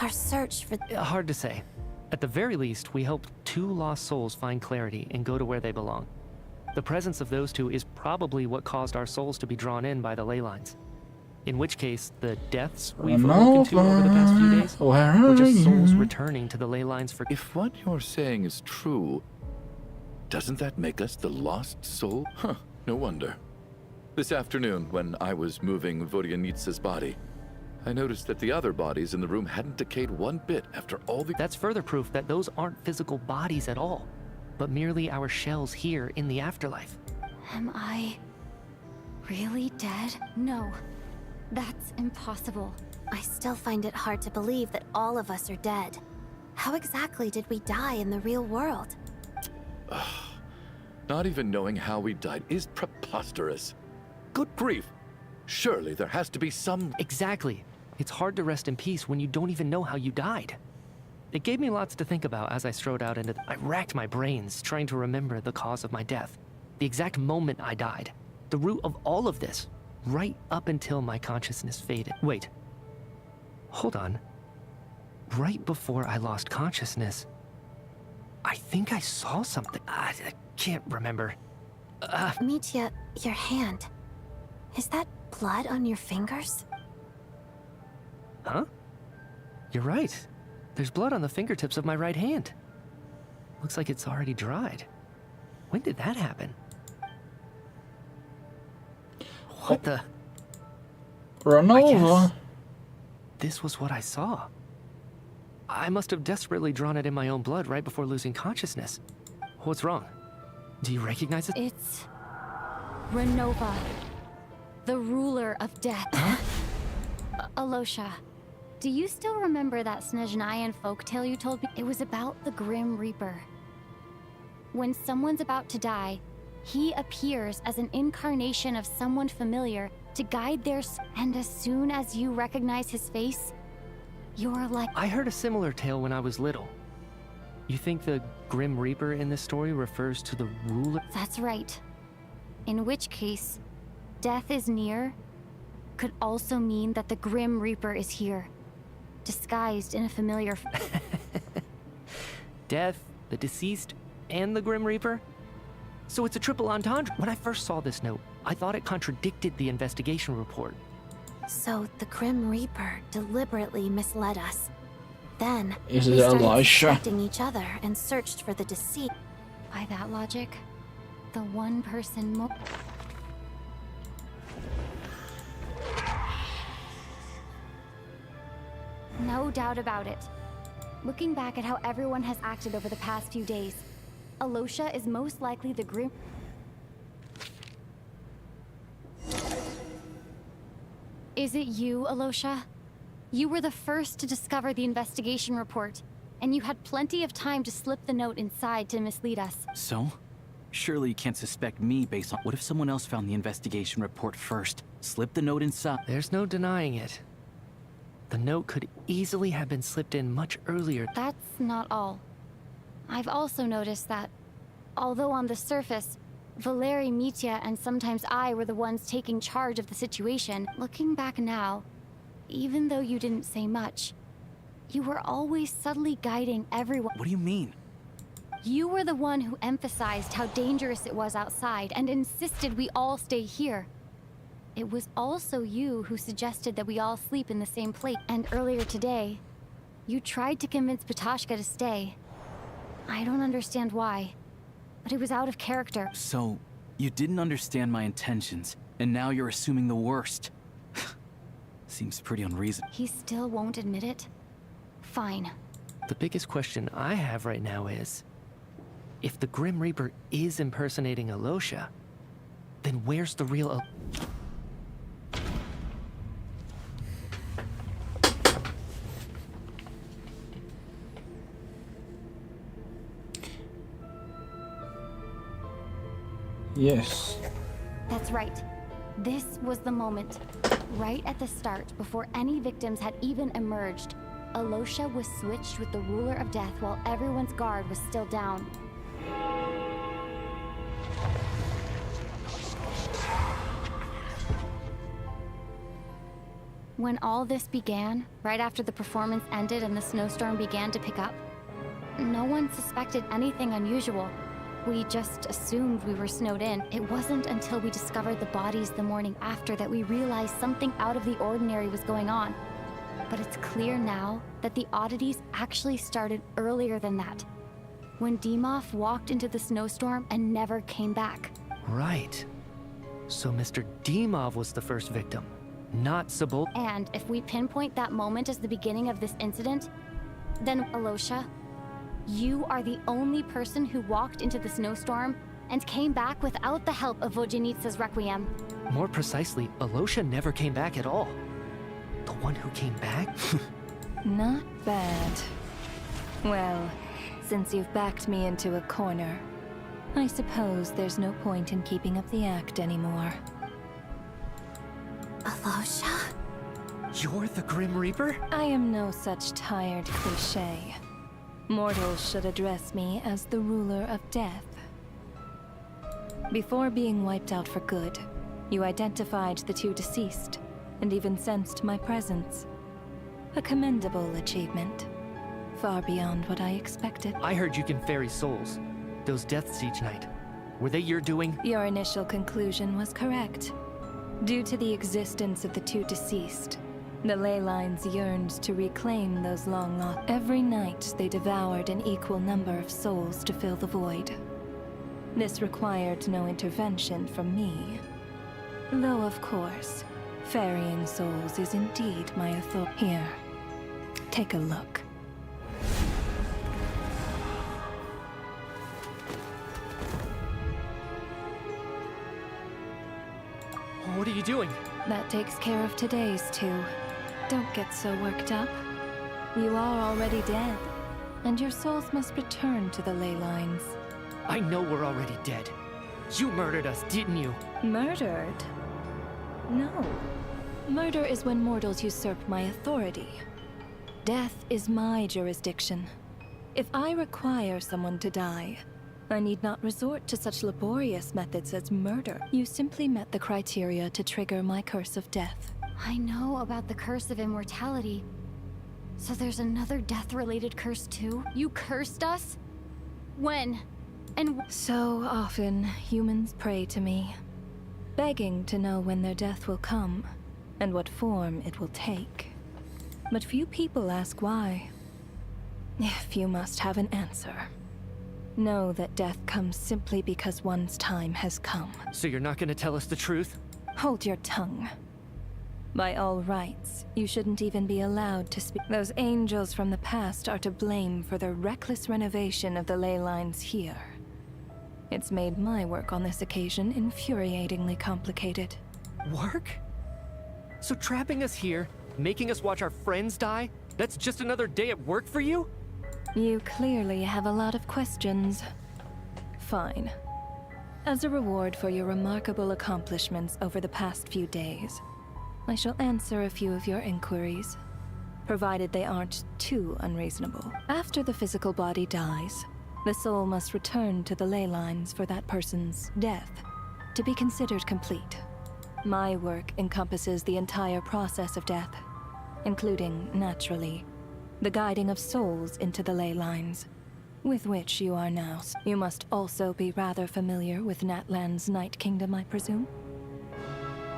our search for... Hard to say. At the very least, we helped 2 lost souls find clarity and go to where they belong. The presence of those 2 is probably what caused our souls to be drawn in by the ley lines. In which case, the deaths we've awoken to over the past few days were just souls returning to the ley lines for... If what you're saying is true, doesn't that make us the lost soul? Huh, no wonder. This afternoon, when I was moving Vodyanitsa's body, I noticed that the other bodies in the room hadn't decayed one bit after all the... That's further proof that those aren't physical bodies at all, but merely our shells here in the afterlife. Am I really dead? No, that's impossible. I still find it hard to believe that all of us are dead. How exactly did we die in the real world? Not even knowing how we died is preposterous. Good grief. Surely there has to be some... Exactly. It's hard to rest in peace when you don't even know how you died. It gave me lots to think about as I strode out into... I racked my brains trying to remember the cause of my death. The exact moment I died. The root of all of this. Right up until my consciousness faded. Wait. Hold on. Right before I lost consciousness, I think I saw something. I can't remember. Mitya, your hand. Is that blood on your fingers? Huh? You're right. There's blood on the fingertips of my right hand. Looks like it's already dried. When did that happen? What the? Run I over. guess this was what I saw. I must have desperately drawn it in my own blood right before losing consciousness. What's wrong? Do you recognize it? It's Renova, the ruler of death. Alosha, do you still remember that Snezhnayan folktale you told me? It was about the Grim Reaper. When someone's about to die, he appears as an incarnation of someone familiar to guide their and as soon as you recognize his face, you're like... I heard a similar tale when I was little. You think the Grim Reaper in this story refers to the ruler? That's right. In which case, death is near could also mean that the Grim Reaper is here, disguised in a familiar... Death, the deceased, and the Grim Reaper? So it's a triple entendre. When I first saw this note, I thought it contradicted the investigation report. So the Grim Reaper deliberately misled us. Then Is we it started Elisha? suspecting each other and searched for the deceit. By that logic, the one person more... No doubt about it. Looking back at how everyone has acted over the past few days, Alosha is most likely the Grim... Is it you, Alosha? You were the first to discover the investigation report, and you had plenty of time to slip the note inside to mislead us. So? Surely you can't suspect me based on... What if someone else found the investigation report first? Slip the note inside? There's no denying it. The note could easily have been slipped in much earlier. That's not all. I've also noticed that, although on the surface, Valeri, Mitya, and sometimes I were the ones taking charge of the situation, looking back now, even though you didn't say much, you were always subtly guiding everyone. What do you mean? You were the one who emphasized how dangerous it was outside and insisted we all stay here. It was also you who suggested that we all sleep in the same place. And earlier today, you tried to convince Patoshka to stay. I don't understand why, but it was out of character. So, you didn't understand my intentions, and now you're assuming the worst. Seems pretty unreasonable. He still won't admit it? Fine. The biggest question I have right now is, if the Grim Reaper is impersonating Alosha, then where's the real Yes. That's right. This was the moment. Right at the start, before any victims had even emerged, Alosha was switched with the ruler of death while everyone's guard was still down. When all this began, right after the performance ended and the snowstorm began to pick up, no one suspected anything unusual. We just assumed we were snowed in. It wasn't until we discovered the bodies the morning after that we realized something out of the ordinary was going on. But it's clear now that the oddities actually started earlier than that, when Dimov walked into the snowstorm and never came back. Right. So Mr. Dimov was the first victim, not Sabol. And if we pinpoint that moment as the beginning of this incident, then Alosha, you are the only person who walked into the snowstorm and came back without the help of Vojanitsa's Requiem. More precisely, Alosha never came back at all. The one who came back? Not bad. Well, since you've backed me into a corner, I suppose there's no point in keeping up the act anymore. Alosha? You're the Grim Reaper? I am no such tired cliché. Mortals should address me as the ruler of death. Before being wiped out for good, you identified the two deceased, and even sensed my presence. A commendable achievement. Far beyond what I expected. I heard you can ferry souls. Those deaths each night. Were they your doing? Your initial conclusion was correct. Due to the existence of the two deceased, the ley lines yearned to reclaim those long lost. Every night, they devoured an equal number of souls to fill the void. This required no intervention from me. Though, of course, ferrying souls is indeed my authority. Here, take a look. What are you doing? That takes care of today's two. Don't get so worked up. You are already dead, and your souls must return to the ley lines. I know we're already dead. You murdered us, didn't you? Murdered? No. Murder is when mortals usurp my authority. Death is my jurisdiction. If I require someone to die, I need not resort to such laborious methods as murder. You simply met the criteria to trigger my curse of death. I know about the curse of immortality. So there's another death-related curse too? You cursed us? When? And so often, humans pray to me, begging to know when their death will come, and what form it will take. But few people ask why. If you must have an answer, know that death comes simply because one's time has come. So you're not gonna tell us the truth? Hold your tongue. By all rights, you shouldn't even be allowed to speak. Those angels from the past are to blame for the reckless renovation of the ley lines here. It's made my work on this occasion infuriatingly complicated. Work? So trapping us here, making us watch our friends die, that's just another day at work for you? You clearly have a lot of questions. Fine. As a reward for your remarkable accomplishments over the past few days, I shall answer a few of your inquiries, provided they aren't too unreasonable. After the physical body dies, the soul must return to the ley lines for that person's death to be considered complete. My work encompasses the entire process of death, including, naturally, the guiding of souls into the ley lines, with which you are now. You must also be rather familiar with Natlan's Night Kingdom, I presume?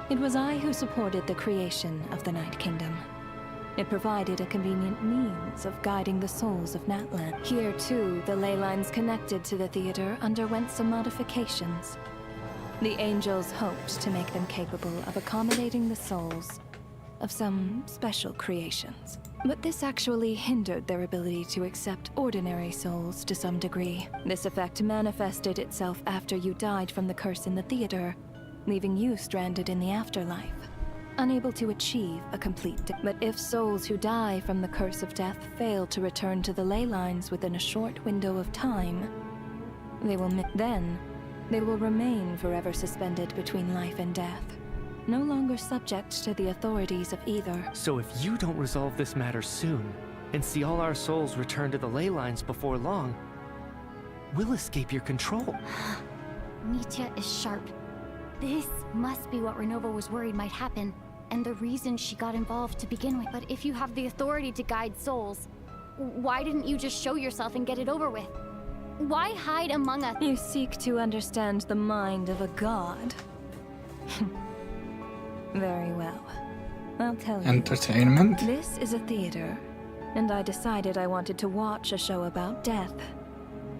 It was I who supported the creation of the Night Kingdom. It provided a convenient means of guiding the souls of Natlan. Here, too, the ley lines connected to the theater underwent some modifications. The angels hoped to make them capable of accommodating the souls of some special creations. But this actually hindered their ability to accept ordinary souls to some degree. This effect manifested itself after you died from the curse in the theater, leaving you stranded in the afterlife, unable to achieve a complete death. But if souls who die from the curse of death fail to return to the ley lines within a short window of time, they will remain forever suspended between life and death, no longer subject to the authorities of either. So if you don't resolve this matter soon, and see all our souls return to the ley lines before long, we'll escape your control. Mitya is sharp. This must be what Renova was worried might happen, and the reason she got involved to begin with. But if you have the authority to guide souls, why didn't you just show yourself and get it over with? Why hide among us? You seek to understand the mind of a god. Very well. I'll tell you. Entertainment? This is a theater, and I decided I wanted to watch a show about death.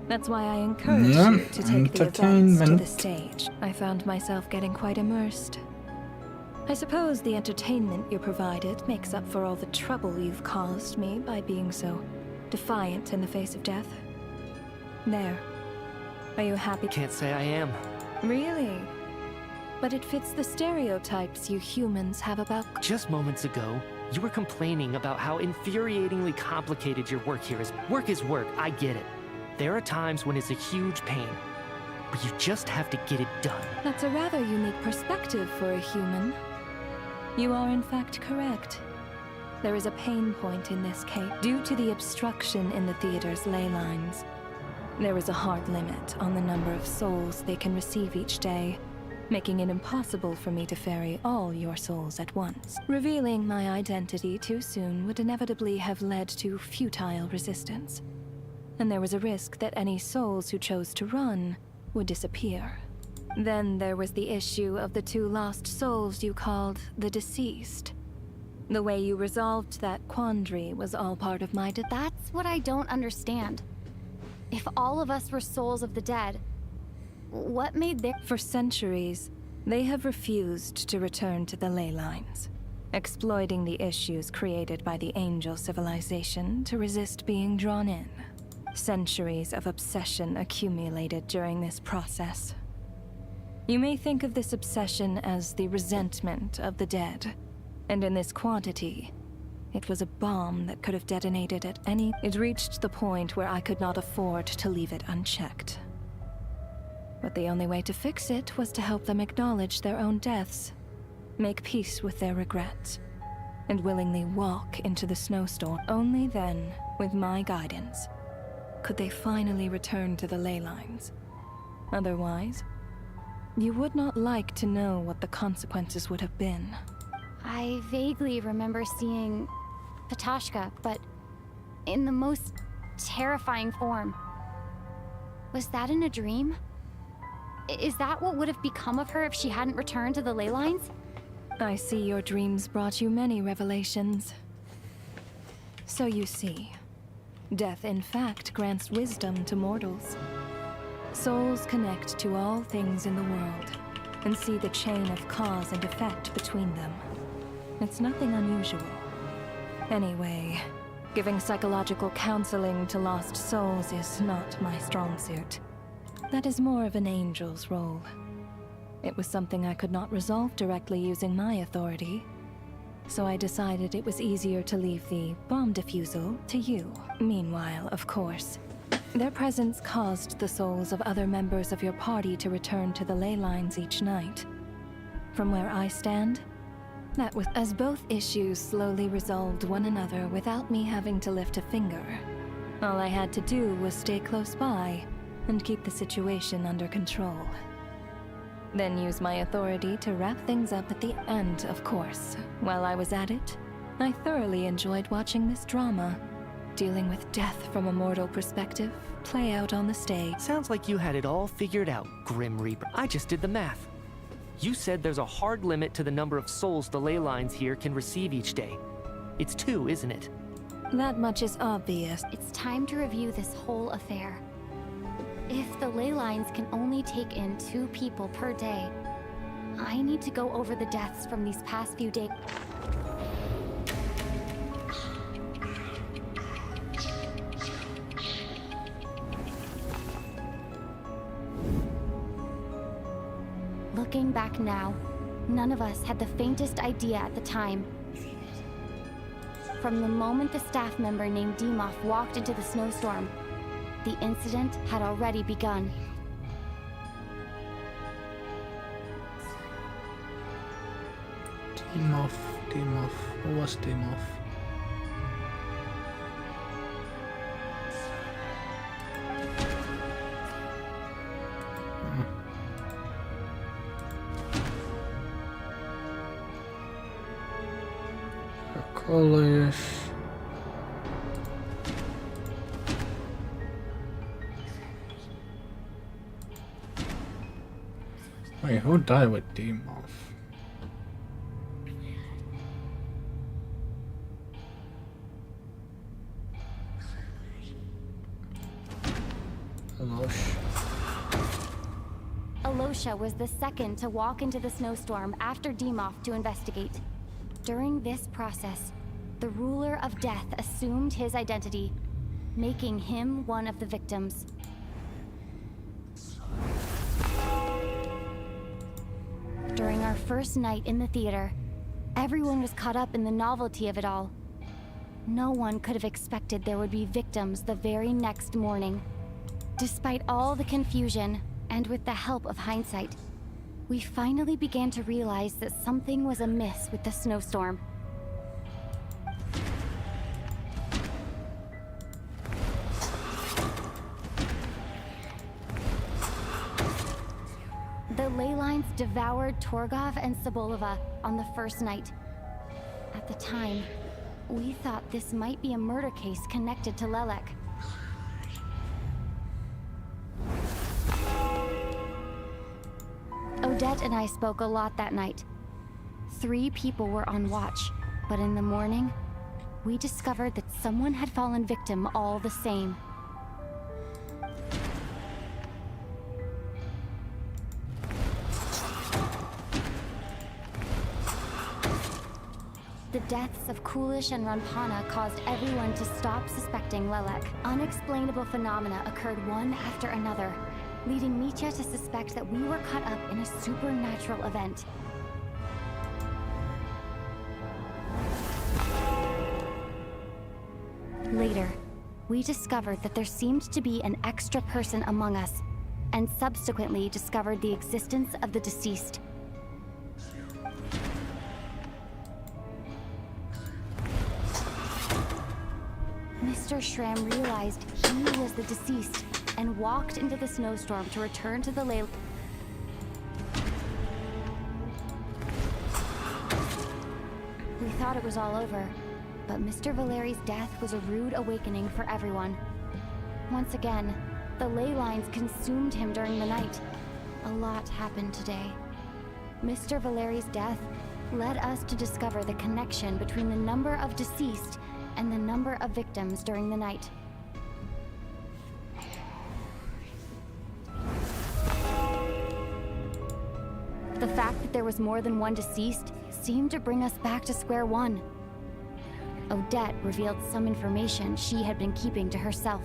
That's why I encouraged you to take the events to the stage. I found myself getting quite immersed. I suppose the entertainment you provided makes up for all the trouble you've caused me by being so defiant in the face of death. There. Are you happy? Can't say I am. Really? But it fits the stereotypes you humans have about... Just moments ago, you were complaining about how infuriatingly complicated your work here is. Work is work, I get it. There are times when it's a huge pain, but you just have to get it done. That's a rather unique perspective for a human. You are in fact correct. There is a pain point in this case. Due to the obstruction in the theater's ley lines, there is a hard limit on the number of souls they can receive each day, making it impossible for me to ferry all your souls at once. Revealing my identity too soon would inevitably have led to futile resistance. And there was a risk that any souls who chose to run would disappear. Then there was the issue of the 2 lost souls you called the deceased. The way you resolved that quandary was all part of my That's what I don't understand. If all of us were souls of the dead, what made their— For centuries, they have refused to return to the ley lines, exploiting the issues created by the angel civilization to resist being drawn in. Centuries of obsession accumulated during this process. You may think of this obsession as the resentment of the dead, and in this quantity, it was a bomb that could have detonated at any— It reached the point where I could not afford to leave it unchecked. But the only way to fix it was to help them acknowledge their own deaths, make peace with their regrets, and willingly walk into the snowstorm. Only then, with my guidance, could they finally return to the ley lines. Otherwise, you would not like to know what the consequences would have been. I vaguely remember seeing Patoshka, but in the most terrifying form. Was that in a dream? Is that what would have become of her if she hadn't returned to the ley lines? I see your dreams brought you many revelations. So you see, death in fact grants wisdom to mortals. Souls connect to all things in the world and see the chain of cause and effect between them. It's nothing unusual. Anyway, giving psychological counseling to lost souls is not my strong suit. That is more of an angel's role. It was something I could not resolve directly using my authority, so I decided it was easier to leave the bomb defusal to you. Meanwhile, of course, their presence caused the souls of other members of your party to return to the ley lines each night. From where I stand, that was as both issues slowly resolved one another without me having to lift a finger. All I had to do was stay close by and keep the situation under control. Then use my authority to wrap things up at the end, of course. While I was at it, I thoroughly enjoyed watching this drama, dealing with death from a mortal perspective, play out on the stage. Sounds like you had it all figured out, Grim Reaper. I just did the math. You said there's a hard limit to the number of souls the ley lines here can receive each day. It's 2, isn't it? That much is obvious. It's time to review this whole affair. If the ley lines can only take in 2 people per day, I need to go over the deaths from these past few days. Looking back now, none of us had the faintest idea at the time. From the moment the staff member named Dimov walked into the snowstorm, the incident had already begun. Dimov. Who was Dimov? College. Wait, who died with Dimov? Alosha was the second to walk into the snowstorm after Dimov to investigate. During this process, the ruler of death assumed his identity, making him one of the victims. During our first night in the theater, everyone was caught up in the novelty of it all. No one could have expected there would be victims the very next morning. Despite all the confusion, and with the help of hindsight, we finally began to realize that something was amiss with the snowstorm. The ley lines devoured Torgov and Sobolova on the first night. At the time, we thought this might be a murder case connected to Lelek. Odette and I spoke a lot that night. 3 people were on watch, but in the morning, we discovered that someone had fallen victim all the same. The deaths of Coolish and Ranpana caused everyone to stop suspecting Lelek. Unexplainable phenomena occurred one after another, leading Mitya to suspect that we were caught up in a supernatural event. Later, we discovered that there seemed to be an extra person among us, and subsequently discovered the existence of the deceased. Mr. Schramm realized he was the deceased and walked into the snowstorm to return to the ley. We thought it was all over, but Mr. Valeri's death was a rude awakening for everyone. Once again, the ley lines consumed him during the night. A lot happened today. Mr. Valeri's death led us to discover the connection between the number of deceased and the number of victims during the night. The fact that there was more than one deceased seemed to bring us back to square one. Odette revealed some information she had been keeping to herself.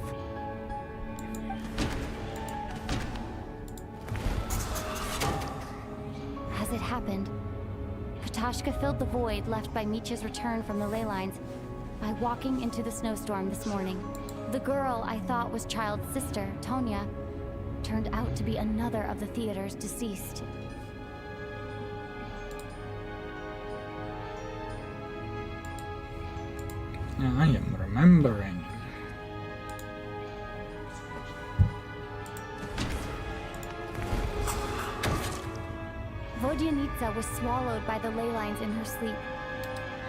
As it happened, Patashka filled the void left by Mitya's return from the ley lines by walking into the snowstorm this morning. The girl I thought was Child's sister, Tonya, turned out to be another of the theater's deceased. I am remembering. Vodyanitsa was swallowed by the ley lines in her sleep.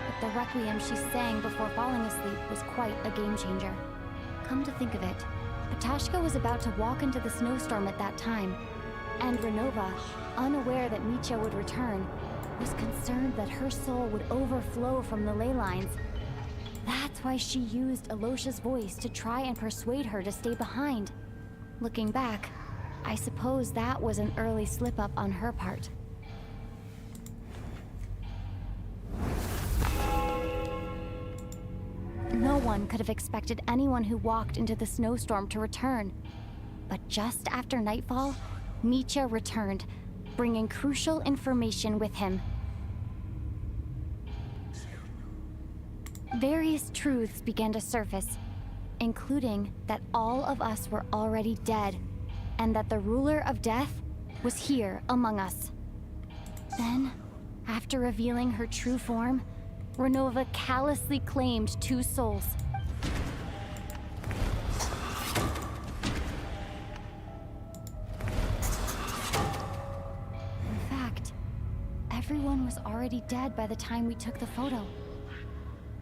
But the requiem she sang before falling asleep was quite a game changer. Come to think of it, Patashka was about to walk into the snowstorm at that time, and Renova, unaware that Mitya would return, was concerned that her soul would overflow from the ley lines. That's why she used Alosha's voice to try and persuade her to stay behind. Looking back, I suppose that was an early slip-up on her part. No one could have expected anyone who walked into the snowstorm to return. But just after nightfall, Mitya returned, bringing crucial information with him. Various truths began to surface, including that all of us were already dead, and that the ruler of death was here among us. Then, after revealing her true form, Renova callously claimed 2 souls. In fact, everyone was already dead by the time we took the photo.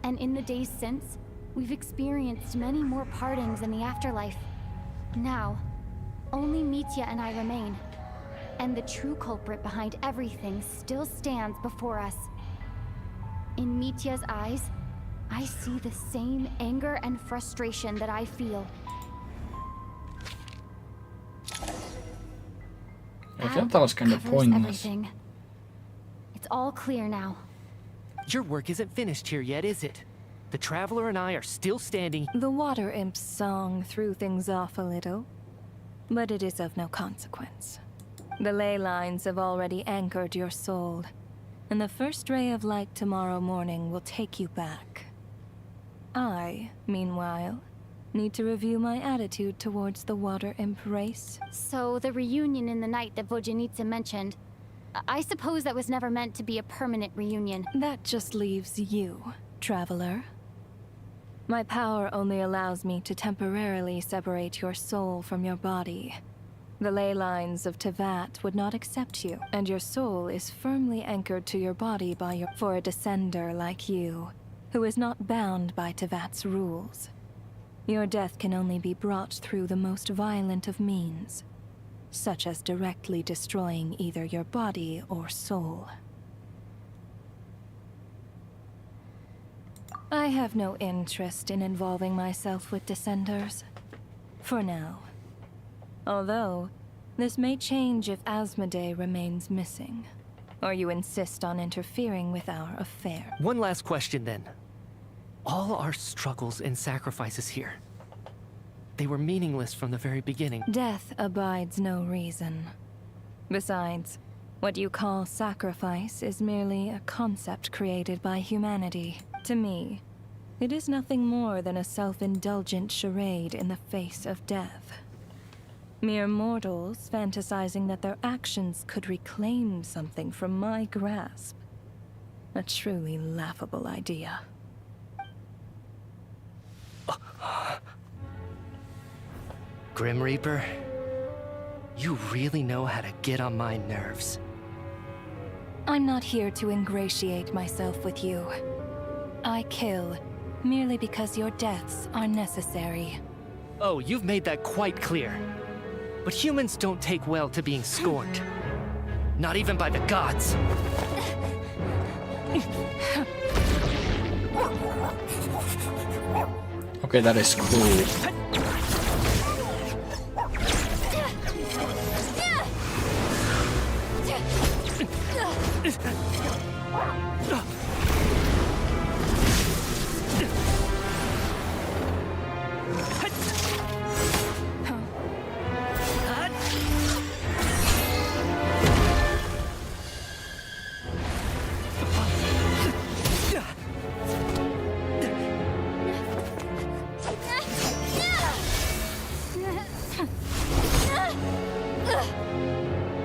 And in the days since, we've experienced many more partings in the afterlife. Now, only Mitya and I remain, and the true culprit behind everything still stands before us. In Mitya's eyes, I see the same anger and frustration that I feel. I thought that was kind of pointless. Everything. It's all clear now. Your work isn't finished here yet, is it? The Traveler and I are still standing. The Water Imp's song threw things off a little, but it is of no consequence. The ley lines have already anchored your soul, and the first ray of light tomorrow morning will take you back. I, meanwhile, need to review my attitude towards the Water Imp race. So the reunion in the night that Vodyanitsa mentioned, I suppose that was never meant to be a permanent reunion. That just leaves you, Traveler. My power only allows me to temporarily separate your soul from your body. The ley lines of Tevat would not accept you, and your soul is firmly anchored to your body by for a descender like you, who is not bound by Tevat's rules. Your death can only be brought through the most violent of means. such as directly destroying either your body or soul. I have no interest in involving myself with Descenders. For now. Although, this may change if Asmodee remains missing. Or you insist on interfering with our affair. One last question then. All our struggles and sacrifices here, they were meaningless from the very beginning. Death abides no reason. Besides, what you call sacrifice is merely a concept created by humanity. To me, it is nothing more than a self-indulgent charade in the face of death. Mere mortals fantasizing that their actions could reclaim something from my grasp. A truly laughable idea. Grim Reaper, you really know how to get on my nerves. I'm not here to ingratiate myself with you. I kill merely because your deaths are necessary. Oh, you've made that quite clear. But humans don't take well to being scorned. Not even by the gods. Okay, that is cool.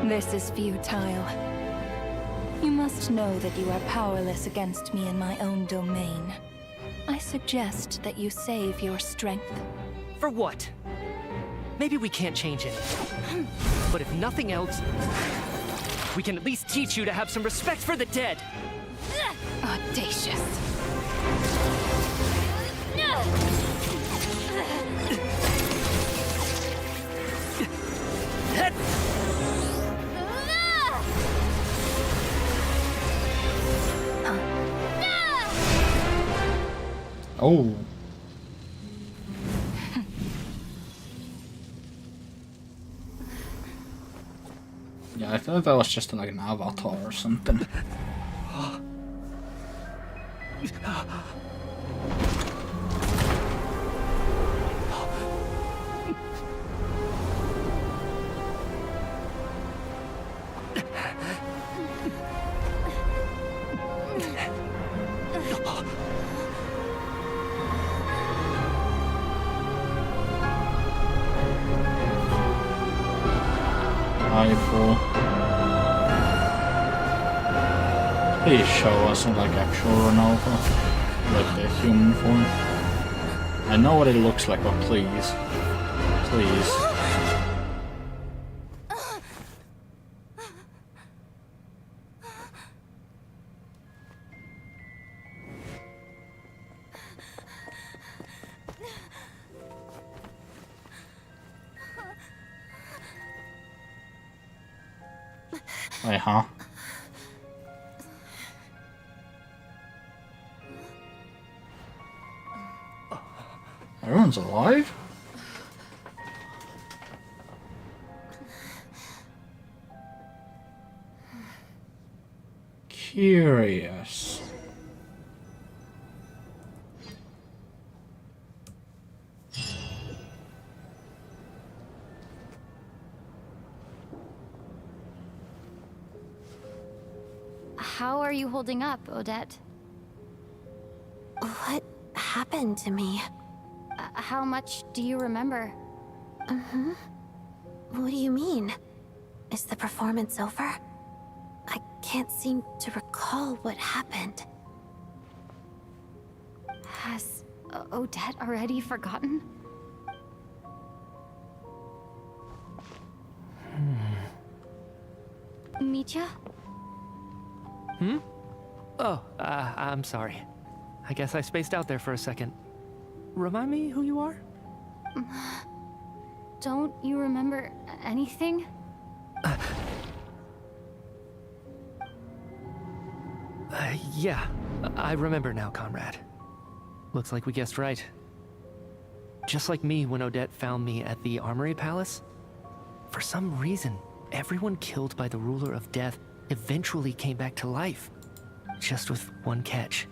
This is futile. You must know that you are powerless against me in my own domain. I suggest that you save your strength. For what? Maybe we can't change it. But if nothing else, we can at least teach you to have some respect for the dead. Audacious. Oh. Yeah, I thought that was just like an avatar or something. Please show us like actual Ronaldo, like the human form. I know what it looks like, but please, please. Wait, huh? Everyone's alive? Curious. How are you holding up, Odette? What happened to me? How much do you remember? What do you mean? Is the performance over? I can't seem to recall what happened. Has Odette already forgotten? Mitya? Oh, I'm sorry. I guess I spaced out there for a second. Remind me who you are? Don't you remember anything? Yeah, I remember now, comrade. Looks like we guessed right. Just like me when Odette found me at the Armory Palace, for some reason, everyone killed by the Ruler of Death eventually came back to life. Just with one catch.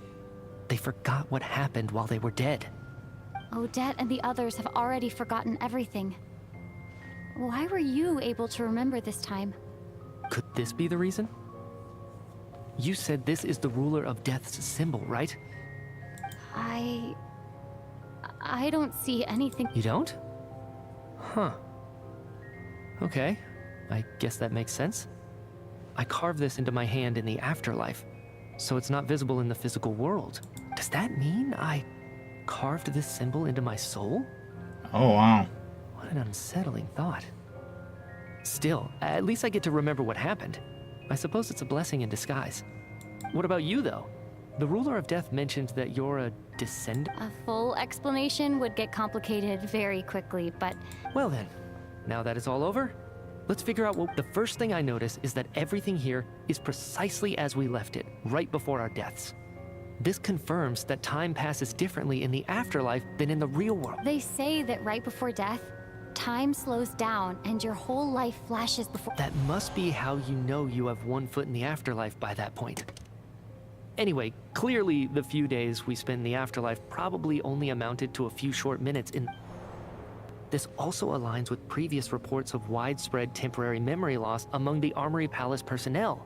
They forgot what happened while they were dead. Odette and the others have already forgotten everything. Why were you able to remember this time? Could this be the reason? You said this is the Ruler of Death's symbol, right? I don't see anything. You don't? Huh. Okay, I guess that makes sense. I carved this into my hand in the afterlife, so it's not visible in the physical world. Does that mean I carved this symbol into my soul? Oh, wow. What an unsettling thought. Still, at least I get to remember what happened. I suppose it's a blessing in disguise. What about you, though? The Ruler of Death mentioned that you're a descendant. A full explanation would get complicated very quickly, but... Well then, now that it's all over, let's figure out what... The first thing I notice is that everything here is precisely as we left it, right before our deaths. This confirms that time passes differently in the afterlife than in the real world. They say that right before death, time slows down and your whole life flashes before... That must be how you know you have one foot in the afterlife by that point. Anyway, clearly the few days we spend in the afterlife probably only amounted to a few short minutes in... This also aligns with previous reports of widespread temporary memory loss among the Armory Palace personnel.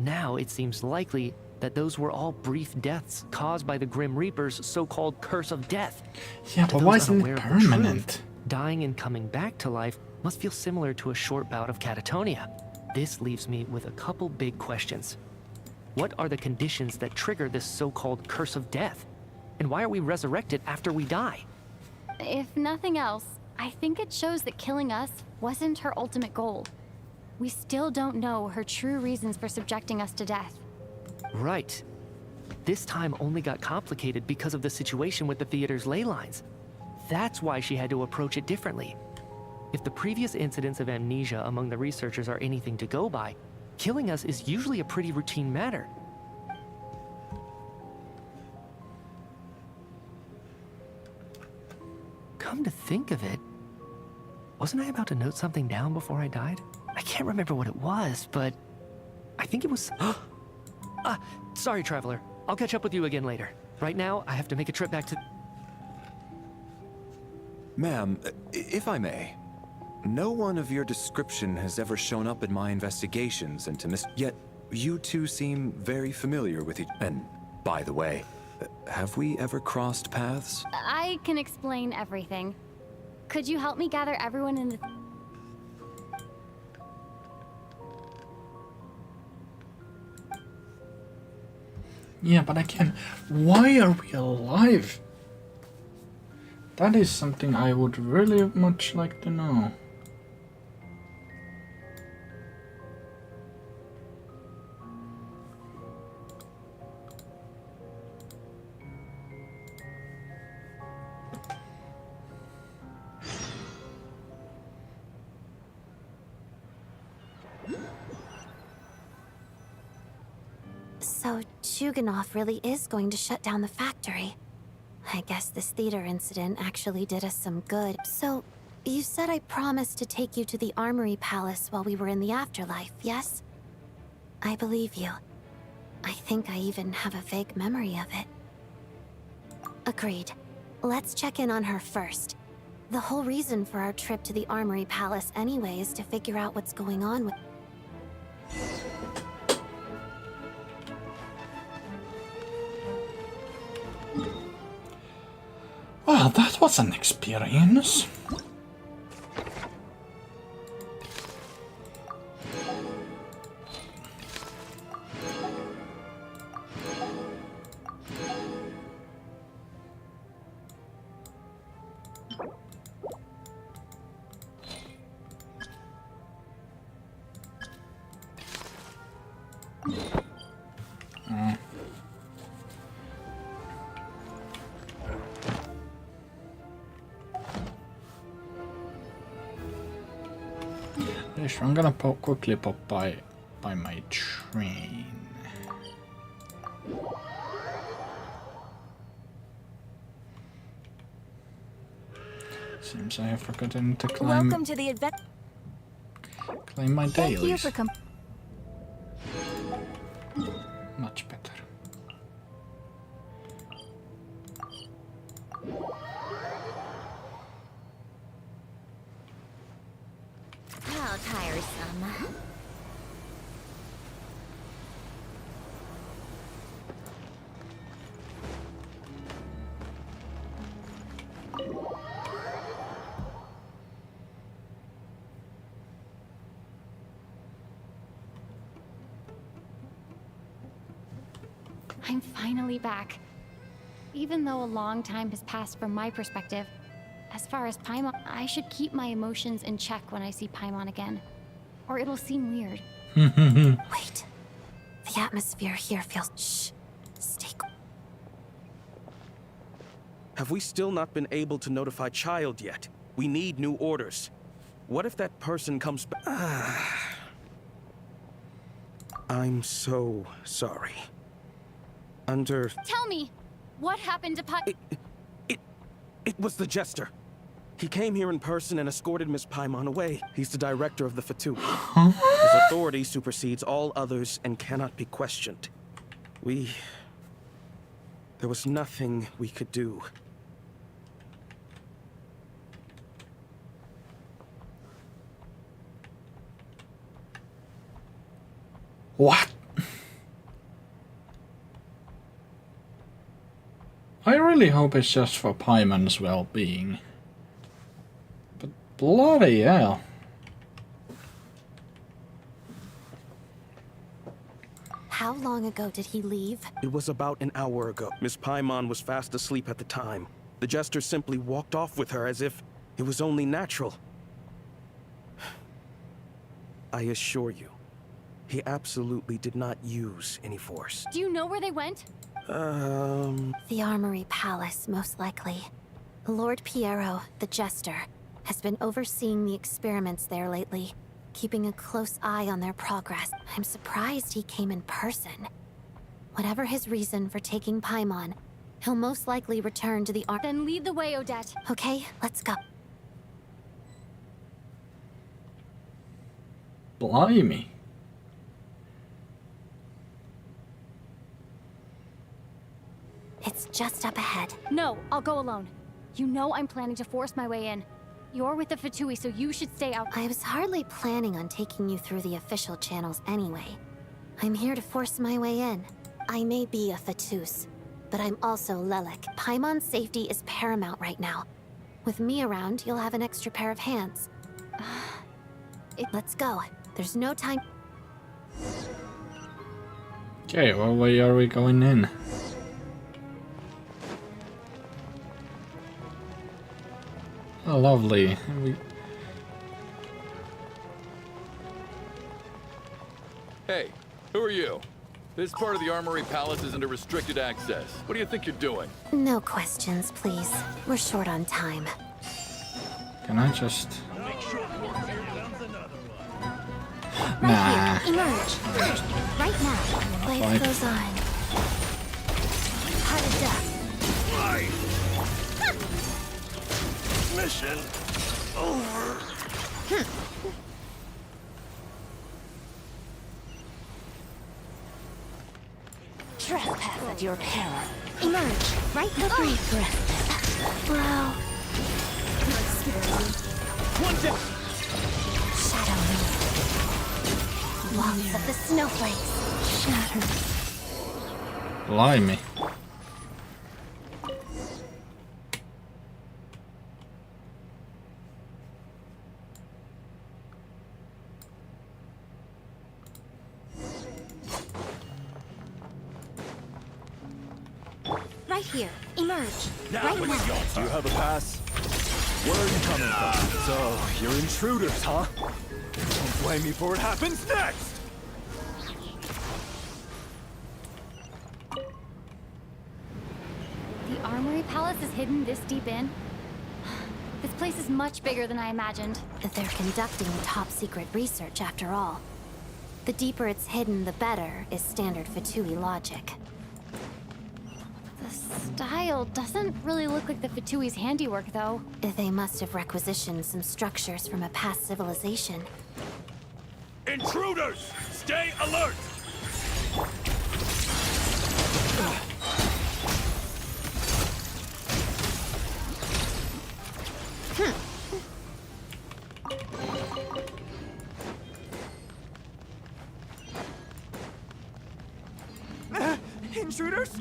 Now it seems likely that those were all brief deaths caused by the Grim Reaper's so-called curse of death. Yeah, but why isn't it permanent? Dying and coming back to life must feel similar to a short bout of catatonia. This leaves me with a couple big questions. What are the conditions that trigger this so-called curse of death? And why are we resurrected after we die? If nothing else, I think it shows that killing us wasn't her ultimate goal. We still don't know her true reasons for subjecting us to death. Right. This time only got complicated because of the situation with the theater's ley lines. That's why she had to approach it differently. If the previous incidents of amnesia among the researchers are anything to go by, killing us is usually a pretty routine matter. Come to think of it, wasn't I about to note something down before I died? I can't remember what it was, but I think it was... sorry, Traveler. I'll catch up with you again later. Right now, I have to make a trip back to... Ma'am, if I may, no one of your description has ever shown up in my investigations into Yet, you two seem very familiar with each... And, by the way, have we ever crossed paths? I can explain everything. Could you help me gather everyone in the... Yeah, but I can... Why are we alive? That is something I would really much like to know. So Chuganov really is going to shut down the factory. I guess this theater incident actually did us some good. So, you said I promised to take you to the Armory Palace while we were in the afterlife, yes? I believe you. I think I even have a vague memory of it. Agreed. Let's check in on her first. The whole reason for our trip to the Armory Palace anyway is to figure out what's going on with... Well, that was an experience. I'm gonna quickly pop by my train. Seems I have forgotten to claim. Welcome to the event. Claim my dailies. Thank you for coming. Much better. How tiresome. I'm finally back. Even though a long time has passed from my perspective, as far as Paimon, I should keep my emotions in check when I see Paimon again. Or it'll seem weird. Wait. The atmosphere here feels... Shh. Stay quiet. Have we still not been able to notify Child yet? We need new orders. What if that person comes back? I'm so sorry. Tell me, what happened to It was the Jester. He came here in person and escorted Miss Paimon away. He's the director of the Fatui. His authority supersedes all others and cannot be questioned. There was nothing we could do. What? I really hope it's just for Paimon's well-being. But bloody hell. How long ago did he leave? It was about an hour ago. Miss Paimon was fast asleep at the time. The Jester simply walked off with her as if it was only natural. I assure you, he absolutely did not use any force. Do you know where they went? The Armory Palace, most likely. Lord Piero, the Jester, has been overseeing the experiments there lately, keeping a close eye on their progress. I'm surprised he came in person. Whatever his reason for taking Paimon, he'll most likely return to the Then lead the way, Odette. Okay, let's go. Blimey. It's just up ahead. No, I'll go alone. You know I'm planning to force my way in. You're with the Fatui, so you should stay out. I was hardly planning on taking you through the official channels anyway. I'm here to force my way in. I may be a Fatus, but I'm also Lelik. Paimon's safety is paramount right now. With me around, you'll have an extra pair of hands. Let's go. There's no time. Okay, what way are we going in? Oh, lovely. Hey, who are you? This part of the Armory Palace is under restricted access. What do you think you're doing? No questions, please. We're short on time. Can I just... Right here, emerge. Right now, life goes on. How to death. Mission over. Trespass at your peril. Emerge. Right the free trespass. Wow. One down. Shadow me. Walls of the snowflakes. Shattered. Blimey. Right here. Emerge. Now right it's now. yours. Do you have a pass? Where are you coming from? So, you're intruders, huh? Don't blame me for what happens next! The Armory Palace is hidden this deep in? This place is much bigger than I imagined. They're conducting top secret research after all. The deeper it's hidden, the better, is standard Fatui logic. The style doesn't really look like the Fatui's handiwork, though. They must have requisitioned some structures from a past civilization. Intruders! Stay alert! Intruders?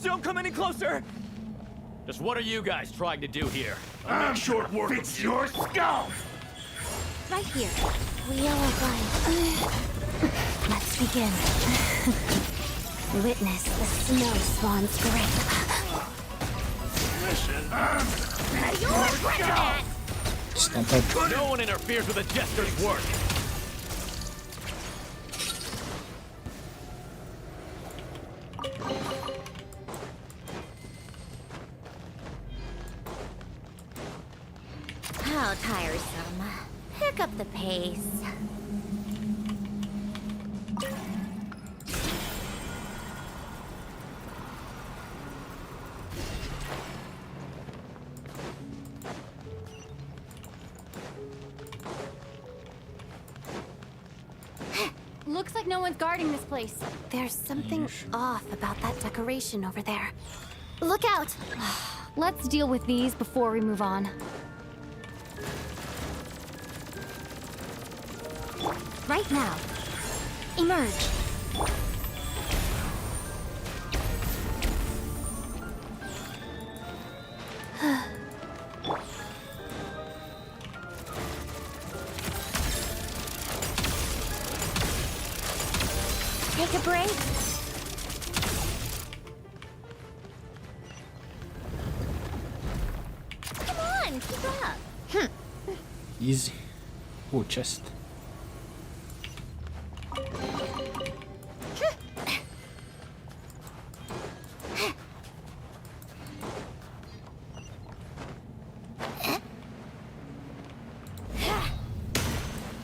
Don't come any closer! Just what are you guys trying to do here? I'm short work of your skull! Right here. We are blind. Let's begin. Witness the snow swan's grave. You'll regret that! Stop it. No one interferes with a jester's work. How tiresome. Pick up the pace. Looks like no one's guarding this place. There's something off about that decoration over there. Look out! Let's deal with these before we move on. Right now. Emerge. Take a break. Come on, keep up. Easy. Oh, chest.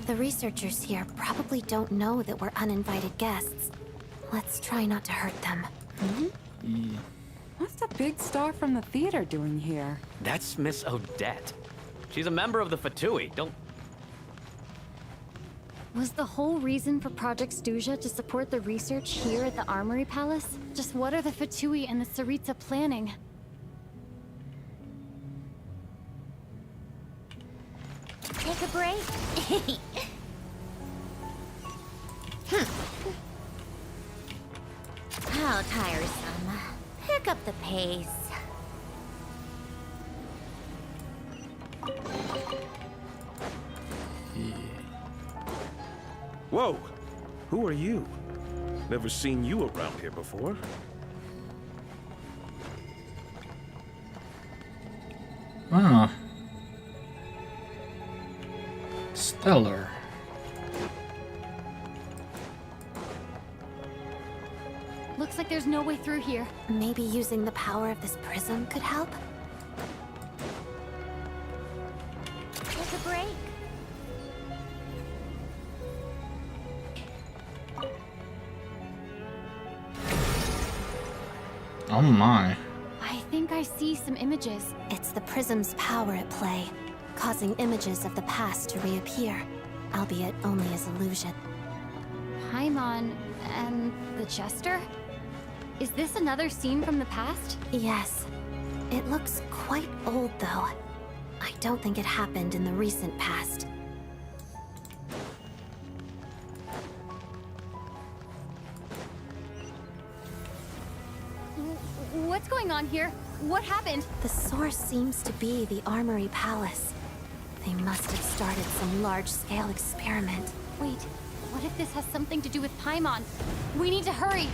The researchers here probably don't know that we're uninvited guests. Let's try not to hurt them. What's the big star from the theater doing here? That's Miss Odette. She's a member of the Fatui. Don't... Was the whole reason for Project Snezhnaya to support the research here at the Armory Palace? Just what are the Fatui and the Tsaritsa planning? Take a break. How tiresome. Pick up the pace. Whoa! Who are you? Never seen you around here before. Ah. Stellar. Looks like there's no way through here. Maybe using the power of this prism could help? Take a break. Oh my. I think I see some images. It's the prism's power at play, causing images of the past to reappear, albeit only as illusion. Paimon and the Jester? Is this another scene from the past? Yes. It looks quite old, though. I don't think it happened in the recent past. What's going on here? What happened? The source seems to be the Armory Palace. They must have started some large-scale experiment. Wait, what if this has something to do with Paimon? We need to hurry!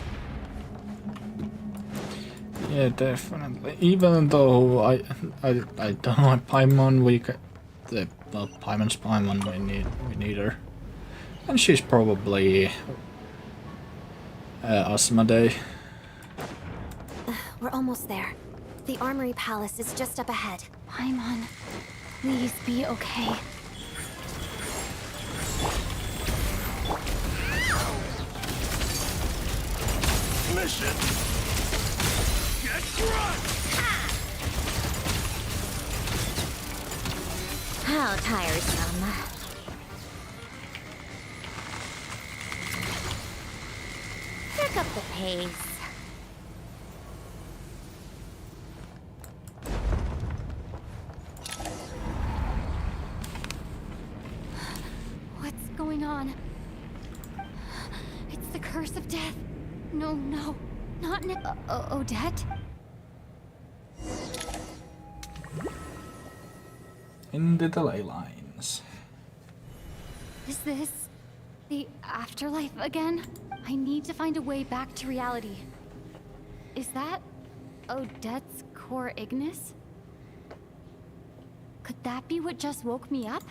Yeah, definitely. Even though I don't like Paimon, well, Paimon's Paimon, we need her. And she's probably Asmodee. We're almost there. The Armory Palace is just up ahead. Paimon, please be okay. Mission! Get crushed! How tiresome. Pick up the pace. What's going on? It's the curse of death. No, no, not Odette? In the delay lines. Is this the afterlife again? I need to find a way back to reality. Is that Odette's core Ignis? Could that be what just woke me up?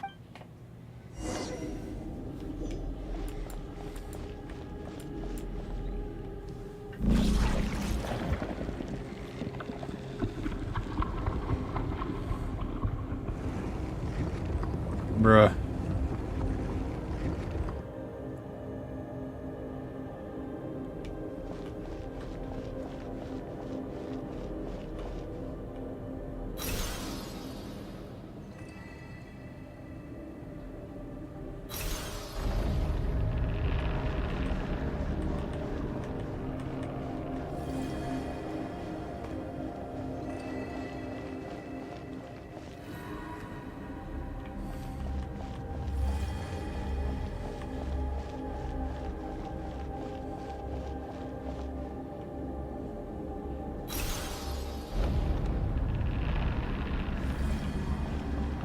Bruh.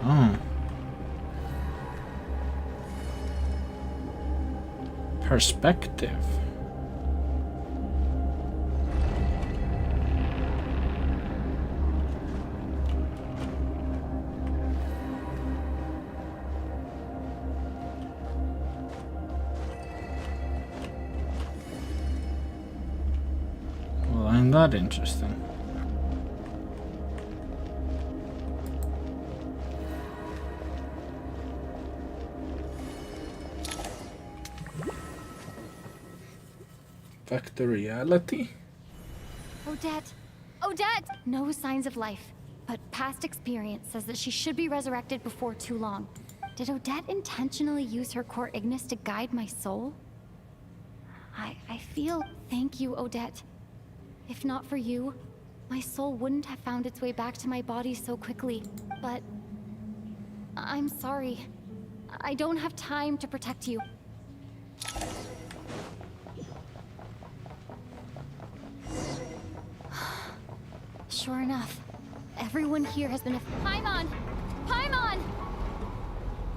Oh. Perspective. Well, ain't that interesting? Back to reality? Odette! Odette! No signs of life, but past experience says that she should be resurrected before too long. Did Odette intentionally use her core Ignis to guide my soul? I feel... Thank you, Odette. If not for you, my soul wouldn't have found its way back to my body so quickly. But... I'm sorry. I don't have time to protect you. Sure enough, everyone here has been Paimon! Paimon!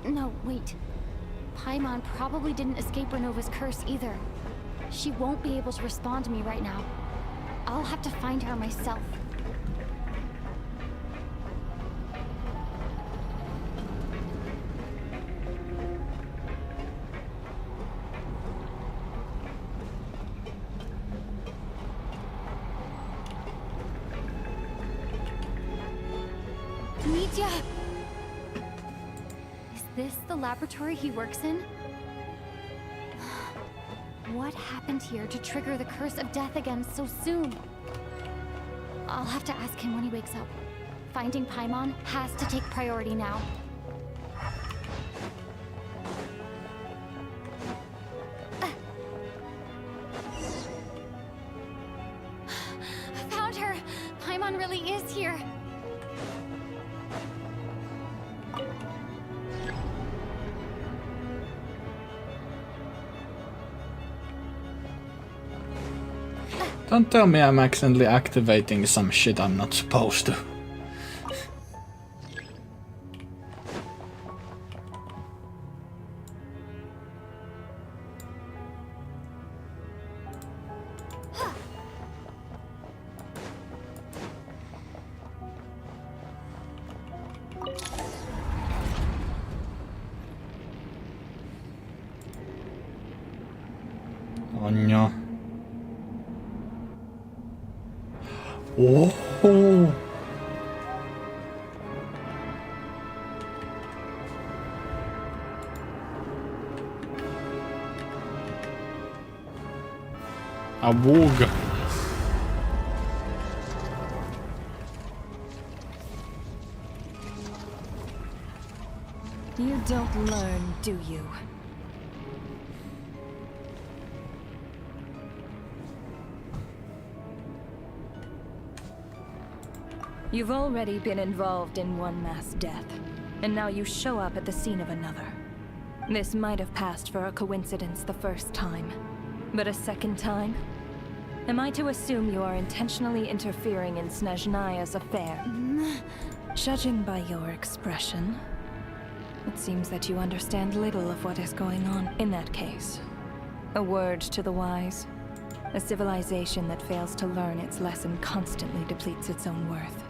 No, wait. Paimon probably didn't escape Renova's curse either. She won't be able to respond to me right now. I'll have to find her myself. Mitya! Is this the laboratory he works in? What happened here to trigger the curse of death again so soon? I'll have to ask him when he wakes up. Finding Paimon has to take priority now. I found her! Paimon really is here! Don't tell me I'm accidentally activating some shit I'm not supposed to. Oh no. Oh. A våg. You don't learn, do you? You've already been involved in one mass death, and now you show up at the scene of another. This might have passed for a coincidence the first time, but a second time? Am I to assume you are intentionally interfering in Snezhnaya's affair? Judging by your expression, it seems that you understand little of what is going on. In that case, a word to the wise. A civilization that fails to learn its lesson constantly depletes its own worth.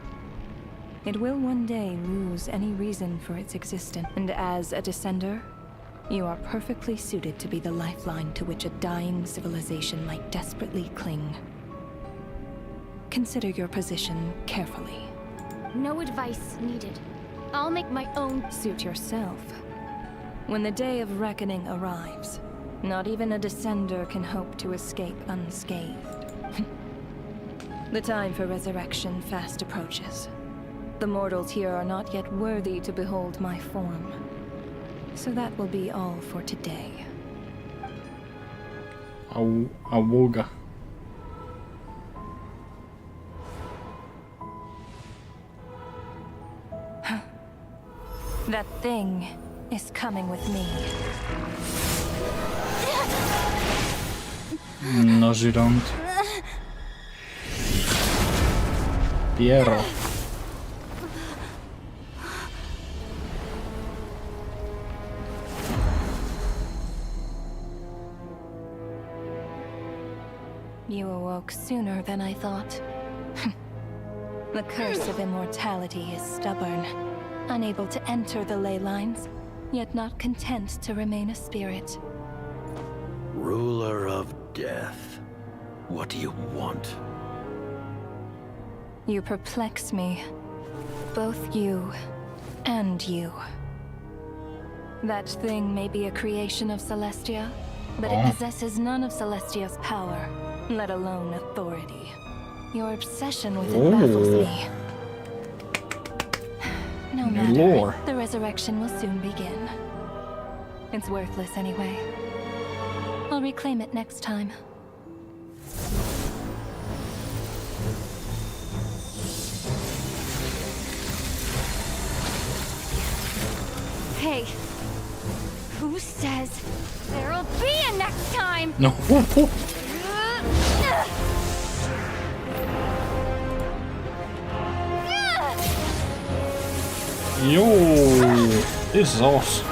It will one day lose any reason for its existence, and as a descender, you are perfectly suited to be the lifeline to which a dying civilization might desperately cling. Consider your position carefully. No advice needed. I'll make my own. Suit yourself. When the day of reckoning arrives, not even a descender can hope to escape unscathed. The time for resurrection fast approaches. The mortals here are not yet worthy to behold my form. So that will be all for today. A våga. That thing is coming with me. No, you don't. Piero. You awoke sooner than I thought. The curse of immortality is stubborn, unable to enter the ley lines, yet not content to remain a spirit. Ruler of death, what do you want? You perplex me. Both you and you. That thing may be a creation of Celestia, but it possesses none of Celestia's power, let alone authority. Your obsession with it baffles me. No matter, Lore. the resurrection will soon begin. It's worthless anyway. I'll reclaim it next time. Hey, who says there'll be a next time? No. Yo, this is awesome.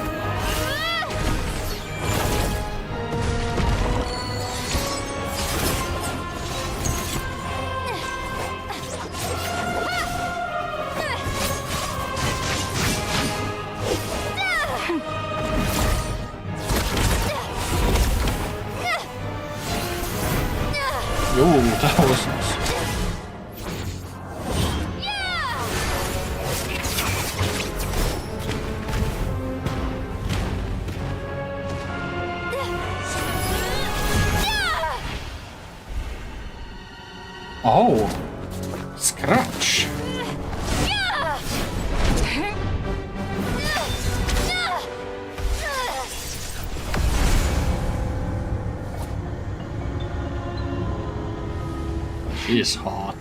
Yo, that was nice. Oh, scratch. She's hot.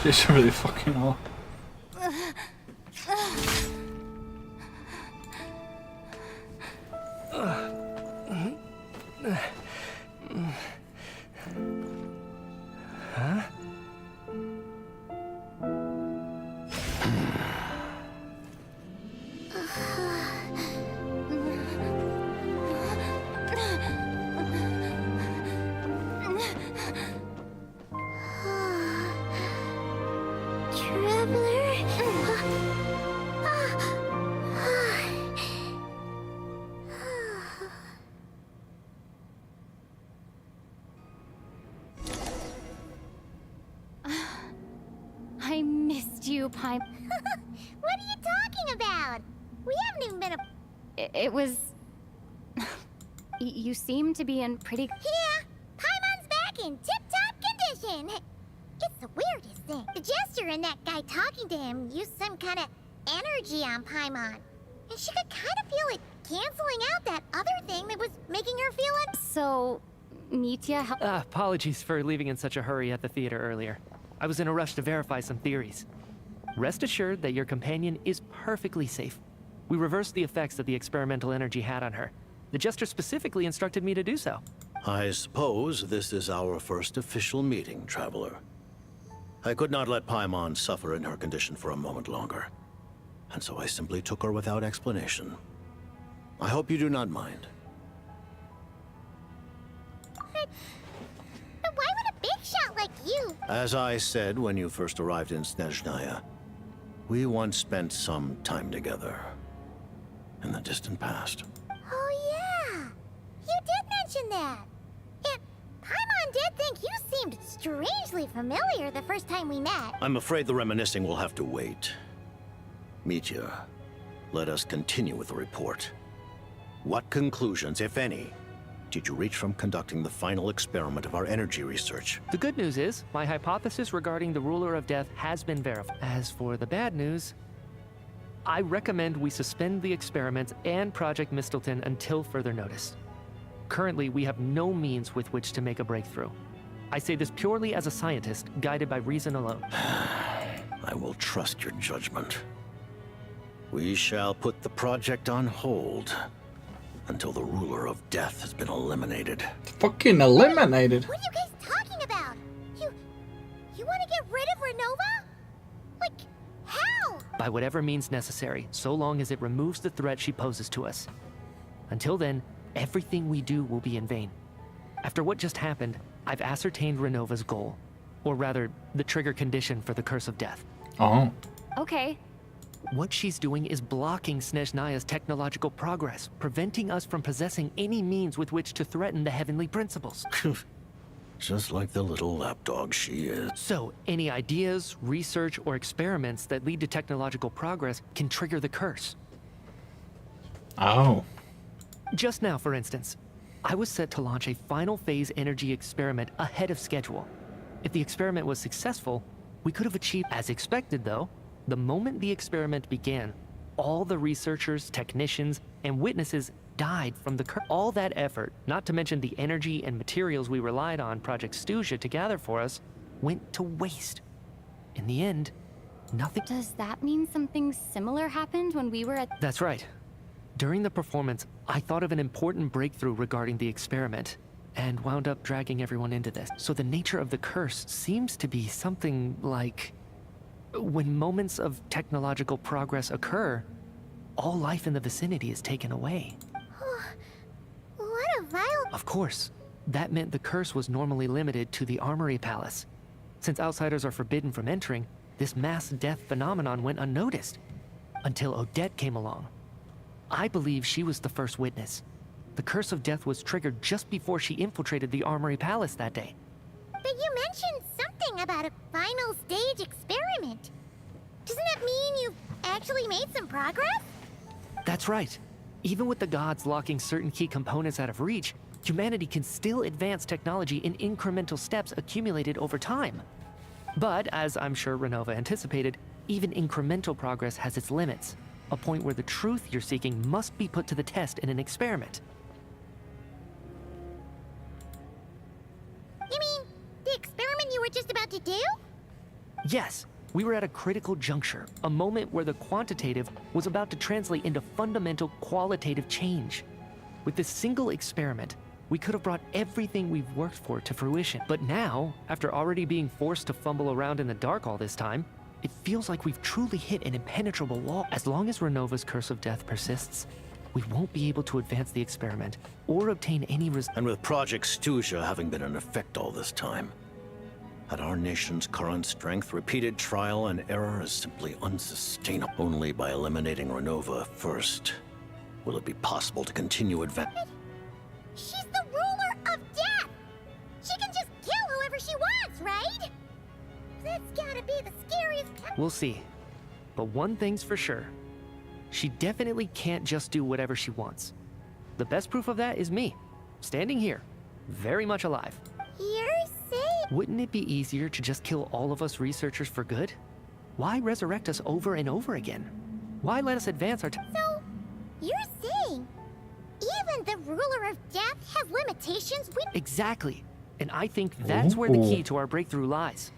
She's really fucking hot. Huh? I missed you, Paimon. What are you talking about? We haven't even been It was... You seem to be in pretty... Yeah, Paimon back in tip-top condition. It's the weirdest thing. The jester and that guy talking to him used some kind of energy on Paimon. And she could kind of feel it canceling out that other thing that was making her feel So, Mitya helped. Apologies for leaving in such a hurry at the theater earlier. I was in a rush to verify some theories. Rest assured that your companion is perfectly safe. We reversed the effects that the experimental energy had on her. The jester specifically instructed me to do so. I suppose this is our first official meeting, Traveler. I could not let Paimon suffer in her condition for a moment longer, and so I simply took her without explanation. I hope you do not mind. But why would a big shot like you? As I said when you first arrived in Snezhnaya, we once spent some time together in the distant past. Oh yeah, you did mention that. And Paimon did think you seemed strangely familiar the first time we met. I'm afraid the reminiscing will have to wait. Mitya, let us continue with the report. What conclusions, if any, did you reach from conducting the final experiment of our energy research? The good news is, my hypothesis regarding the Ruler of Death has been verified. As for the bad news, I recommend we suspend the experiment and Project Mistleton until further notice. Currently, we have no means with which to make a breakthrough. I say this purely as a scientist, guided by reason alone. I will trust your judgment. We shall put the project on hold until the Ruler of Death has been eliminated. Fucking eliminated? What are you guys talking about? You want to get rid of Renova? Like, how? By whatever means necessary, so long as it removes the threat she poses to us. Until then, everything we do will be in vain. After what just happened, I've ascertained Renova's goal. Or rather, the trigger condition for the Curse of Death. Oh. Okay. What she's doing is blocking Snezhnaya's technological progress, preventing us from possessing any means with which to threaten the heavenly principles. Just like the little lapdog she is. So, any ideas, research, or experiments that lead to technological progress can trigger the curse. Oh. Just now, for instance, I was set to launch a final phase energy experiment ahead of schedule. If the experiment was successful, we could have achieved, as expected though, the moment the experiment began, all the researchers, technicians, and witnesses died from the curse. All that effort, not to mention the energy and materials we relied on Project Snezhnaya to gather for us, went to waste. In the end, nothing. Does that mean something similar happened when we were at... That's right. During the performance, I thought of an important breakthrough regarding the experiment, and wound up dragging everyone into this. So the nature of the curse seems to be something like... when moments of technological progress occur, all life in the vicinity is taken away. What a vile... Of course, that meant the curse was normally limited to the Armory Palace. Since outsiders are forbidden from entering, this mass death phenomenon went unnoticed. Until Odette came along. I believe she was the first witness. The Curse of Death was triggered just before she infiltrated the Armory Palace that day. But you mentioned something about a final stage experiment. Doesn't that mean you've actually made some progress? That's right. Even with the gods locking certain key components out of reach, humanity can still advance technology in incremental steps accumulated over time. But, as I'm sure Renova anticipated, even incremental progress has its limits. A point where the truth you're seeking must be put to the test in an experiment. You mean the experiment you were just about to do? Yes, we were at a critical juncture, a moment where the quantitative was about to translate into fundamental qualitative change. With this single experiment, we could have brought everything we've worked for to fruition. But now, after already being forced to fumble around in the dark all this time, it feels like we've truly hit an impenetrable wall. As long as Renova's Curse of Death persists, we won't be able to advance the experiment or obtain any And with Project Snezhnaya having been in effect all this time, at our nation's current strength, repeated trial and error is simply unsustainable. Only by eliminating Renova first will it be possible to continue advancing. She's the ruler of death! She can just kill whoever she wants, right? That's gotta be the scariest... We'll see. But one thing's for sure. She definitely can't just do whatever she wants. The best proof of that is me, standing here, very much alive. You're safe. Wouldn't it be easier to just kill all of us researchers for good? Why resurrect us over and over again? Why let us advance our So, you're saying even the ruler of death has limitations we... Exactly. And I think that's where the key to our breakthrough lies.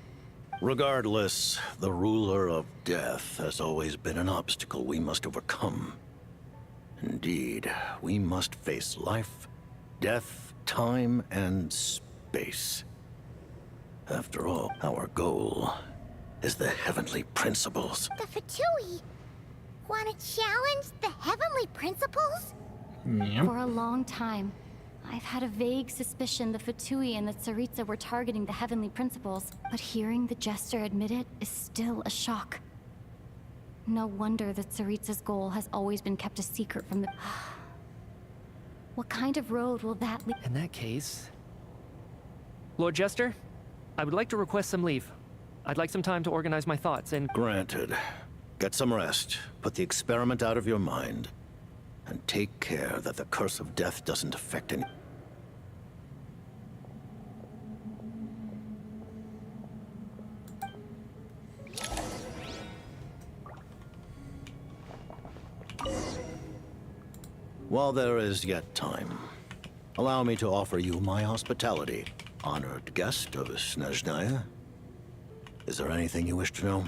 Regardless, the ruler of death has always been an obstacle we must overcome. Indeed, we must face life, death, time, and space. After all, our goal is the heavenly principles. The Fatui want to challenge the heavenly principles? For a long time, I've had a vague suspicion the Fatui and the Tsaritsa were targeting the heavenly principles, but hearing the Jester admit it is still a shock. No wonder that Tsaritsa's goal has always been kept a secret from the... What kind of road will that lead? In that case... Lord Jester, I would like to request some leave. I'd like some time to organize my thoughts and... Granted. Get some rest, put the experiment out of your mind, and take care that the curse of death doesn't affect any... While there is yet time, allow me to offer you my hospitality, honored guest of Snezhnaya. Is there anything you wish to know?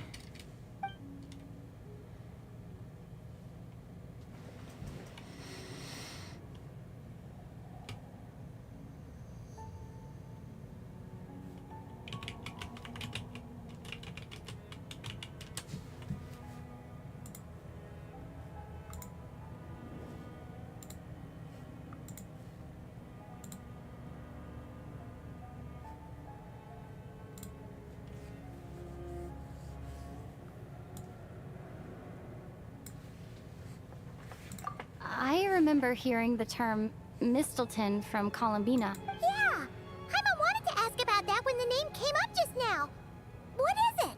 I remember hearing the term Mistleton from Columbina. Yeah! Paimon wanted to ask about that when the name came up just now. What is it?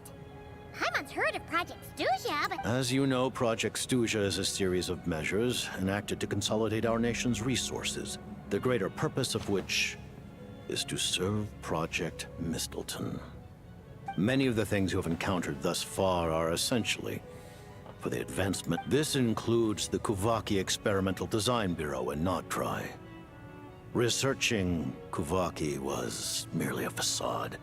Paimon's heard of Project Stuja, but... As you know, Project Stuja is a series of measures enacted to consolidate our nation's resources, the greater purpose of which is to serve Project Mistleton. Many of the things you have encountered thus far are essentially for the advancement. This includes the Kuvaki Experimental Design Bureau in Notdry. Researching Kuvaki was merely a facade.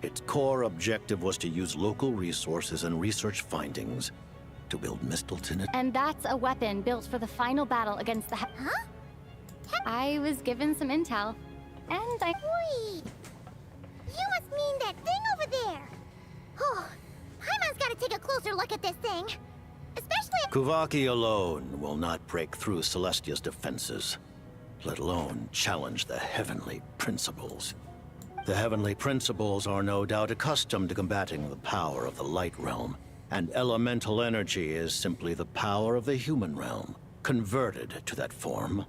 Its core objective was to use local resources and research findings to build Mistleton. And that's a weapon built for the final battle against the... Huh? I was given some intel, and I... Wait! You must mean that thing over there! Oh, Paimon's gotta take a closer look at this thing. Especially if... Kuvaki alone will not break through Celestia's defenses, let alone challenge the heavenly principles. The heavenly principles are no doubt accustomed to combating the power of the light realm, and elemental energy is simply the power of the human realm, converted to that form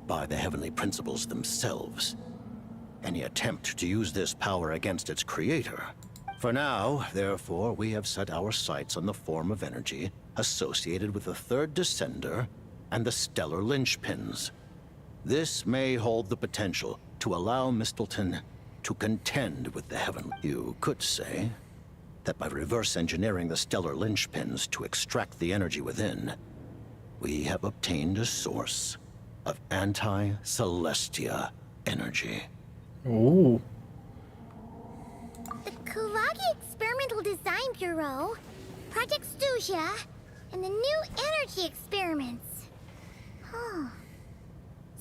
by the heavenly principles themselves. Any attempt to use this power against its creator. For now, therefore, we have set our sights on the form of energy associated with the third descender and the stellar linchpins. This may hold the potential to allow Mistleton to contend with the heavenly. You could say that by reverse engineering the stellar linchpins to extract the energy within, we have obtained a source of anti-Celestia energy. Ooh. The Kuvaki Experimental Design Bureau, Project Stuja, and the new energy experiments. Huh.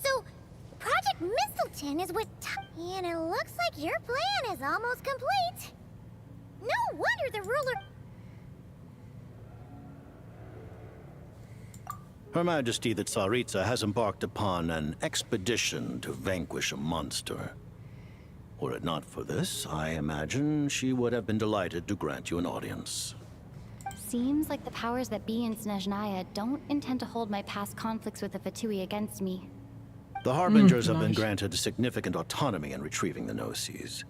So, Project Mistleton is what... And it looks like your plan is almost complete. No wonder the ruler... Her Majesty the Tsaritsa has embarked upon an expedition to vanquish a monster. Were it not for this, I imagine she would have been delighted to grant you an audience. Seems like the powers that be in Snezhnaya don't intend to hold my past conflicts with the Fatui against me. The Harbingers have been nice. granted significant autonomy in retrieving the Gnosis.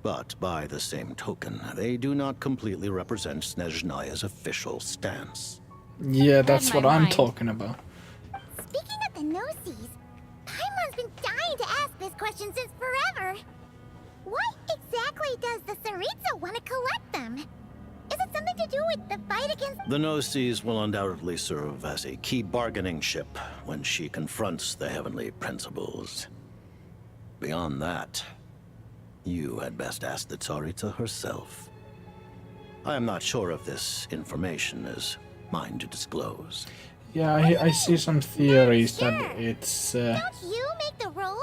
But by the same token, they do not completely represent Snezhnaya's official stance. Yeah, that's my what I'm mind. talking about. Speaking of the Gnosis, Paimon's been dying to ask this question since forever. Why exactly does the Tsaritsa want to collect them? Is it something to do with the fight against... The No-Seas will undoubtedly serve as a key bargaining chip when she confronts the Heavenly Principles. Beyond that, you had best ask the Tsaritsa herself. I am not sure if this information is mine to disclose. Yeah, I see some theories that it's Don't you make the rules?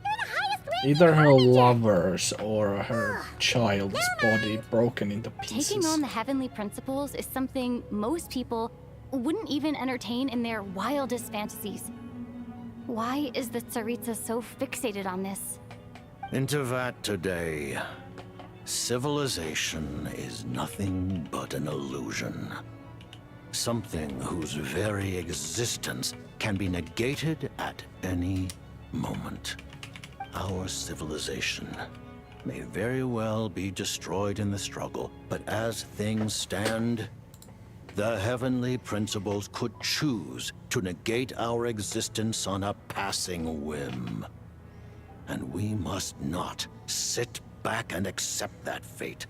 You're the highest ranking either her auditor. lover's or her child's body broken into pieces. Taking on the heavenly principles is something most people wouldn't even entertain in their wildest fantasies. Why is the Tsaritsa so fixated on this? Intervat today, civilization is nothing but an illusion. Something whose very existence can be negated at any moment. Our civilization may very well be destroyed in the struggle, but as things stand, the Heavenly Principles could choose to negate our existence on a passing whim. And we must not sit back and accept that fate.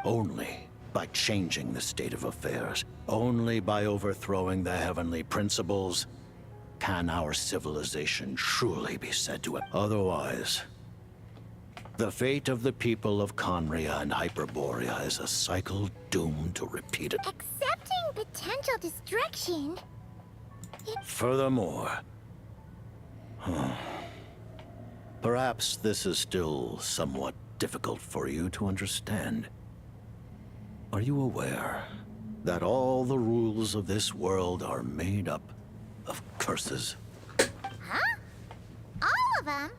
Only by changing the state of affairs, only by overthrowing the Heavenly Principles, can our civilization truly be said to have. Otherwise, the fate of the people of Conria and Hyperborea is a cycle doomed to repeat it. Accepting potential destruction? Furthermore, perhaps this is still somewhat difficult for you to understand. Are you aware that all the rules of this world are made up of curses? Huh? All of them?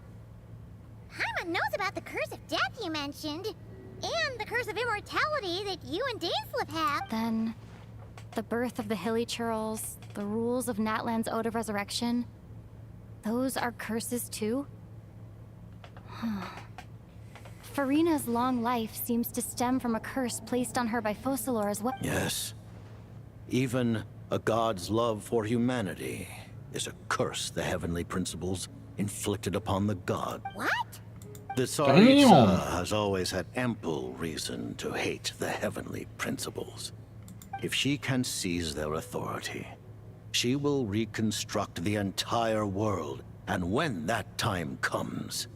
Paimon knows about the curse of death you mentioned, and the curse of immortality that you and Dainsleif have. Then, the birth of the Hilly Churls, the rules of Natlan's Ode of Resurrection, those are curses too? Farina's long life seems to stem from a curse placed on her by Focalor as well. Yes. Even a god's love for humanity is a curse the Heavenly Principles inflicted upon the god. What? The Tsaritsa has always had ample reason to hate the Heavenly Principles. If she can seize their authority, she will reconstruct the entire world, and when that time comes,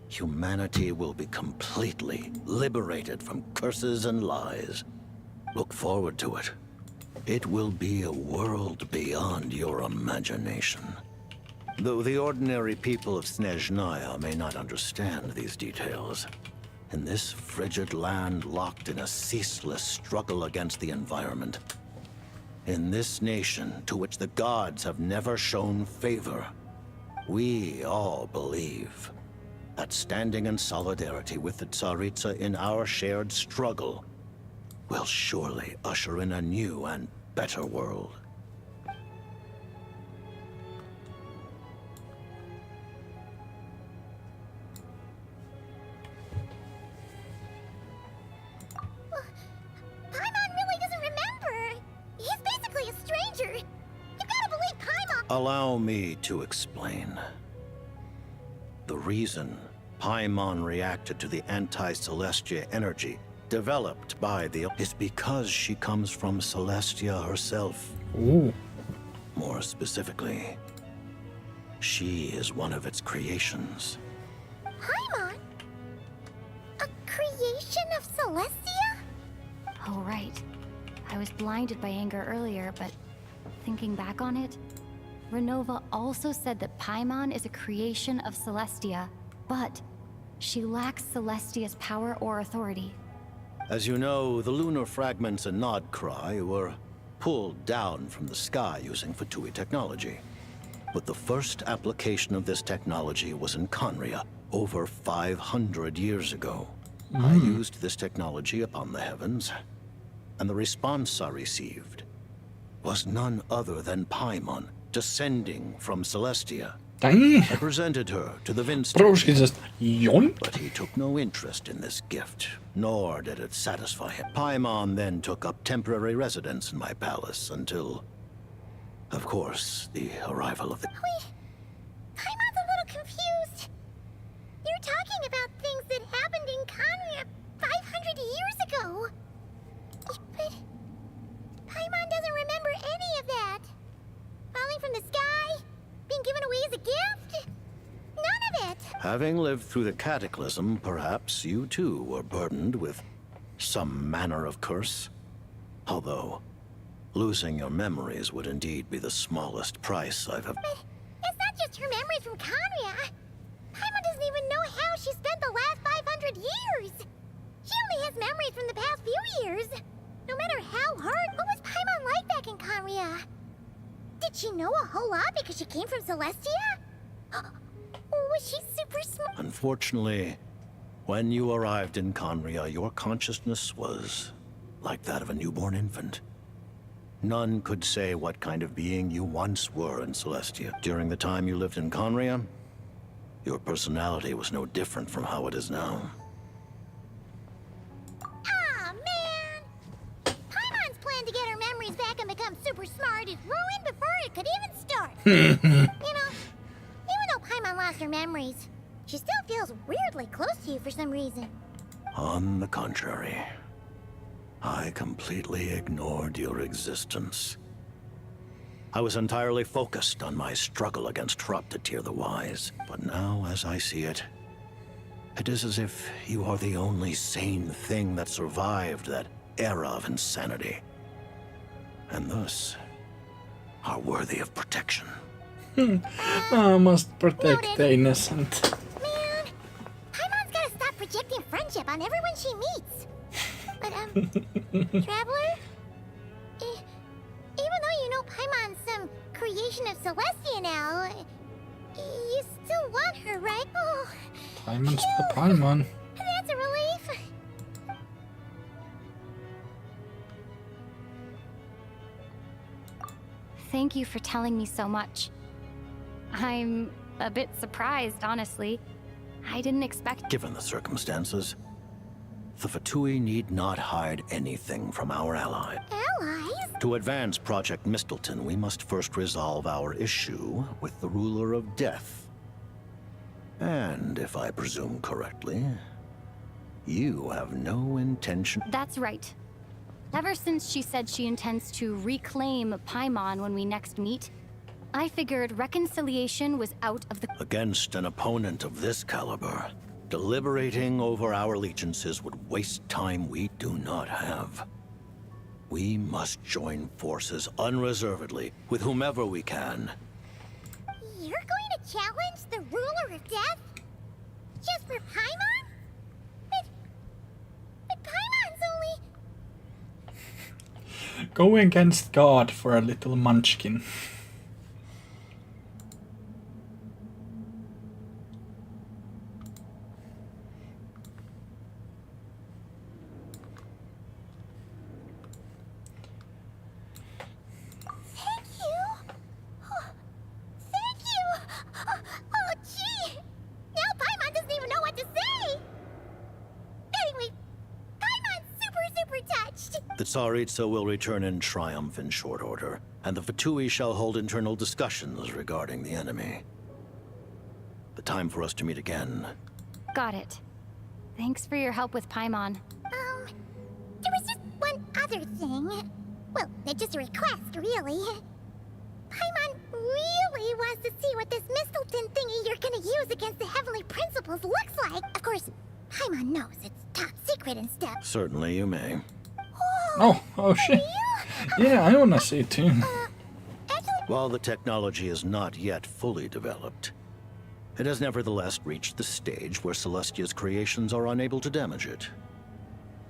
humanity will be completely liberated from curses and lies. Look forward to it. It will be a world beyond your imagination. Though the ordinary people of Snezhnaya may not understand these details, in this frigid land locked in a ceaseless struggle against the environment, in this nation to which the gods have never shown favor, we all believe that standing in solidarity with the Tsaritsa in our shared struggle will surely usher in a new and better world. Paimon really doesn't remember. He's basically a stranger. You gotta believe Paimon. Allow me to explain. The reason Paimon reacted to the anti-Celestia energy developed by the is because she comes from Celestia herself. Ooh. More specifically, she is one of its creations. Paimon? A creation of Celestia? Oh, right. I was blinded by anger earlier, but thinking back on it, Renova also said that Paimon is a creation of Celestia, but she lacks Celestia's power or authority. As you know, the lunar fragments in Nodcry were pulled down from the sky using Fatui technology. But the first application of this technology was in Conria over 500 years ago. I used this technology upon the heavens, and the response I received was none other than Paimon descending from Celestia. Dang. I presented her to the Vinster, Broski just yoink. but he took no interest in this gift, nor did it satisfy him. Paimon then took up temporary residence in my palace until, of course, the arrival of the... Wait, Paimon's a little confused. You're talking about things that happened Having lived through the cataclysm, perhaps you too were burdened with some manner of curse. Although, losing your memories would indeed be the smallest price I've ever... It's not just her memories from Conria. Paimon doesn't even know how she spent the last 500 years. She only has memories from the past few years. No matter how hard, what was Paimon like back in Conria? Did she know a whole lot because she came from Celestia? Was she super smart? Unfortunately, when you arrived in Conria, your consciousness was like that of a newborn infant. None could say what kind of being you once were in Celestia. During the time you lived in Conria, your personality was no different from how it is now. Aw, man! Paimon's plan to get her memories back and become super smart is ruined before it could even start. You know, even though Paimon lost her memories, she still feels weirdly close to you for some reason. On the contrary, I completely ignored your existence. I was entirely focused on my struggle against Troptatir the Wise. But now, as I see it, it is as if you are the only sane thing that survived that era of insanity. And thus, are worthy of protection. I must protect the innocent. Man, Paimon's gotta stop projecting friendship on everyone she meets. But, Traveler? Even though you know Paimon's some creation of Celestia now, you still want her, right? Oh, Paimon's the Paimon. that's a relief. Thank you for telling me so much. I'm a bit surprised, honestly. I didn't expect... Given the circumstances, the Fatui need not hide anything from our ally. Allies? To advance Project Mistleton, we must first resolve our issue with the Ruler of Death. And, if I presume correctly, you have no intention... That's right. Ever since she said she intends to reclaim Paimon when we next meet, I figured reconciliation was out of the... Against an opponent of this caliber, deliberating over our allegiances would waste time we do not have. We must join forces unreservedly with whomever we can. You're going to challenge the Ruler of Death? Just for Paimon? But Paimon's only... Going against God for a little munchkin. The Tsaritsa will return in triumph in short order, and the Fatui shall hold internal discussions regarding the enemy. The time for us to meet again. Got it. Thanks for your help with Paimon. There was just one other thing. Well, just a request, really. Paimon really wants to see what this Mistleton thingy you're gonna use against the Heavenly Principles looks like. Of course, Paimon knows it's top secret and stuff. Certainly you may. Oh shit. Yeah, I wanna see it too. While the technology is not yet fully developed, it has nevertheless reached the stage where Celestia's creations are unable to damage it.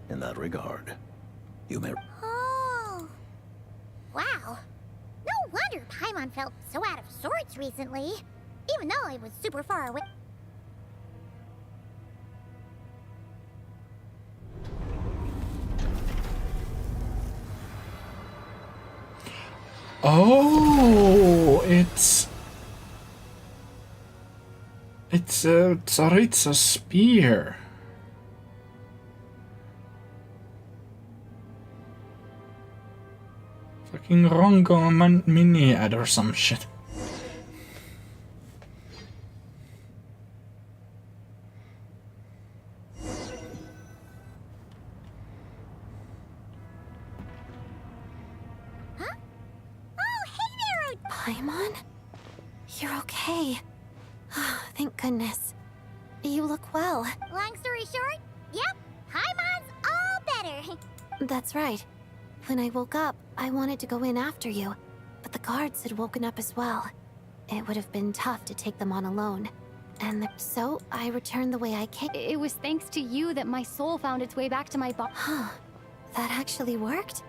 In that regard, you may... Oh. Wow. No wonder Paimon felt so out of sorts recently. Even though it was super far away. Oh, it's Tsaritsa's spear. Fucking Rongo mini-ad or some shit. Paimon? You're okay. Thank goodness. You look well. Long story short, yep, Paimon's all better. That's right. When I woke up, I wanted to go in after you, but the guards had woken up as well. It would have been tough to take them on alone. And so I returned the way I came. It was thanks to you that my soul found its way back to my body. Huh. That actually worked?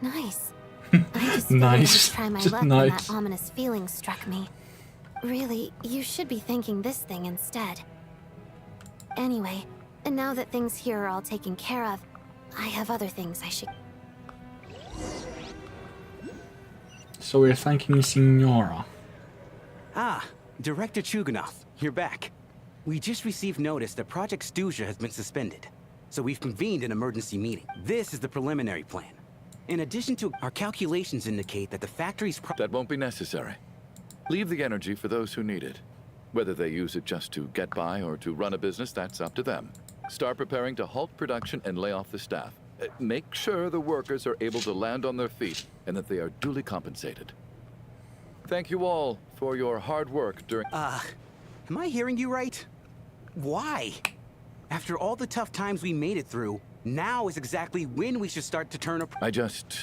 Nice. I just figured I Nice. would try my Just luck when nice. that ominous feeling struck me. Really, you should be thanking this thing instead. Anyway, and now that things here are all taken care of, I have other things I should... So we're thanking Signora. Ah, Director Chuganov, you're back. We just received notice that Project Stuzha has been suspended, so we've convened an emergency meeting. This is the preliminary plan. In addition to our calculations indicate that the factory's That won't be necessary. Leave the energy for those who need it. Whether they use it just to get by or to run a business, that's up to them. Start preparing to halt production and lay off the staff. Make sure the workers are able to land on their feet and that they are duly compensated. Thank you all for your hard work during... Am I hearing you right? Why? After all the tough times we made it through, now is exactly when we should start to turn a... I just...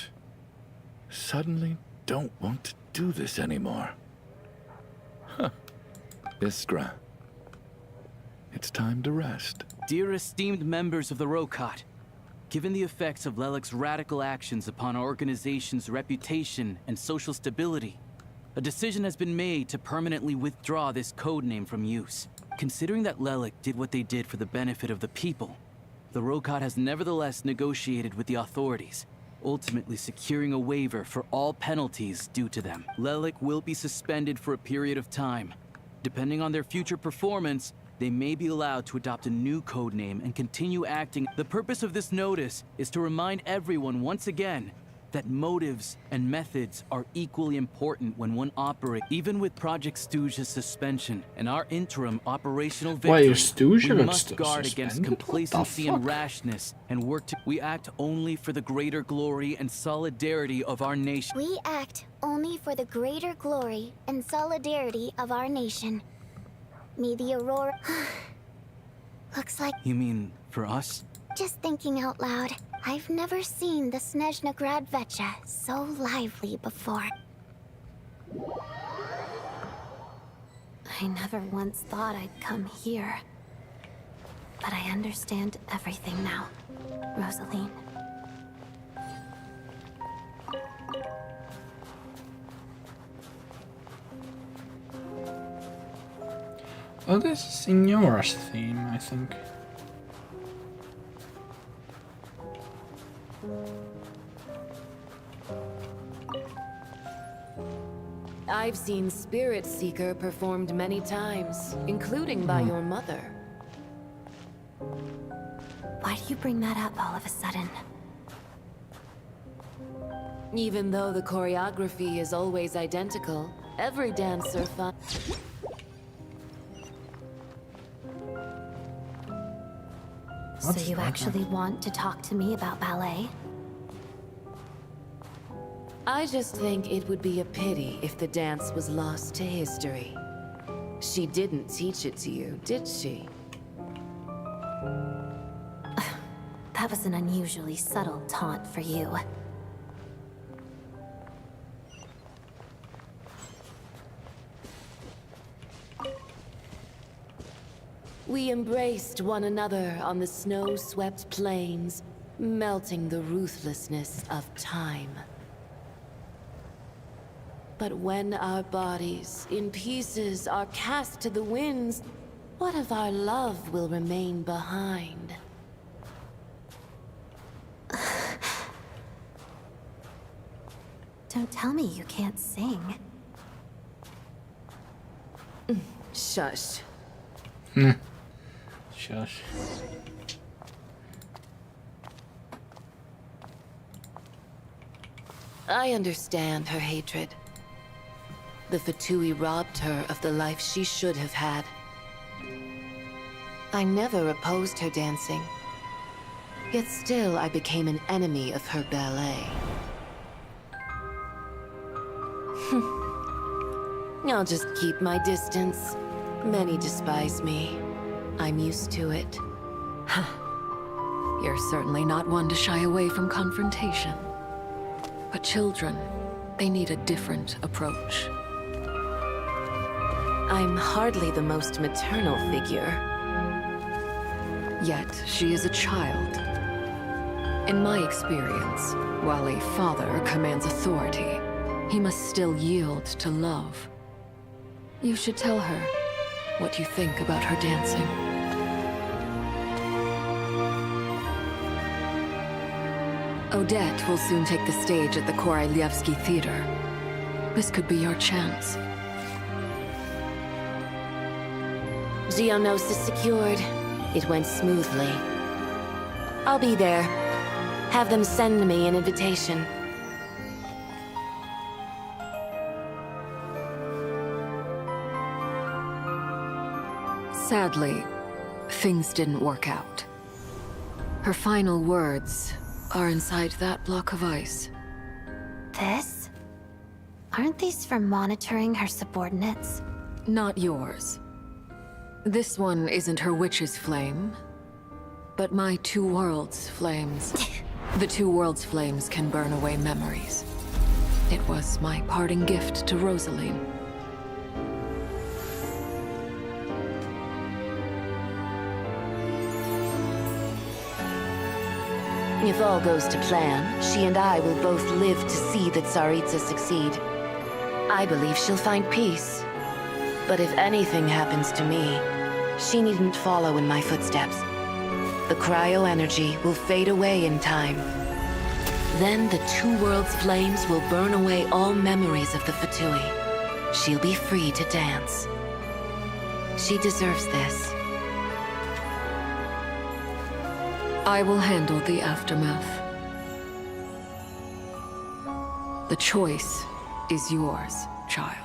suddenly don't want to do this anymore. Huh. Iskra. It's time to rest. Dear esteemed members of the Rokot, given the effects of Lelik's radical actions upon our organization's reputation and social stability, a decision has been made to permanently withdraw this codename from use. Considering that Lelik did what they did for the benefit of the people, the Rokot has nevertheless negotiated with the authorities, ultimately securing a waiver for all penalties due to them. Lelik will be suspended for a period of time. Depending on their future performance, they may be allowed to adopt a new codename and continue acting. The purpose of this notice is to remind everyone once again that motives and methods are equally important when one operates. Even with Project Stuzha's suspension and our interim operational victory, Wait, Stuzha we got must guard against suspended? What the complacency and fuck? rashness and work to... We act only for the greater glory and solidarity of our nation. We act only for the greater glory and solidarity of our nation. May the Aurora... Looks like... You mean for us? Just thinking out loud, I've never seen the Snezhnaya Gradvecha so lively before. I never once thought I'd come here. But I understand everything now, Rosaline. Oh, this is Signora's theme, I think. I've seen Spirit Seeker performed many times, including by your mother. Why do you bring that up all of a sudden? Even though the choreography is always identical, every dancer So you actually want to talk to me about ballet? I just think it would be a pity if the dance was lost to history. She didn't teach it to you, did she? That was an unusually subtle taunt for you. We embraced one another on the snow-swept plains, melting the ruthlessness of time. But when our bodies, in pieces, are cast to the winds, what of our love will remain behind? Don't tell me you can't sing. Shush. Shush. I understand her hatred. The Fatui robbed her of the life she should have had. I never opposed her dancing. Yet still I became an enemy of her ballet. I'll just keep my distance. Many despise me. I'm used to it. You're certainly not one to shy away from confrontation. But children, they need a different approach. I'm hardly the most maternal figure. Yet, she is a child. In my experience, while a father commands authority, he must still yield to love. You should tell her what you think about her dancing. Odette will soon take the stage at the Koralyevsky Theater. This could be your chance. Geonosis secured. It went smoothly. I'll be there. Have them send me an invitation. Sadly, things didn't work out. Her final words are inside that block of ice. This? Aren't these for monitoring her subordinates? Not yours. This one isn't her witch's flame, but my two worlds' flames. The two worlds' flames can burn away memories. It was my parting gift to Rosaline. If all goes to plan, she and I will both live to see the Tsaritsa succeed. I believe she'll find peace. But if anything happens to me, she needn't follow in my footsteps. The cryo-energy will fade away in time. Then the two worlds' flames will burn away all memories of the Fatui. She'll be free to dance. She deserves this. I will handle the aftermath. The choice is yours, child.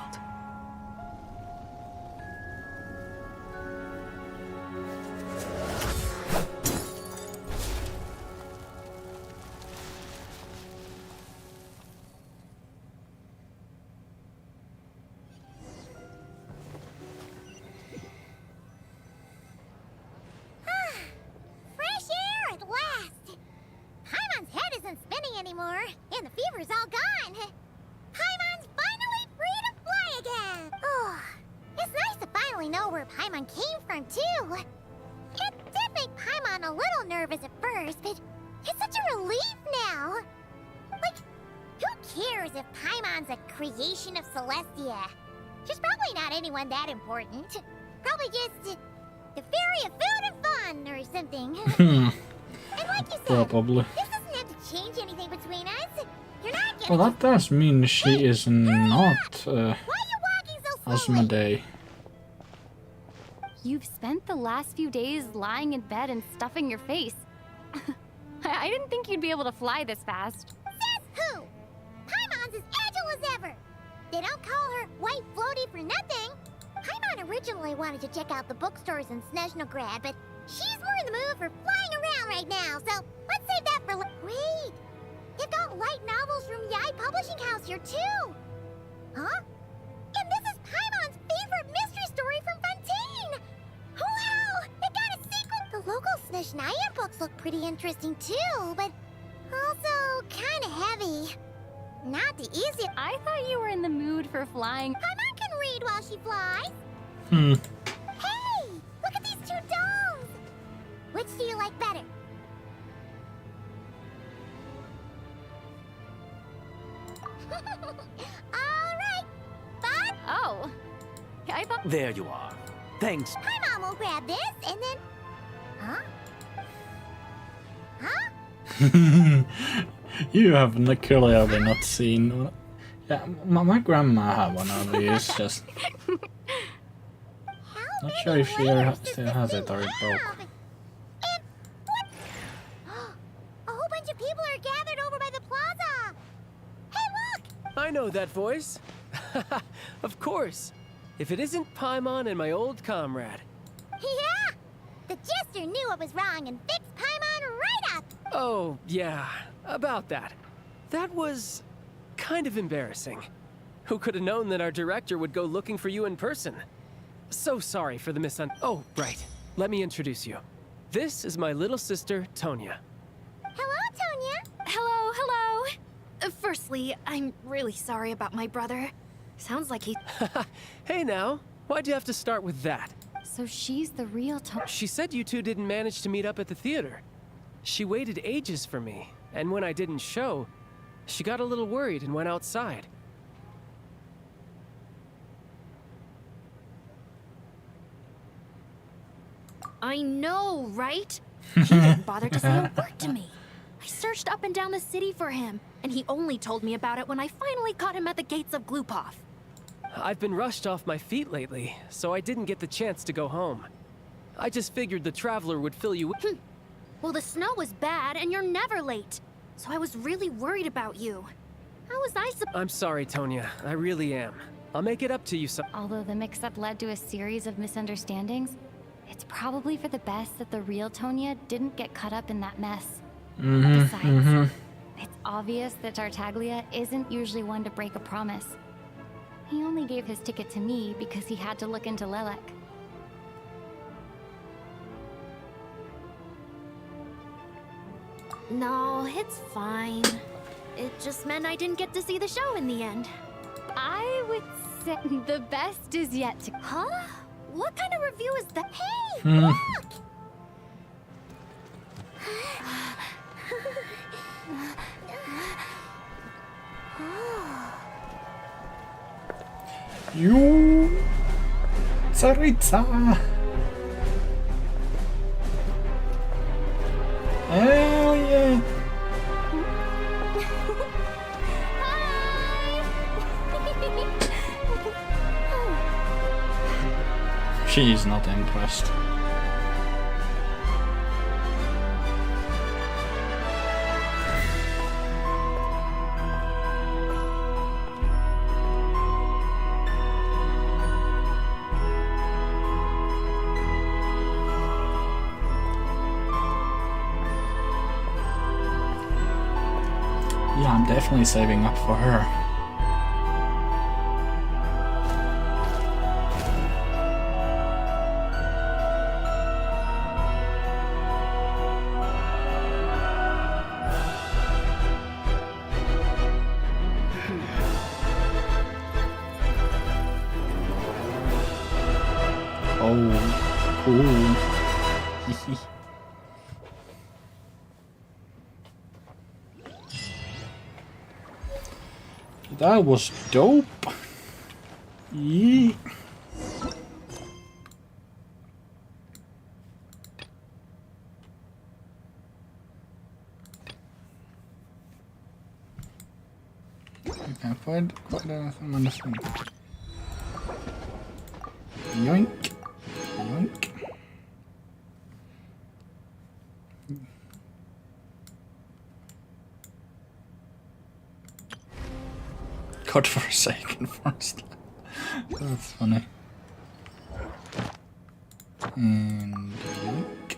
Fresh air at last! Paimon's head isn't spinning anymore, and the fever's all gone. Paimon's finally free to fly again! Oh, it's nice to finally know where Paimon came from, too. It did make Paimon a little nervous at first, but it's such a relief now. Like, who cares if Paimon's a creation of Celestia? She's probably not anyone that important. Probably just the fairy of food and fun or something. And like you said, Probably. this doesn't have to change anything between us. You're not Well, gonna that does mean she is not Why are you walking so Asmodee. You've spent the last few days lying in bed and stuffing your face. I didn't think you'd be able to fly this fast. Says who? Paimon's as agile as ever. They don't call her White Floaty for nothing. Paimon originally wanted to check out the bookstores in Snezhnaya, but she's more in the mood for flying around right now, so let's save that for Wait! They've got light novels from Yai Publishing House here, too! Huh? And this is Paimon's favorite mystery story from Fontaine! Wow! They got a sequel! The local Snezhnaya books look pretty interesting, too, but also kinda heavy. Not the easiest. I thought you were in the mood for flying. Paimon can read while she flies. Hey! Look at these two domes! Which do you like better? Alright! Bud? Oh. I thought... There you are. Thanks. Paimon will grab this, and then... Huh? Huh? You have clearly not seen. Yeah, my grandma had one of these. Just not sure if she still has it or it broke. A whole bunch of people are gathered over by the plaza! Hey, look! I know that voice. Of course. If it isn't Paimon and my old comrade. Yeah! The Jester knew what was wrong and fixed Paimon right up! Oh, yeah. About that. That was kind of embarrassing. Who could have known that our director would go looking for you in person? So sorry for the Oh, right. let me introduce you. This is my little sister, Tonya. Hello, Tonya. Hello, hello. Firstly, I'm really sorry about my brother. Sounds like he... Hey now, why'd you have to start with that? So she's the real Tonya. She said you two didn't manage to meet up at the theater. She waited ages for me, and when I didn't show, she got a little worried and went outside. I know, right? He didn't bother to say a word to me. I searched up and down the city for him, and he only told me about it when I finally caught him at the gates of Glupov. I've been rushed off my feet lately, so I didn't get the chance to go home. I just figured the Traveler would fill you with... Well, the snow was bad, and you're never late. So I was really worried about you. How was I supposed... I'm sorry, Tonya. I really am. I'll make it up to you some... Although the mix-up led to a series of misunderstandings, it's probably for the best that the real Tonya didn't get caught up in that mess. Besides, it's obvious that Tartaglia isn't usually one to break a promise. He only gave his ticket to me because he had to look into Lelek. No, it's fine. It just meant I didn't get to see the show in the end. I would say the best is yet to... Huh? What kind of review is that? Hey, look! You, Tsaritsa. Hell yeah. She's not impressed. Yeah, I'm definitely saving up for her. Oh, cool. That was dope. Yee. I can't find quite anything on the thing. Yoink. Yoink. Godforsaken first. That's funny. And yoink.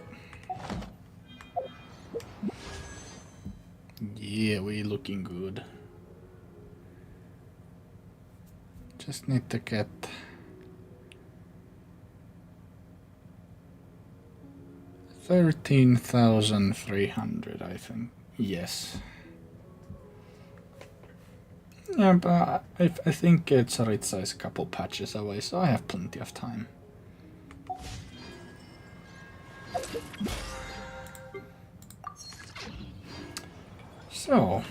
Yeah, we looking good. Just need to get 13,300, I think. Yes. Yeah, but I think Tsaritsa is a couple patches away, so I have plenty of time. So,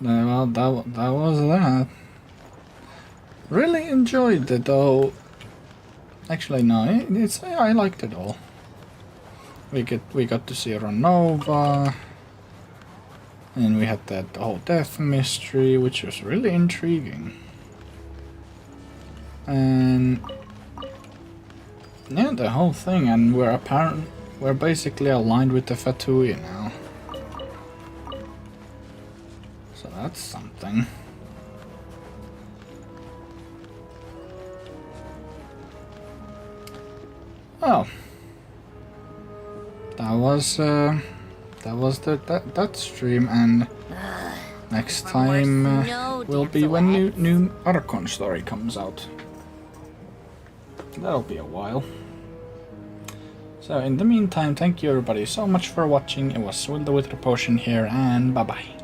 well, that was that. Really enjoyed it, though. Actually, no, I liked it all. We got to see Ronova. And we had that whole death mystery, which was really intriguing. And yeah, the whole thing, and we're basically aligned with the Fatui now. So that's something. Oh. That was that stream, and next time will be when new Archon story comes out. That'll be a while. So in the meantime, thank you everybody so much for watching. It was Will the Wither Potion here, and bye bye.